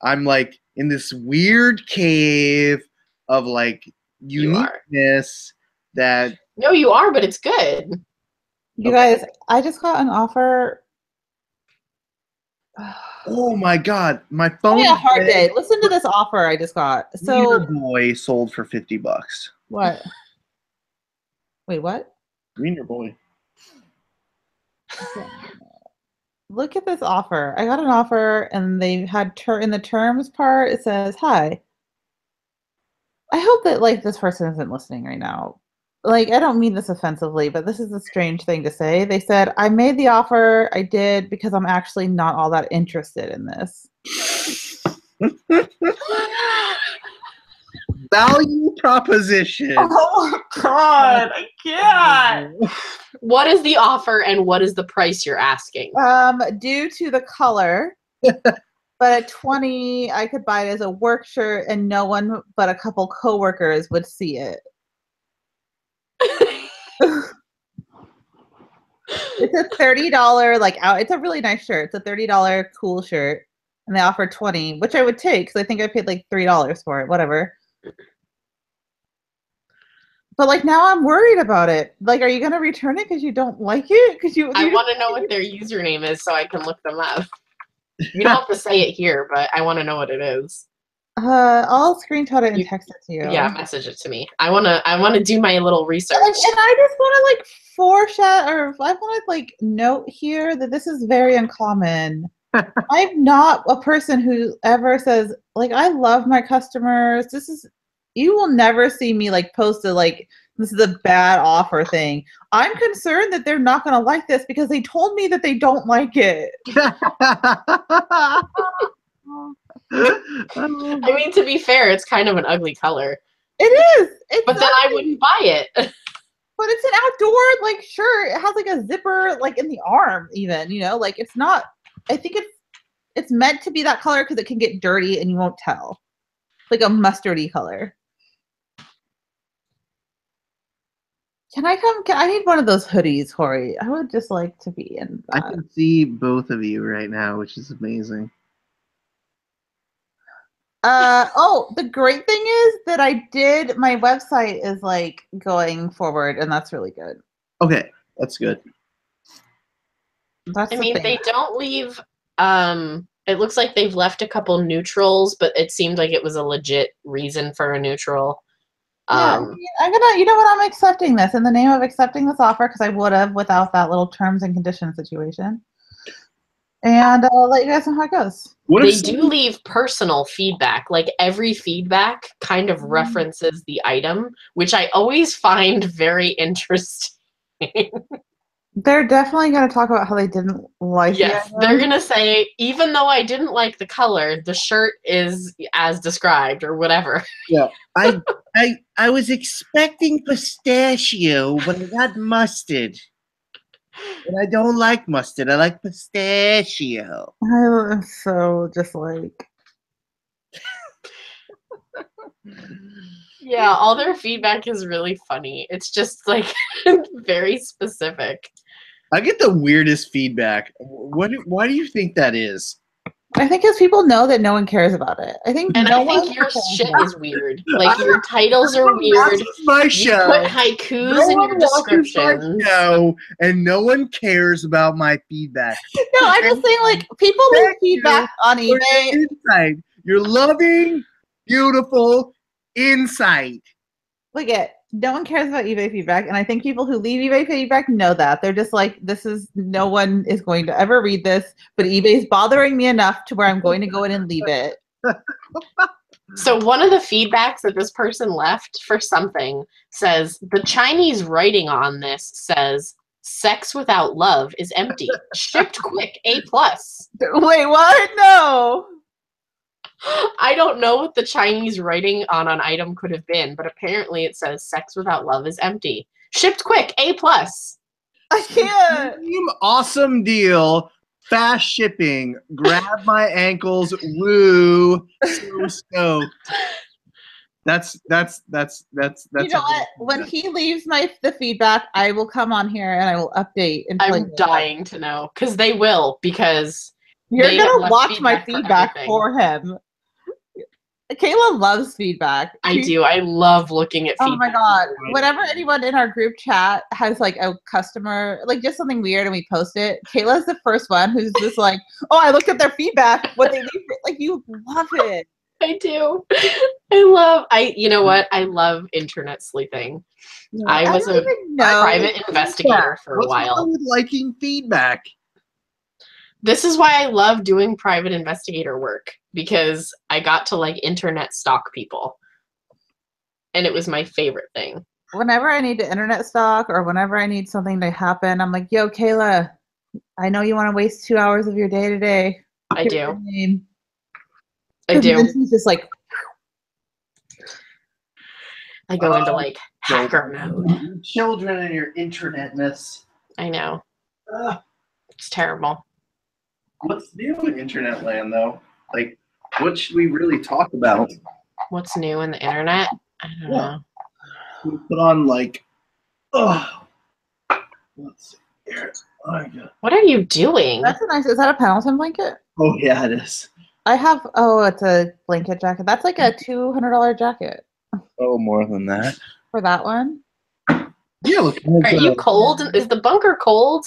I'm like in this weird cave of like uniqueness that. No, you are, but it's good. You guys, I just got an offer. Oh my god, my phone. Having a hard day. Listen to this offer I just got. So Wiener Boy sold for $50. what? Wait, what? Wiener Boy. Look at this offer. I got an offer, and they had in the terms part. It says, "Hi. I hope that like this person isn't listening right now. Like, I don't mean this offensively, but this is a strange thing to say." They said, "I made the offer. I did because I'm actually not all that interested in this." Value proposition. Oh my god, I can't. What is the offer and what is the price you're asking? Due to the color, but at 20, I could buy it as a work shirt, and no one but a couple coworkers would see it. It's a $30 like out. It's a really nice shirt. It's a $30 cool shirt, and they offer 20, which I would take because I think I paid like $3 for it. Whatever. But like now I'm worried about it. Like, are you gonna return it because you don't like it? Because I want to know what their username is so I can look them up. You don't have to say it here, but I want to know what it is. I'll screenshot it and text it to you. Yeah, message it to me. I wanna do my little research. And I just want to like foreshadow, or I want to like note here that this is very uncommon. I'm not a person who ever says like I love my customers. You will never see me like post like this is a bad offer thing. I'm concerned that they're not going to like this because they told me that they don't like it. I mean, to be fair, it's kind of an ugly color. It is. But then I wouldn't buy it. But it's an outdoor like shirt. It has like a zipper like in the arm even, you know, like it's not, I think it's meant to be that color because it can get dirty and you won't tell. Like a mustardy color. I need one of those hoodies, Corey. I would just like to be in that. I can see both of you right now, which is amazing. The great thing is that my website is like going forward, and that's really good. Okay, that's good. They don't leave, it looks like they've left a couple neutrals, but it seemed like it was a legit reason for a neutral. Yeah, you know what, I'm accepting this in the name of accepting this offer because I would have without that little terms and conditions situation. And I'll let you guys know how it goes. They do leave personal feedback. Like every feedback kind of references the item, which I always find very interesting. They're definitely going to talk about how they didn't like it. Yes, they're going to say, even though I didn't like the color, the shirt is as described or whatever. Yeah, I was expecting pistachio, but I got mustard. And I don't like mustard. I like pistachio. I'm so just like... Yeah, all their feedback is really funny. It's just like very specific. I get the weirdest feedback. Why do you think that is? I think because people know that no one cares about it. I think And no I think one your cares shit about is weird. Like your titles are weird. Watches my You show. put haikus in your descriptions. Show, and no one cares about my feedback. it. No, I'm just saying, like, people leave Thank you feedback on For your eBay. insight, your loving, beautiful insight. Look at no one cares about eBay feedback, and I think people who leave eBay feedback know that. They're just like, this is no one is going to ever read this, but eBay's bothering me enough to where I'm going to go in and leave it. So one of the feedbacks that this person left for something says the Chinese writing on this says sex without love is empty. Shipped quick, A+. Wait, what? No. I don't know what the Chinese writing on an item could have been, but apparently it says sex without love is empty. Shipped quick, A+. I can't. Awesome deal. Fast shipping. Grab my ankles. Woo. So stoked. That's You know what? When he leaves the feedback, I will come on here and I will update and tell I'm you. dying to know because they will, because You're they have gonna left watch my feedback for feedback everything. for him. Kayla loves feedback. I do. I love looking at feedback. Oh my god! Whenever anyone in our group chat has like a customer, like just something weird, and we post it, Kayla's the first one who's just like, "Oh, I looked at their feedback. What they leave, like you love it." I do. You know what? I love internet sleeping. I was a private investigator for a while. What's wrong with liking feedback? This is why I love doing private investigator work, because I got to like internet stalk people. And it was my favorite thing. Whenever I need to internet stalk or whenever I need something to happen, I'm like, yo, Kayla, I know you want to waste 2 hours of your day today. I do. I do. He's just like, I go into like hacker mode. Children and your internetness. I know. It's terrible. What's new in internet land, though? Like, what should we really talk about? What's new in the internet? I don't know. We put on like, let's see here. Oh my God. What are you doing? That's a nice. Is that a Pendleton blanket? Oh yeah, it is. I have. Oh, it's a blanket jacket. That's like a $200 jacket. Oh, more than that. For that one. Yeah. Look. Are you cold? Is the bunker cold?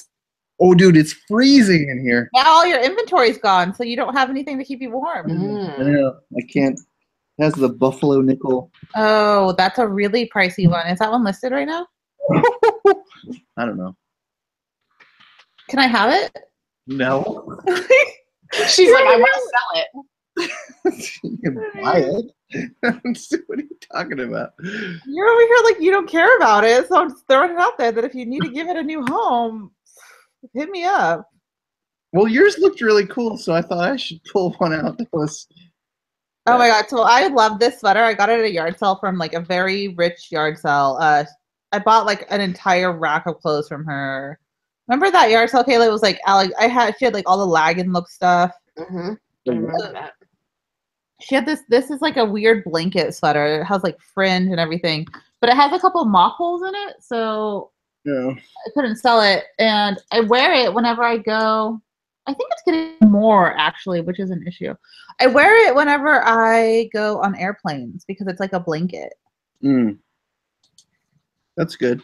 Oh, dude, it's freezing in here. Now all your inventory's gone, so you don't have anything to keep you warm. I know. I can't. It has the buffalo nickel. Oh, that's a really pricey one. Is that one listed right now? I don't know. Can I have it? No. She's like, I want to sell it. You can buy it. What are you talking about? You're over here like you don't care about it, so I'm just throwing it out there that if you need to give it a new home, hit me up. Well, yours looked really cool, so I thought I should pull one out that was. Oh my god! So I love this sweater. I got it at a yard sale from like a very rich yard sale. I bought like an entire rack of clothes from her. Remember that yard sale, Kayla? It was like Alex. She had like all the Lagan look stuff. Mm-hmm. I remember that. She had this. This is like a weird blanket sweater. It has like fringe and everything, but it has a couple moth holes in it, so Yeah. I couldn't sell it. And I wear it whenever I go. I think it's getting more actually, which is an issue. I wear it whenever I go on airplanes because it's like a blanket. That's good.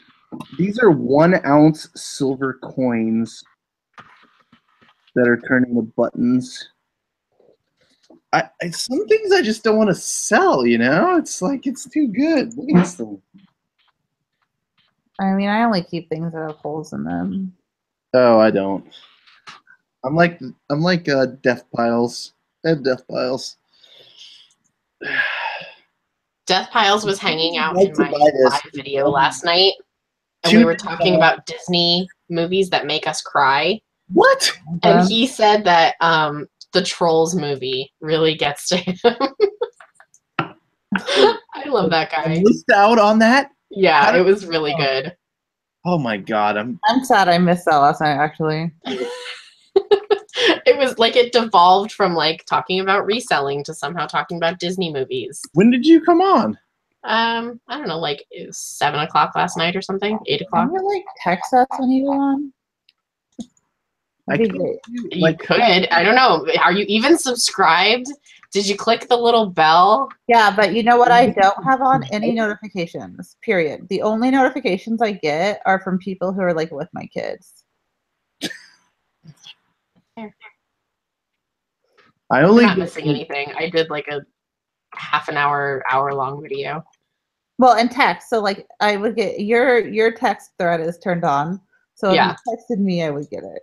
These are 1 ounce silver coins that are turning to buttons. I some things I just don't want to sell, you know? It's like it's too good. Look at this thing. I mean, I only keep things that have holes in them. Oh, I don't. I'm like Death Piles. I have Death Piles. Death Piles was hanging out in my live video last night, and we were talking about Disney movies that make us cry. What? And he said that the Trolls movie really gets to him. I love that guy. Missed out on that? Yeah, it was really good. Oh my god, I'm sad I missed that last night actually. It was like it devolved from like talking about reselling to somehow talking about Disney movies. When did you come on? I don't know, like it was 7 o'clock last night or something, 8 o'clock. Can you like text us when you go on? I Be can't great. do, You like, could. I don't know. Are you even subscribed? Did you click the little bell? Yeah, but you know what? I don't have on any notifications. Period. The only notifications I get are from people who are like with my kids. I I'm only not get missing anything. I did like a half an hour, long video. Well, and text. So like I would get your text thread is turned on. So if Yeah. you texted me, I would get it.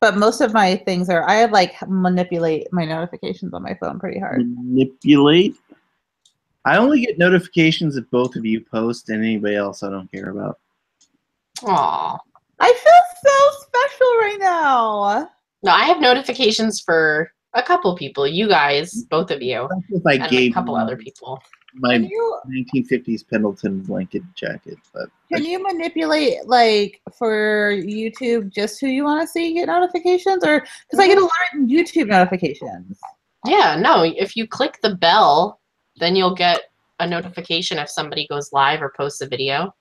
But most of my things are I like manipulate my notifications on my phone pretty hard. manipulate. I only get notifications if both of you post, and anybody else I don't care about. Aw. I feel so special right now. No, I have notifications for a couple people. You guys, both of you, That's if I and a gave couple you other people. my Can you 1950s Pendleton blanket jacket, but can you manipulate like for YouTube just who you want to see get notifications, or because I get a lot of YouTube notifications. Yeah, no, if you click the bell, then you'll get a notification if somebody goes live or posts a video.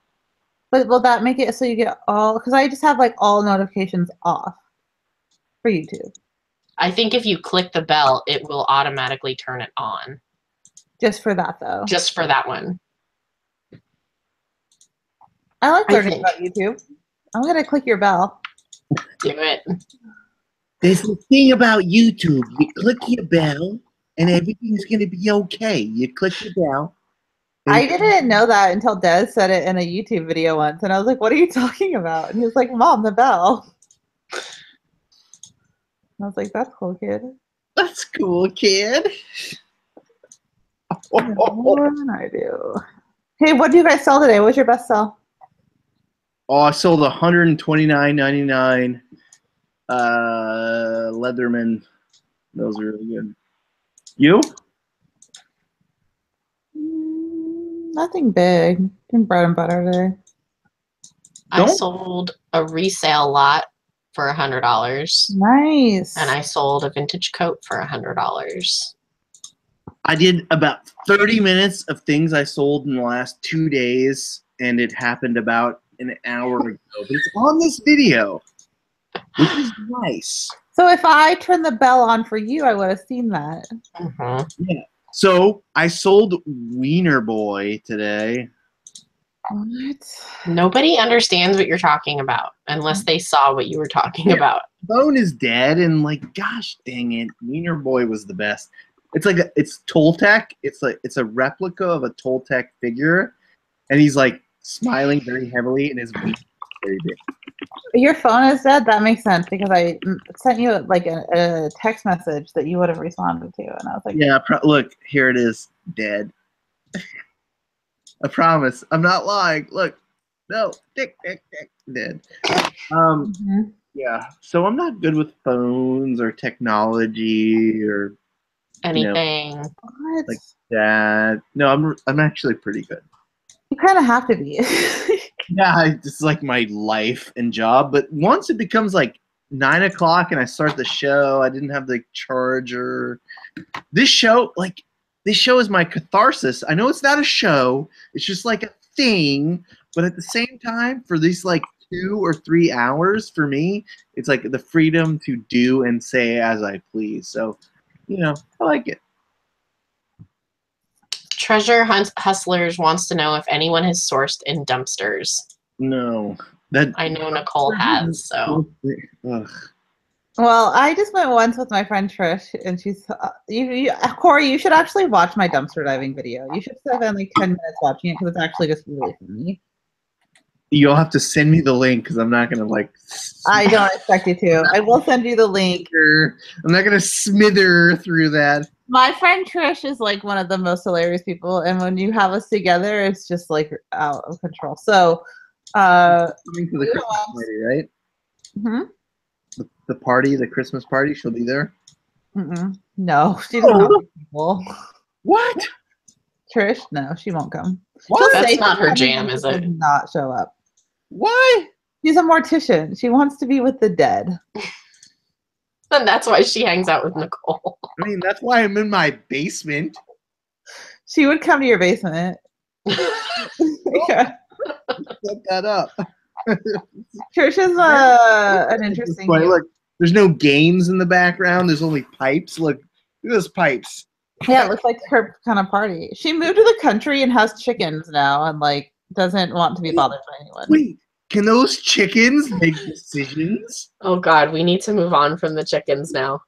But will that make it so you get all? Because I just have like all notifications off for YouTube, I think if you click the bell, it will automatically turn it on. just for that though. Just for that one. I like I learning think. about YouTube. I'm gonna click your bell. Do it. there's the thing about YouTube. You click your bell, and everything's gonna be okay. You click your bell. and- I didn't know that until Des said it in a YouTube video once, and I was like, "What are you talking about?" And he was like, "Mom, the bell." And I was like, "That's cool, kid." That's cool, kid. More than I do. Hey, what do you guys sell today? What's your best sell? Oh, I sold $129.99 Leatherman. Those are really good. You? Nothing big. Doing bread and butter today. I Don't- sold a resale lot for $100, Nice. and I sold a vintage coat for $100. I did about 30 minutes of things I sold in the last 2 days, and it happened about an hour ago. But it's on this video, which is nice. So if I turned the bell on for you, I would have seen that. Mhm. So I sold Wiener Boy today. What? Nobody understands what you're talking about unless they saw what you were talking Yeah. about. Bone is dead, and like, gosh dang it, Wiener Boy was the best. It's like it's Toltec. It's a replica of a Toltec figure, and he's like smiling very heavily, and his wiener is very big. Your phone is dead? That makes sense because I sent you like a text message that you would have responded to, and I was like, Yeah, look, here it is, dead. I promise, I'm not lying. Look, no, tick, tick, tick, dead. Mhm. Yeah. So I'm not good with phones or technology or Anything. What? like that. No, I'm actually pretty good. You kind of have to be. Yeah, it's like my life and job. But once it becomes like 9 o'clock and I start the show, I didn't have the charger. This show is my catharsis. I know it's not a show. It's just like a thing. But at the same time, for these like 2 or 3 hours, for me, it's like the freedom to do and say as I please. So, I like it. Treasure Hunt Hustlers wants to know if anyone has sourced in dumpsters. No. That I know Nicole has, so. Ugh. Well, I just went once with my friend Trish, and she's Corey. You should actually watch my dumpster diving video. You should spend like 10 minutes watching it because it's actually just really funny. You'll have to send me the link because I'm not gonna like. I don't expect you to. I will send you the link. I'm not gonna smother through that. My friend Trish is like one of the most hilarious people, and when you have us together, it's just like out of control. So, Coming to the you Christmas know, party, right? hmm? The Christmas party. She'll be there. No, she doesn't know people. What? Trish, no, she won't come. What? That's Say not her she's coming jam, and is she it? does not show up. Why? She's a mortician. She wants to be with the dead. And that's why she hangs out with Nicole. I mean, that's why I'm in my basement. She would come to your basement. Yeah. Set that up. Trish is an interesting. Point. View. Look, there's no games in the background. There's only pipes. Look at those pipes. Yeah, it looks like her kind of party. She moved to the country and has chickens now, and like doesn't want to be bothered by anyone. Wait, can those chickens make decisions? Oh God, we need to move on from the chickens now.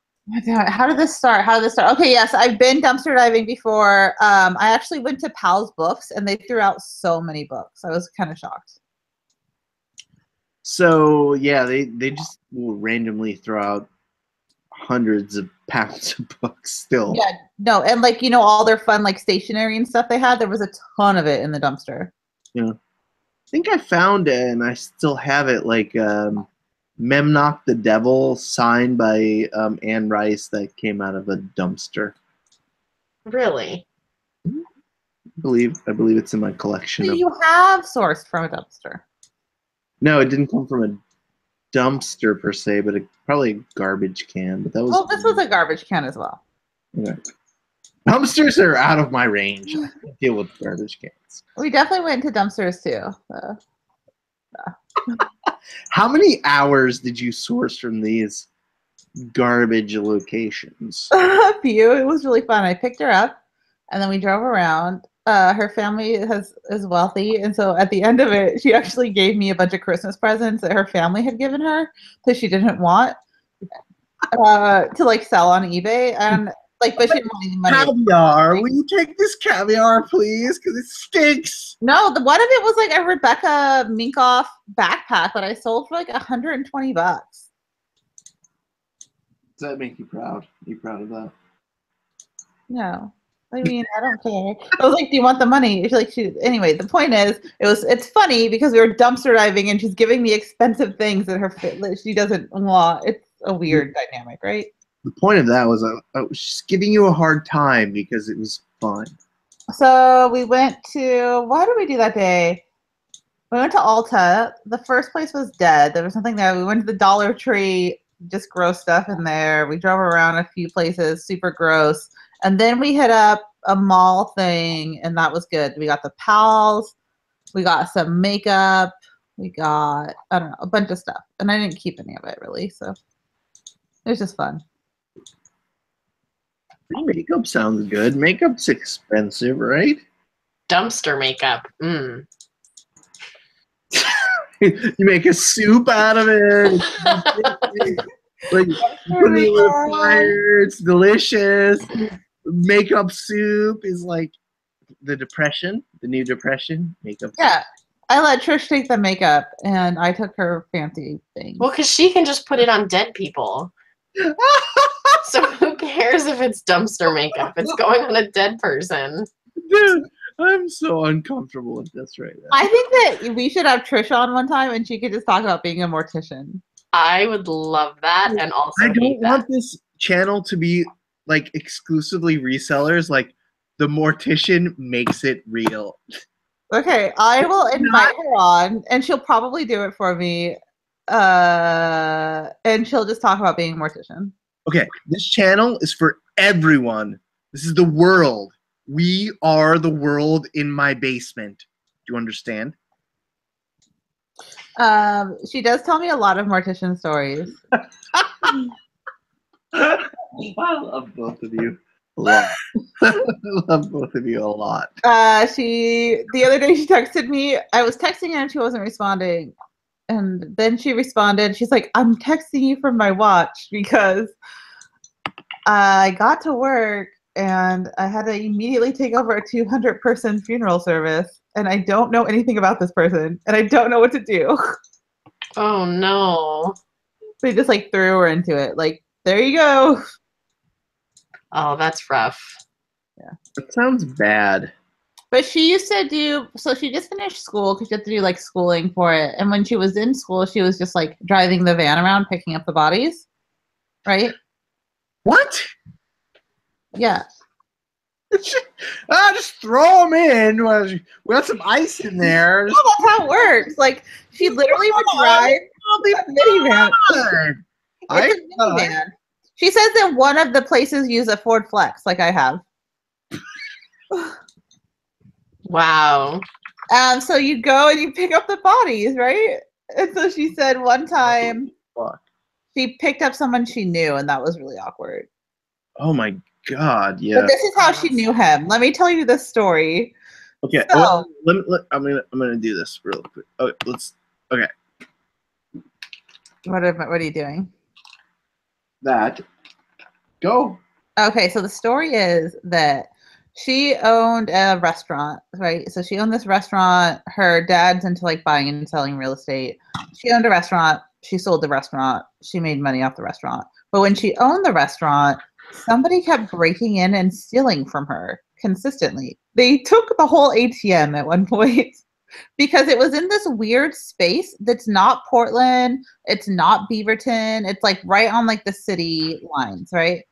How did this start? Okay, yes, I've been dumpster diving before. I actually went to Pal's Books, and they threw out so many books. I was kind of shocked. So yeah, they just will randomly throw out hundreds of pounds of books still. Yeah, no, and like all their fun like stationery and stuff they had. There was a ton of it in the dumpster. Yeah, I think I found it, and I still have it. Like Memnoch the Devil, signed by Anne Rice, that came out of a dumpster. Really? I believe it's in my collection. So you have sourced from a dumpster. No, it didn't come from a dumpster per se, but probably a garbage can. But that was. Well, this was a garbage can as well. Yeah. Dumpsters are out of my range. I can't deal with garbage cans. We definitely went to dumpsters too. How many hours did you source from these garbage locations? A few. It was really fun. I picked her up, and then we drove around. Her family is wealthy, and so at the end of it, she actually gave me a bunch of Christmas presents that her family had given her that she didn't want to like sell on eBay, and like, but she didn't want any money. Caviar. Will you take this caviar, please? Because it stinks. No, the one of it was like a Rebecca Minkoff backpack that I sold for like $120. Does that make you proud? Are you proud of that? No. I mean, I don't care. I was like, "Do you want the money?" She's like, Anyway, the point is, it's funny because we were dumpster diving and she's giving me expensive things that she doesn't want. It's a weird dynamic, right? The point of that was I was just giving you a hard time because it was fun. So we went to. What did we do that day? We went to Ulta. The first place was dead. There was nothing there. We went to the Dollar Tree. Just gross stuff in there. We drove around a few places. Super gross. And then we hit up a mall thing, and that was good. We got the Pals. We got some makeup. We got, I don't know, a bunch of stuff. And I didn't keep any of it, really. So it was just fun. Makeup sounds good. Makeup's expensive, right? Dumpster makeup. Mm. You make a soup out of it. Like, you put it in the fire. It's delicious. Makeup soup is like the new depression. Makeup. Yeah. I let Trish take the makeup, and I took her fancy thing. Well, because she can just put it on dead people. So who cares if it's dumpster makeup? It's going on a dead person. Dude, I'm so uncomfortable with this right now. I think that we should have Trish on one time, and she could just talk about being a mortician. I would love that, and also I don't want that. this channel to be like exclusively resellers. Like the mortician makes it real. Okay, I will invite her on, and she'll probably do it for me. And she'll just talk about being a mortician. Okay, this channel is for everyone. This is the world. We are the world in my basement. Do you understand? She does tell me a lot of mortician stories. I love both of you a lot. I love both of you a lot. The other day she texted me. I was texting her and she wasn't responding. And then she responded. She's like, "I'm texting you from my watch because I got to work and I had to immediately take over a 200-person funeral service. And I don't know anything about this person. And I don't know what to do." Oh, no. They just like threw her into it. Like, there you go. Oh, that's rough. Yeah. That sounds bad. But she used to do, so she just finished school because she had to do like schooling for it. And when she was in school, she was just like driving the van around, picking up the bodies. Right? What? Yeah. Just throw them in. We got some ice in there. No, that's how it works. Like, she literally would drive a minivan. It's a minivan. She says that one of the places use a Ford Flex, like I have. Wow. So you go and you pick up the bodies, right? And so she said one time Fuck. she picked up someone she knew, and that was really awkward. Oh my god, But yeah. this is how she knew him. Let me tell you this story. Okay, So- I'm gonna do this real quick. Okay, okay. What are you doing? That. Go. Okay, so the story is that she owned a restaurant, right? So she owned this restaurant. Her dad's into like buying and selling real estate. She owned a restaurant. She sold the restaurant. She made money off the restaurant. But when she owned the restaurant, somebody kept breaking in and stealing from her consistently. They took the whole ATM at one point because it was in this weird space that's not Portland. It's not Beaverton. It's like right on like the city lines, right?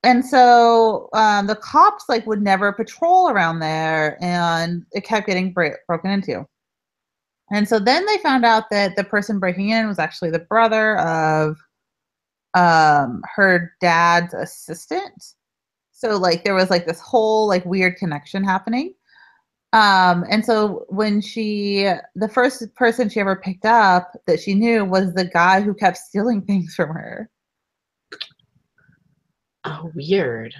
And so the cops like would never patrol around there, and it kept getting broken into. And so then they found out that the person breaking in was actually the brother of her dad's assistant. So like there was like this whole like weird connection happening. And so when the first person she ever picked up that she knew was the guy who kept stealing things from her. Oh, weird.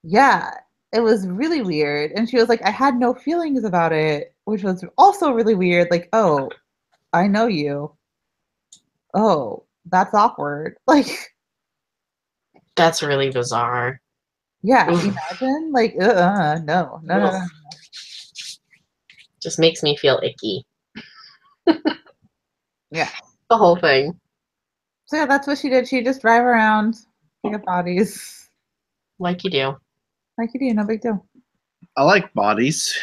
Yeah, it was really weird. And she was like, I had no feelings about it, which was also really weird. Like, oh, I know you. Oh, that's awkward. Like, That's really bizarre. yeah, Oof. imagine. Like, no. Ugh. Just makes me feel icky. Yeah. The whole thing. So yeah, that's what she did. She'd just drive around, pick up bodies. Like you do. Like you do, no big deal. I like bodies,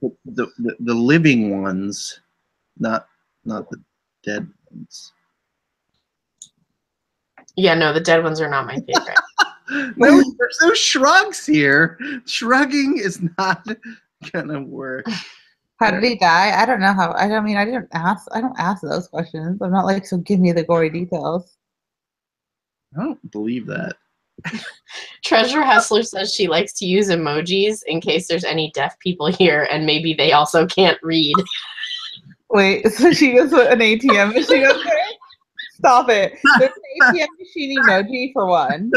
but the living ones, not the dead ones. Yeah, no, the dead ones are not my favorite. No, there's no shrugs here. Shrugging is not gonna work. How did he die? I don't know how. I don't ask those questions. I'm not like, so give me the gory details. I don't believe that. Treasure Hustler says she likes to use emojis in case there's any deaf people here and maybe they also can't read. Wait, so she goes with an ATM machine up there? Stop it. There's an ATM machine emoji for one.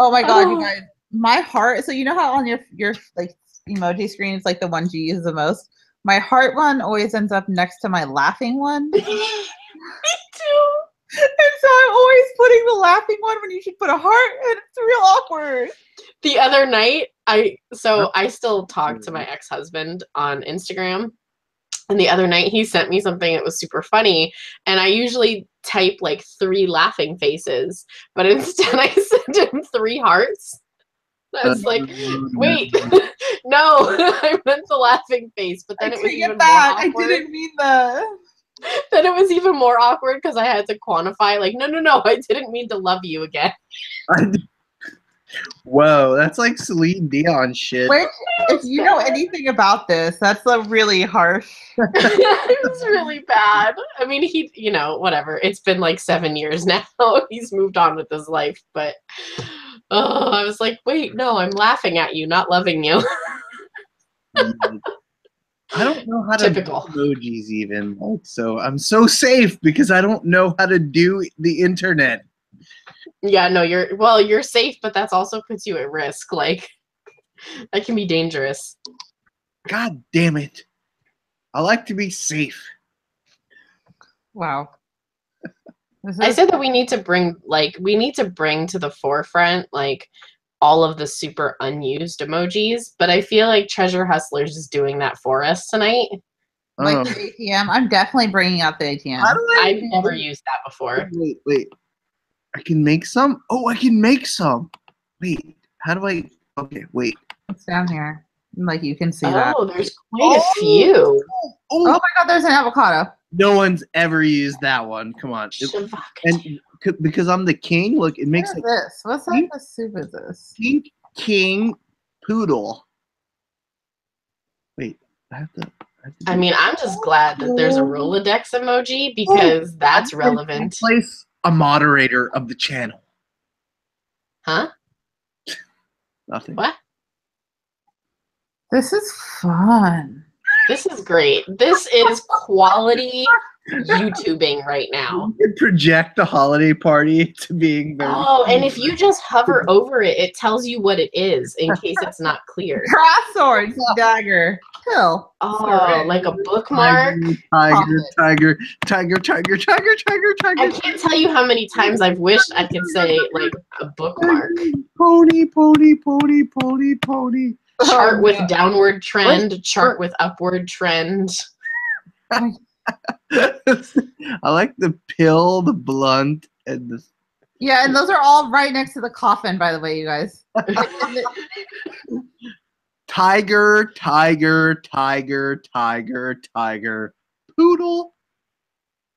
Oh my god, you guys. My heart, so you know how on your like emoji screen it's like the ones you use the most? My heart one always ends up next to my laughing one. Me too. And so I'm always putting the laughing one when you should put a heart, and it's real awkward. The other night, I still talk to my ex-husband on Instagram. And the other night he sent me something that was super funny. And I usually type like 3 laughing faces, but instead I sent him 3 hearts. I was like, wait, no, I meant the laughing face, but then it was even more awkward. I didn't mean that. Then it was even more awkward because I had to quantify, like, no, I didn't mean to love you again. Whoa, that's like Celine Dion shit. Which, if you know anything about this, that's a really harsh. It was really bad. I mean, he, whatever. It's been like 7 years now. He's moved on with his life, but I was like, wait, no, I'm laughing at you, not loving you. I don't know how to Typical. do emojis even. Like, so I'm so safe because I don't know how to do the internet. Yeah, no, you're safe, but that's also puts you at risk. Like, that can be dangerous. God damn it. I like to be safe. Wow. I said that we need to bring to the forefront, like, all of the super unused emojis, but I feel like Treasure Hustlers is doing that for us tonight. Like the ATM. I'm definitely bringing out the ATM. I've never used that before. Wait. I can make some? Oh, I can make some. Wait, how do I? Okay, wait. It's down here. Like you can see that. Oh, there's quite a few. Oh my god, there's an avocado. No one's ever used that one. Come on. And because I'm the king, look, it makes What is this? What type of soup is this? Pink King Poodle. Wait, I have to I mean, I'm just glad that there's a Rolodex emoji because that's relevant. Place a moderator of the channel. Huh? Nothing. What? This is fun. This is great. This is quality YouTubing right now. You could project the holiday party to being very. Oh, and if you just hover over it, it tells you what it is in case it's not clear. Cross swords, dagger, pill. Oh, like a bookmark. Tiger. I can't tell you how many times I've wished I could say like a bookmark. Pony. Chart with downward trend, chart with upward trend. I like the pill, the blunt, and the. Yeah, and those are all right next to the coffin, by the way, you guys. Tiger. Poodle.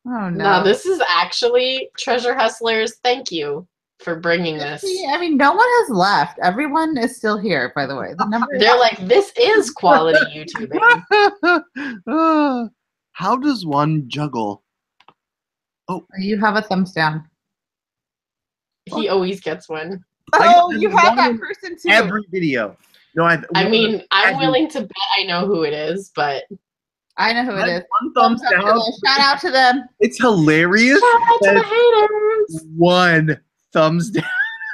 Oh no. No, this is actually Treasure Hustlers. Thank you for bringing this. I mean, no one has left. Everyone is still here, by the way. The number They're like, this is quality YouTubing. How does one juggle? You have a thumbs down. He always gets one. Oh, I you have that one person too. Every video. No, I mean, I'm willing to bet I know who it is, but I know who it is. One thumbs up to down. them. Shout out to them. It's hilarious. shout out to that the haters. One thumbs down.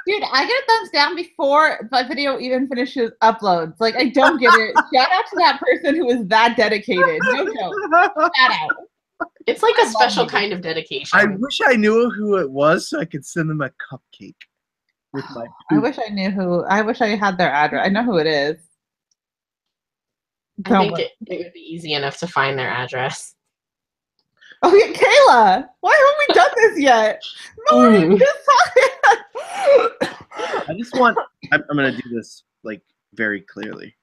Dude, I get a thumbs down before my video even finishes uploads. Like, I don't get it. Shout out to that person who is that dedicated. No joke. Shout out. It's like a special kind of dedication. I wish I knew who it was so I could send them a cupcake with my I poop. wish I knew who. I wish I had their address. I know who it is. I think it would be easy enough to find their address. Oh, yeah, Kayla. Why haven't we done this yet? No, I just want. I'm gonna do this like very clearly.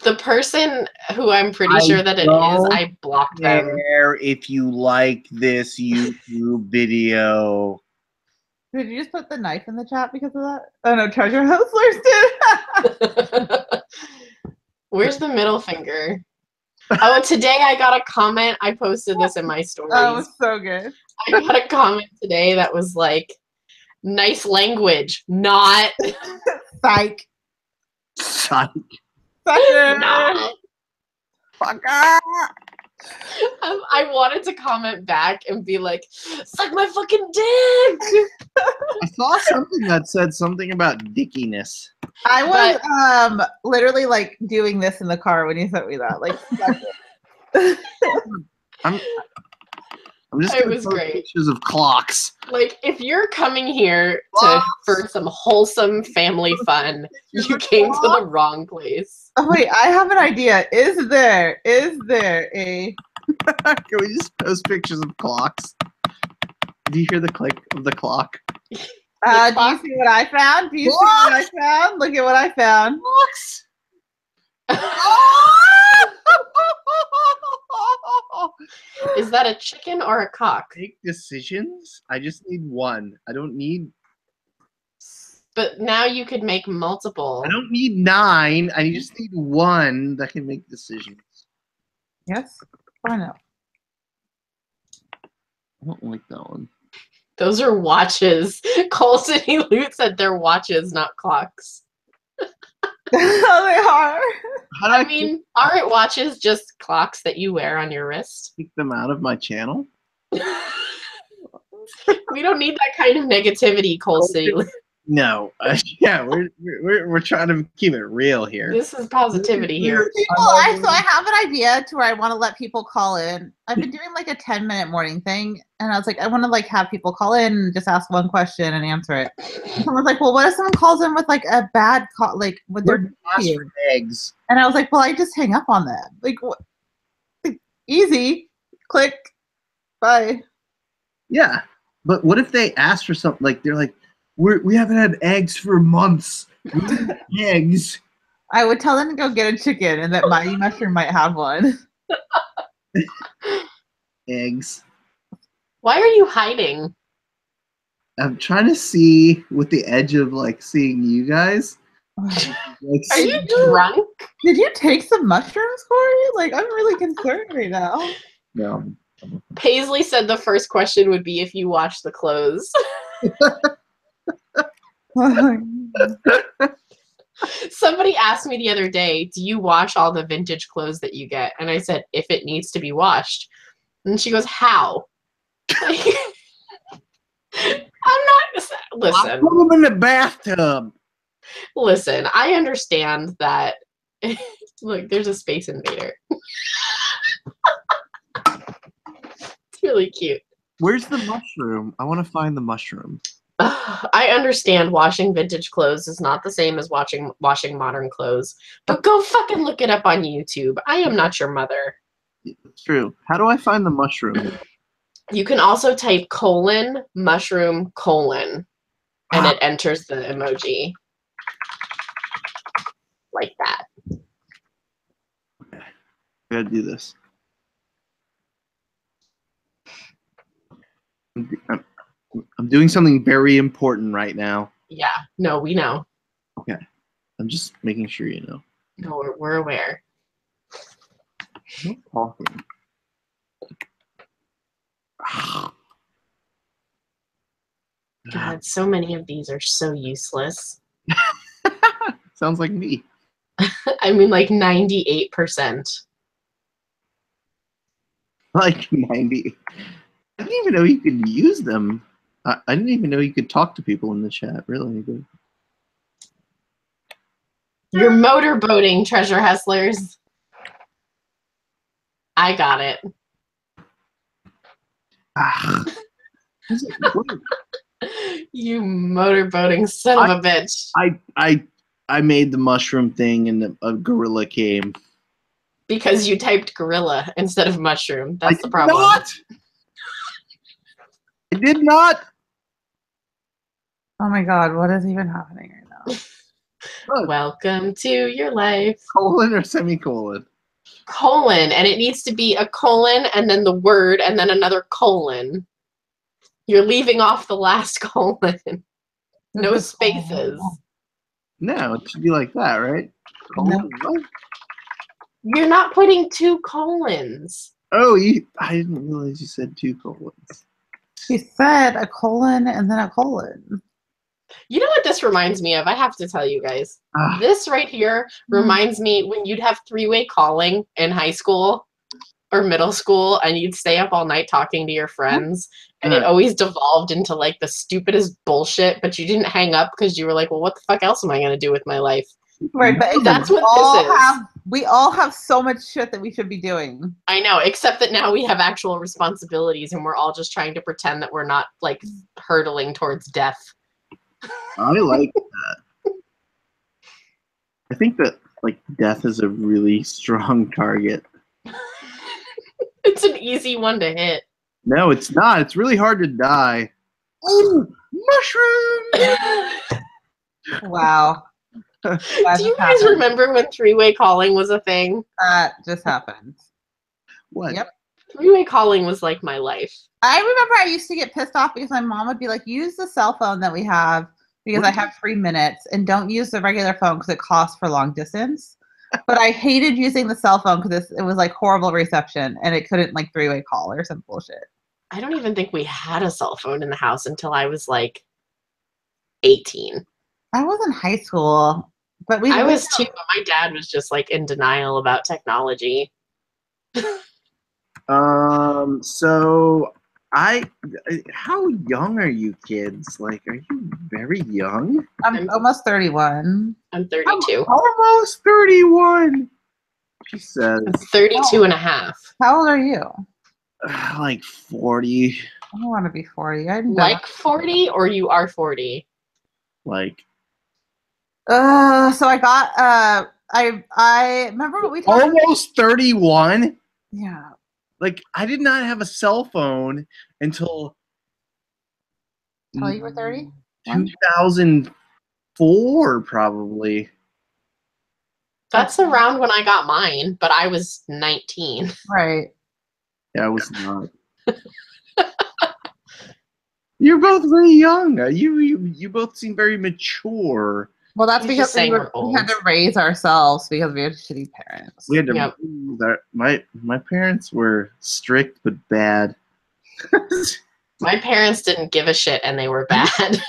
The person who I'm pretty I sure that it is, don't I blocked them. Care if you like this YouTube video. Did you just put the knife in the chat because of that? Oh no, Treasure Hustlers did. Where's the middle finger? Oh, today I got a comment. I posted this in my stories. That was so good. I got a comment today that was like, nice language, not. Psych. Psych. Sucker. Not. Fucker. I wanted to comment back and be like, suck my fucking dick. I saw something that said something about dickiness. I was literally like doing this in the car when you sent me that. Like, I'm just It gonna was post great. pictures of clocks. Like, if you're coming here for some wholesome family fun, you came to the wrong place. oh wait, I have an idea. Is there a? Can we just post pictures of clocks? Do you hear the click of the clock? Do you see what I found? Do you see what I found? Look at what I found. Clocks. Is that a chicken or a cock? Make decisions. I just need one. I don't need. But now you could make multiple. I don't need 9. I just need one that can make decisions. Yes. Why not? I don't like that one. Those are watches. Coal City Loot said they're watches, not clocks. they are. How do I mean, aren't watches just clocks that you wear on your wrist? kick them out of my channel? We don't need that kind of negativity, Coal City Loot. No. Yeah, we're trying to keep it real here. This is positivity here. So I have an idea to where I want to let people call in. I've been doing like a 10-minute morning thing, and I was like, I want to like have people call in and just ask one question and answer it. Someone's like, well, what if someone calls in with like a bad call, like with their Ask for eggs. and I was like, well, I just hang up on them. Like, what? Easy, click, bye. Yeah, but what if they ask for something like they're like, we haven't had eggs for months. We need eggs. I would tell them to go get a chicken, and that Mighty Mushroom might have one. Eggs. Why are you hiding? I'm trying to see with the edge of like seeing you guys. Like, Are you drunk? Did you take some mushrooms, Corey? Like, I'm really concerned right now. No. Paisley said the first question would be if you wash the clothes. Somebody asked me the other day, do you wash all the vintage clothes that you get? And I said, if it needs to be washed. And she goes, how? Like, I'm not, I listen, put them in the bathtub. listen, I understand that. Look, there's a Space Invader. It's really cute. Where's the mushroom? I want to find the mushroom. I understand washing vintage clothes is not the same as washing modern clothes, but go fucking look it up on YouTube. I am not your mother. It's true. How do I find the mushroom? You can also type : mushroom : and it enters the emoji like that. I gotta do this. I'm doing something very important right now. Yeah, no, we know. Okay. I'm just making sure you know. No, we're aware. I'm not talking. God, so many of these are so useless. Sounds like me. I mean, like 98%. Like 90. I didn't even know you could use them. I didn't even know you could talk to people in the chat. Really good. You're motorboating, treasure hustlers. I got it. You motorboating son of a bitch. I made the mushroom thing and a gorilla came. Because you typed gorilla instead of mushroom. That's I the problem. Not. I did not. Oh my god, what is even happening right now? Look, Welcome to your life. colon or semicolon? Colon, and it needs to be a colon and then the word and then another colon. You're leaving off the last colon. No spaces. No, it should be like that, right? Colon, what? You're not putting 2 colons. Oh, I didn't realize you said 2 colons. He said a colon and then a colon. You know what this reminds me of? I have to tell you guys. Ah. This right here reminds me when you'd have 3-way calling in high school or middle school and you'd stay up all night talking to your friends and it always devolved into like the stupidest bullshit, but you didn't hang up because you were like, well, what the fuck else am I going to do with my life? Right, but That's what this is. We all have so much shit that we should be doing. I know, except that now we have actual responsibilities and we're all just trying to pretend that we're not like hurtling towards death. I like that. I think that like death is a really strong target. It's an easy one to hit. No, it's not. It's really hard to die. Ooh, mushroom! Wow. Do you guys remember when 3-way calling was a thing? That just happened. What? Yep. 3-way calling was like my life. I remember I used to get pissed off because my mom would be like, use the cell phone that we have because I have 3 minutes and don't use the regular phone because it costs for long distance. But I hated using the cell phone because it was like horrible reception and it couldn't like 3-way call or some bullshit. I don't even think we had a cell phone in the house until I was like 18. I was in high school, but I was too, but my dad was just like in denial about technology. So how young are you kids? Like, are you very young? I'm almost 31. I'm 32. I'm almost 31. She says. I'm 32 and a half. How old are you? Like 40. I don't want to be 40. I'm like 40 or you are 40? Like. So I got I remember what we talked almost 31. Yeah. Like I did not have a cell phone until you were 30? 2004 probably. That's around when I got mine, but I was 19. Right. Yeah, I was not. You're both very young. You both seem very mature. Well, that's He's because just saying we we're old. had to raise ourselves because we had shitty parents. We had to. Yep. My parents were strict but bad. My parents didn't give a shit and they were bad.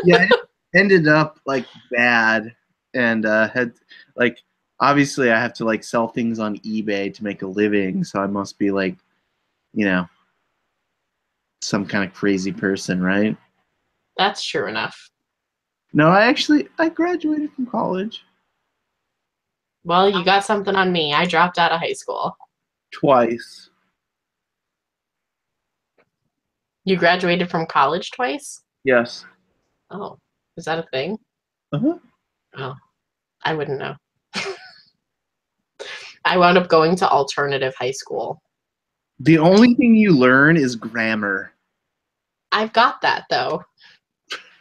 Yeah, it ended up like bad, and had like obviously I have to like sell things on eBay to make a living, so I must be like, some kind of crazy person, right? That's true enough. No, I graduated from college Well, you got something on me. I dropped out of high school. twice. You graduated from college twice? Yes. Oh, is that a thing? Uh-huh. Oh, I wouldn't know. I wound up going to alternative high school. The only thing you learn is grammar. I've got that though.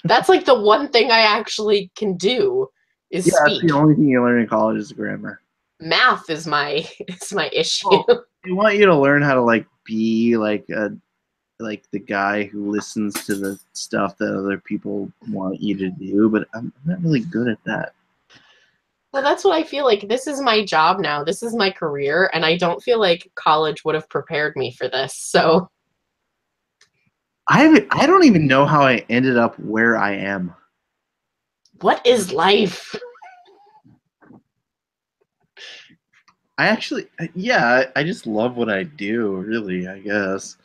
That's like the one thing I actually can do is speak. That's the only thing you learn in college is grammar. Math is my issue. Oh, they want you to learn how to like be like the guy who listens to the stuff that other people want you to do, but I'm not really good at that. Well, that's what I feel like. This is my job now. This is my career, and I don't feel like college would have prepared me for this. So I don't even know how I ended up where I am. what is life? I just love what I do, really, I guess.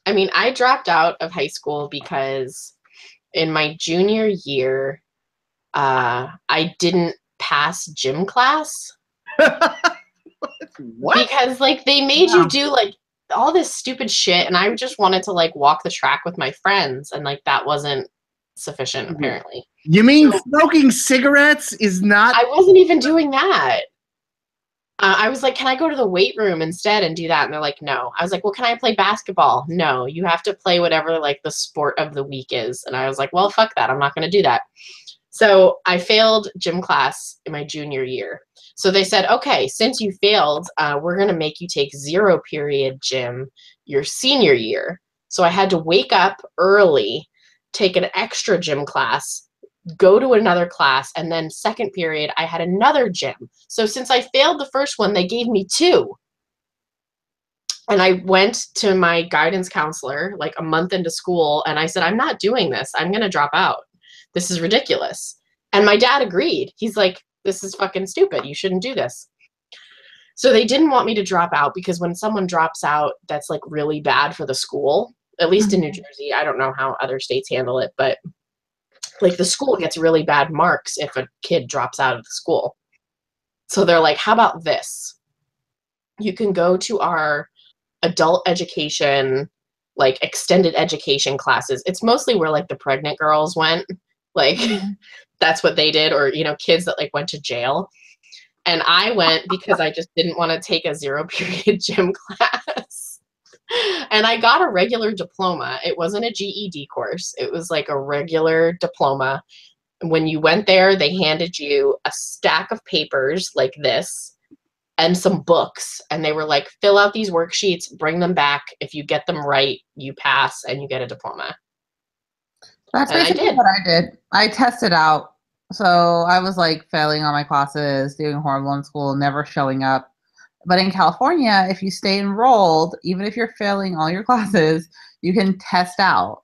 I mean, I dropped out of high school because in my junior year, I didn't pass gym class. What? Because like they made you do like all this stupid shit, and I just wanted to like walk the track with my friends, and like that wasn't sufficient apparently. You mean smoking cigarettes is not? I wasn't even doing that. I was like, can I go to the weight room instead and do that? And they're like, no. I was like, well, can I play basketball? No, you have to play whatever like the sport of the week is. And I was like, well, fuck that. I'm not going to do that. So I failed gym class in my junior year. So they said, okay, since you failed, we're going to make you take 0 period gym your senior year. So I had to wake up early, take an extra gym class, go to another class, and then second period, I had another gym. So since I failed the first one, they gave me 2. And I went to my guidance counselor like a month into school, and I said, I'm not doing this. I'm going to drop out. This is ridiculous. And my dad agreed. He's like, this is fucking stupid. You shouldn't do this. So they didn't want me to drop out because when someone drops out, that's like really bad for the school, at least in New Jersey. I don't know how other states handle it, but like the school gets really bad marks if a kid drops out of the school. So they're like, how about this? You can go to our adult education, like extended education classes. It's mostly where like the pregnant girls went. Like that's what they did, or, kids that like went to jail. And I went because I just didn't want to take a 0 period gym class. And I got a regular diploma. It wasn't a GED course. It was like a regular diploma. When you went there, they handed you a stack of papers like this and some books. And they were like, fill out these worksheets, bring them back. If you get them right, you pass and you get a diploma. That's basically what I did. I tested out. So I was like failing all my classes, doing horrible in school, never showing up. But in California, if you stay enrolled, even if you're failing all your classes, you can test out.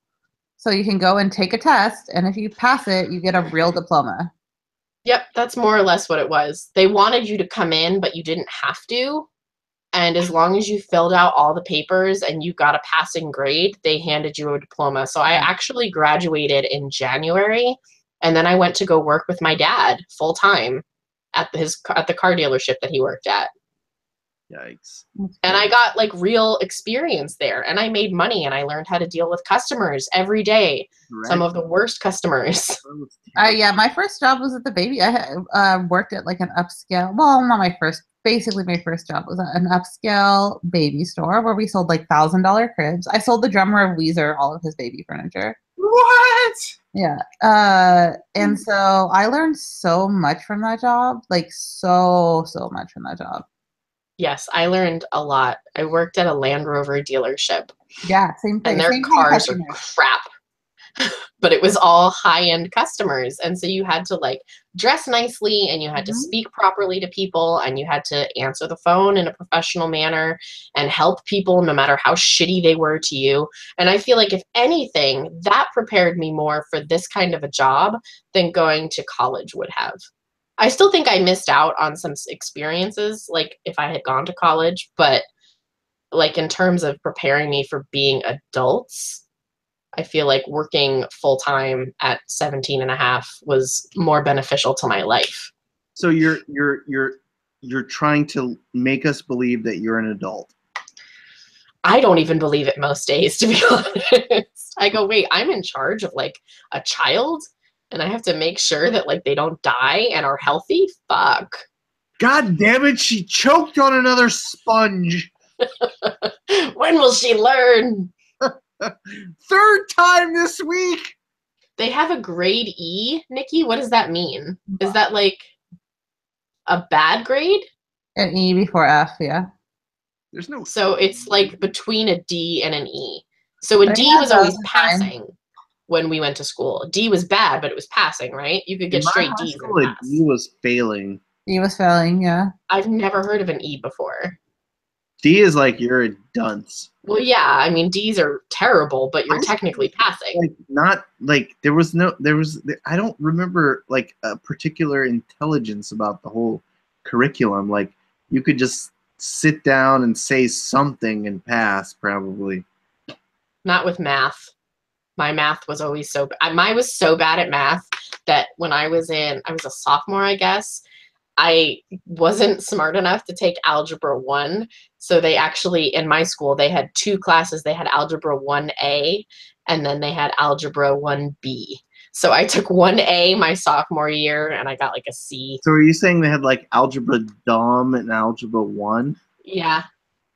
So you can go and take a test, and if you pass it, you get a real diploma. Yep, that's more or less what it was. They wanted you to come in, but you didn't have to. And as long as you filled out all the papers and you got a passing grade, they handed you a diploma. So I actually graduated in January, and then I went to go work with my dad full time at the car dealership that he worked at. Yikes. And I got like real experience there, and I made money, and I learned how to deal with customers every day. Right. Some of the worst customers. Yeah, my first job was at the baby. I worked at like an upscale. Well, not my first. Basically, my first job was at an upscale baby store where we sold like $1,000 cribs. I sold the drummer of Weezer all of his baby furniture. What? Yeah. And so I learned so much from that job, like so much from that job. Yes, I learned a lot. I worked at a Land Rover dealership. Yeah, same thing. And their cars are crap. but it was all high-end customers. And so you had to like dress nicely and you had to speak properly to people and you had to answer the phone in a professional manner and help people no matter how shitty they were to you. And I feel like if anything, that prepared me more for this kind of a job than going to college would have. I still think I missed out on some experiences, like if I had gone to college, but like in terms of preparing me for being adults, I feel like working full-time at 17 and a half was more beneficial to my life. So you're trying to make us believe that you're an adult. I don't even believe it most days, to be honest. I go, wait, I'm in charge of like a child and I have to make sure that like they don't die and are healthy? Fuck. God damn it, she choked on another sponge. When will she learn? Third time this week. They have a grade E, Nikki. What does that mean? Is that like a bad grade? An E before F, yeah. There's no. So it's like between a D and an E. So a But D yeah, was that always was fine. passing when we went to school. D was bad, but it was passing, right? You could get In my straight high D's school, and a pass. D was failing. E was failing, yeah. I've never heard of an E before. D is like you're a dunce. Well, yeah, I mean D's are terrible, but you're technically passing. Like not like there was I don't remember like a particular intelligence about the whole curriculum. Like you could just sit down and say something and pass probably. Not with math. My math was always so bad. Mine was so bad at math that when I was a sophomore, I guess, I wasn't smart enough to take Algebra 1. So they actually, in my school, they had two classes. They had Algebra 1A and then they had Algebra 1B. So I took 1A my sophomore year and I got like a C. So are you saying they had like Algebra Dumb and Algebra 1? Yeah,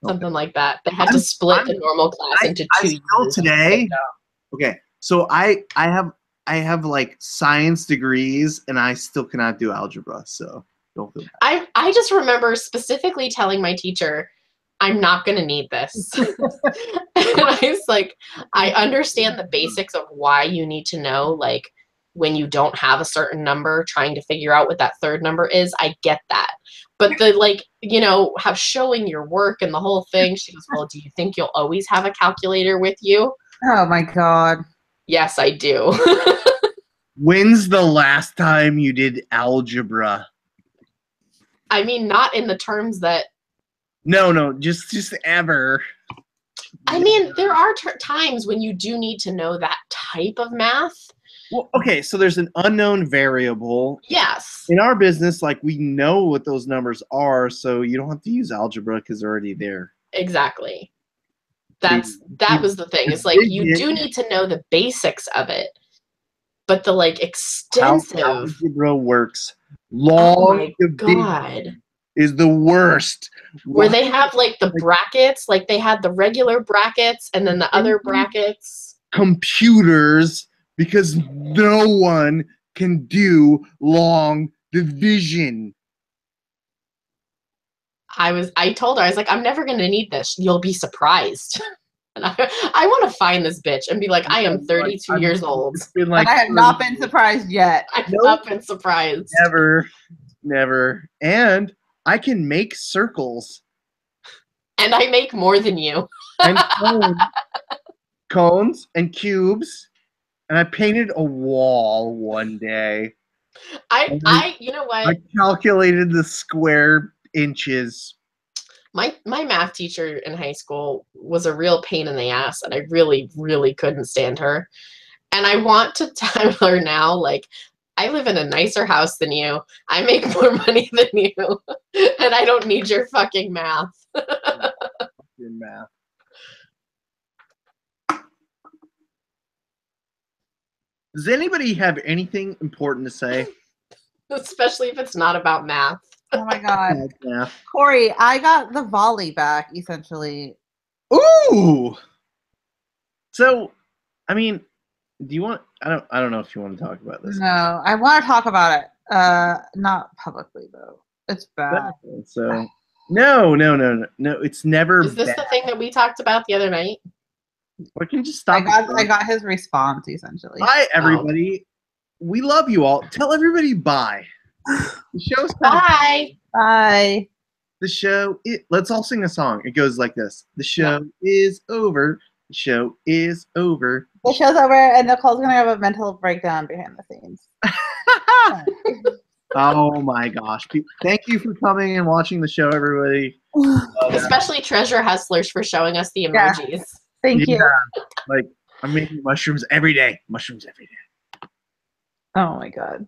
something like that. They had I'm- to split I'm- the normal class into I two still years. today. Okay, so I have like science degrees and I still cannot do algebra. So don't feel bad. I just remember specifically telling my teacher, I'm not going to need this. And I was like, I understand the basics of why you need to know, like, when you don't have a certain number, trying to figure out what that third number is. I get that. But the, like, you know, have showing your work and the whole thing, she goes, well, do you think you'll always have a calculator with you? Oh my god. Yes, I do. When's the last time you did algebra? I mean, not in the terms that, No, just ever. I mean, there are times when you do need to know that type of math. Well, okay, so there's an unknown variable. Yes. In our business, like we know what those numbers are, so you don't have to use algebra because they're already there. Exactly. That was the thing. It's like you do need to know the basics of it, but the like extensive How algebra works. Oh Long my division god. is the worst. Where they have like the brackets, like they had the regular brackets and then the other brackets. Computers, because no one can do long division. I told her, I was like, I'm never gonna need this. You'll be surprised. And I want to find this bitch and be like, I am 32 years old. It's been And I have not been surprised yet. I've Nope. not been surprised. Never. And I can make circles And I make more than you. and cones and cubes. And I painted a wall one day. You know what? I calculated the square inches. My math teacher in high school was a real pain in the ass, and I really, really couldn't stand her. And I want to tell her now, like, I live in a nicer house than you. I make more money than you. And I don't need your fucking math. Your math. Does anybody have anything important to say? Especially if it's not about math. Oh my god. Math. Corey, I got the volley back essentially. Ooh. So, I mean, do you want? I don't know if you want to talk about this. No, I want to talk about it. Not publicly though. It's bad. So, no. It's never. Is this bad. the thing that we talked about the other night? Or can you just stop? I got his response essentially. Bye, everybody. We love you all. Tell everybody bye. The show's called Bye. Bye. The show. Let's all sing a song. It goes like this: The show is over. The show is over. The show's over, and Nicole's gonna have a mental breakdown behind the scenes. Oh my gosh! Thank you for coming and watching the show, everybody. Especially Treasure Hustlers for showing us the emojis. Thank you. Like I'm making mushrooms every day. Mushrooms every day. Oh my god.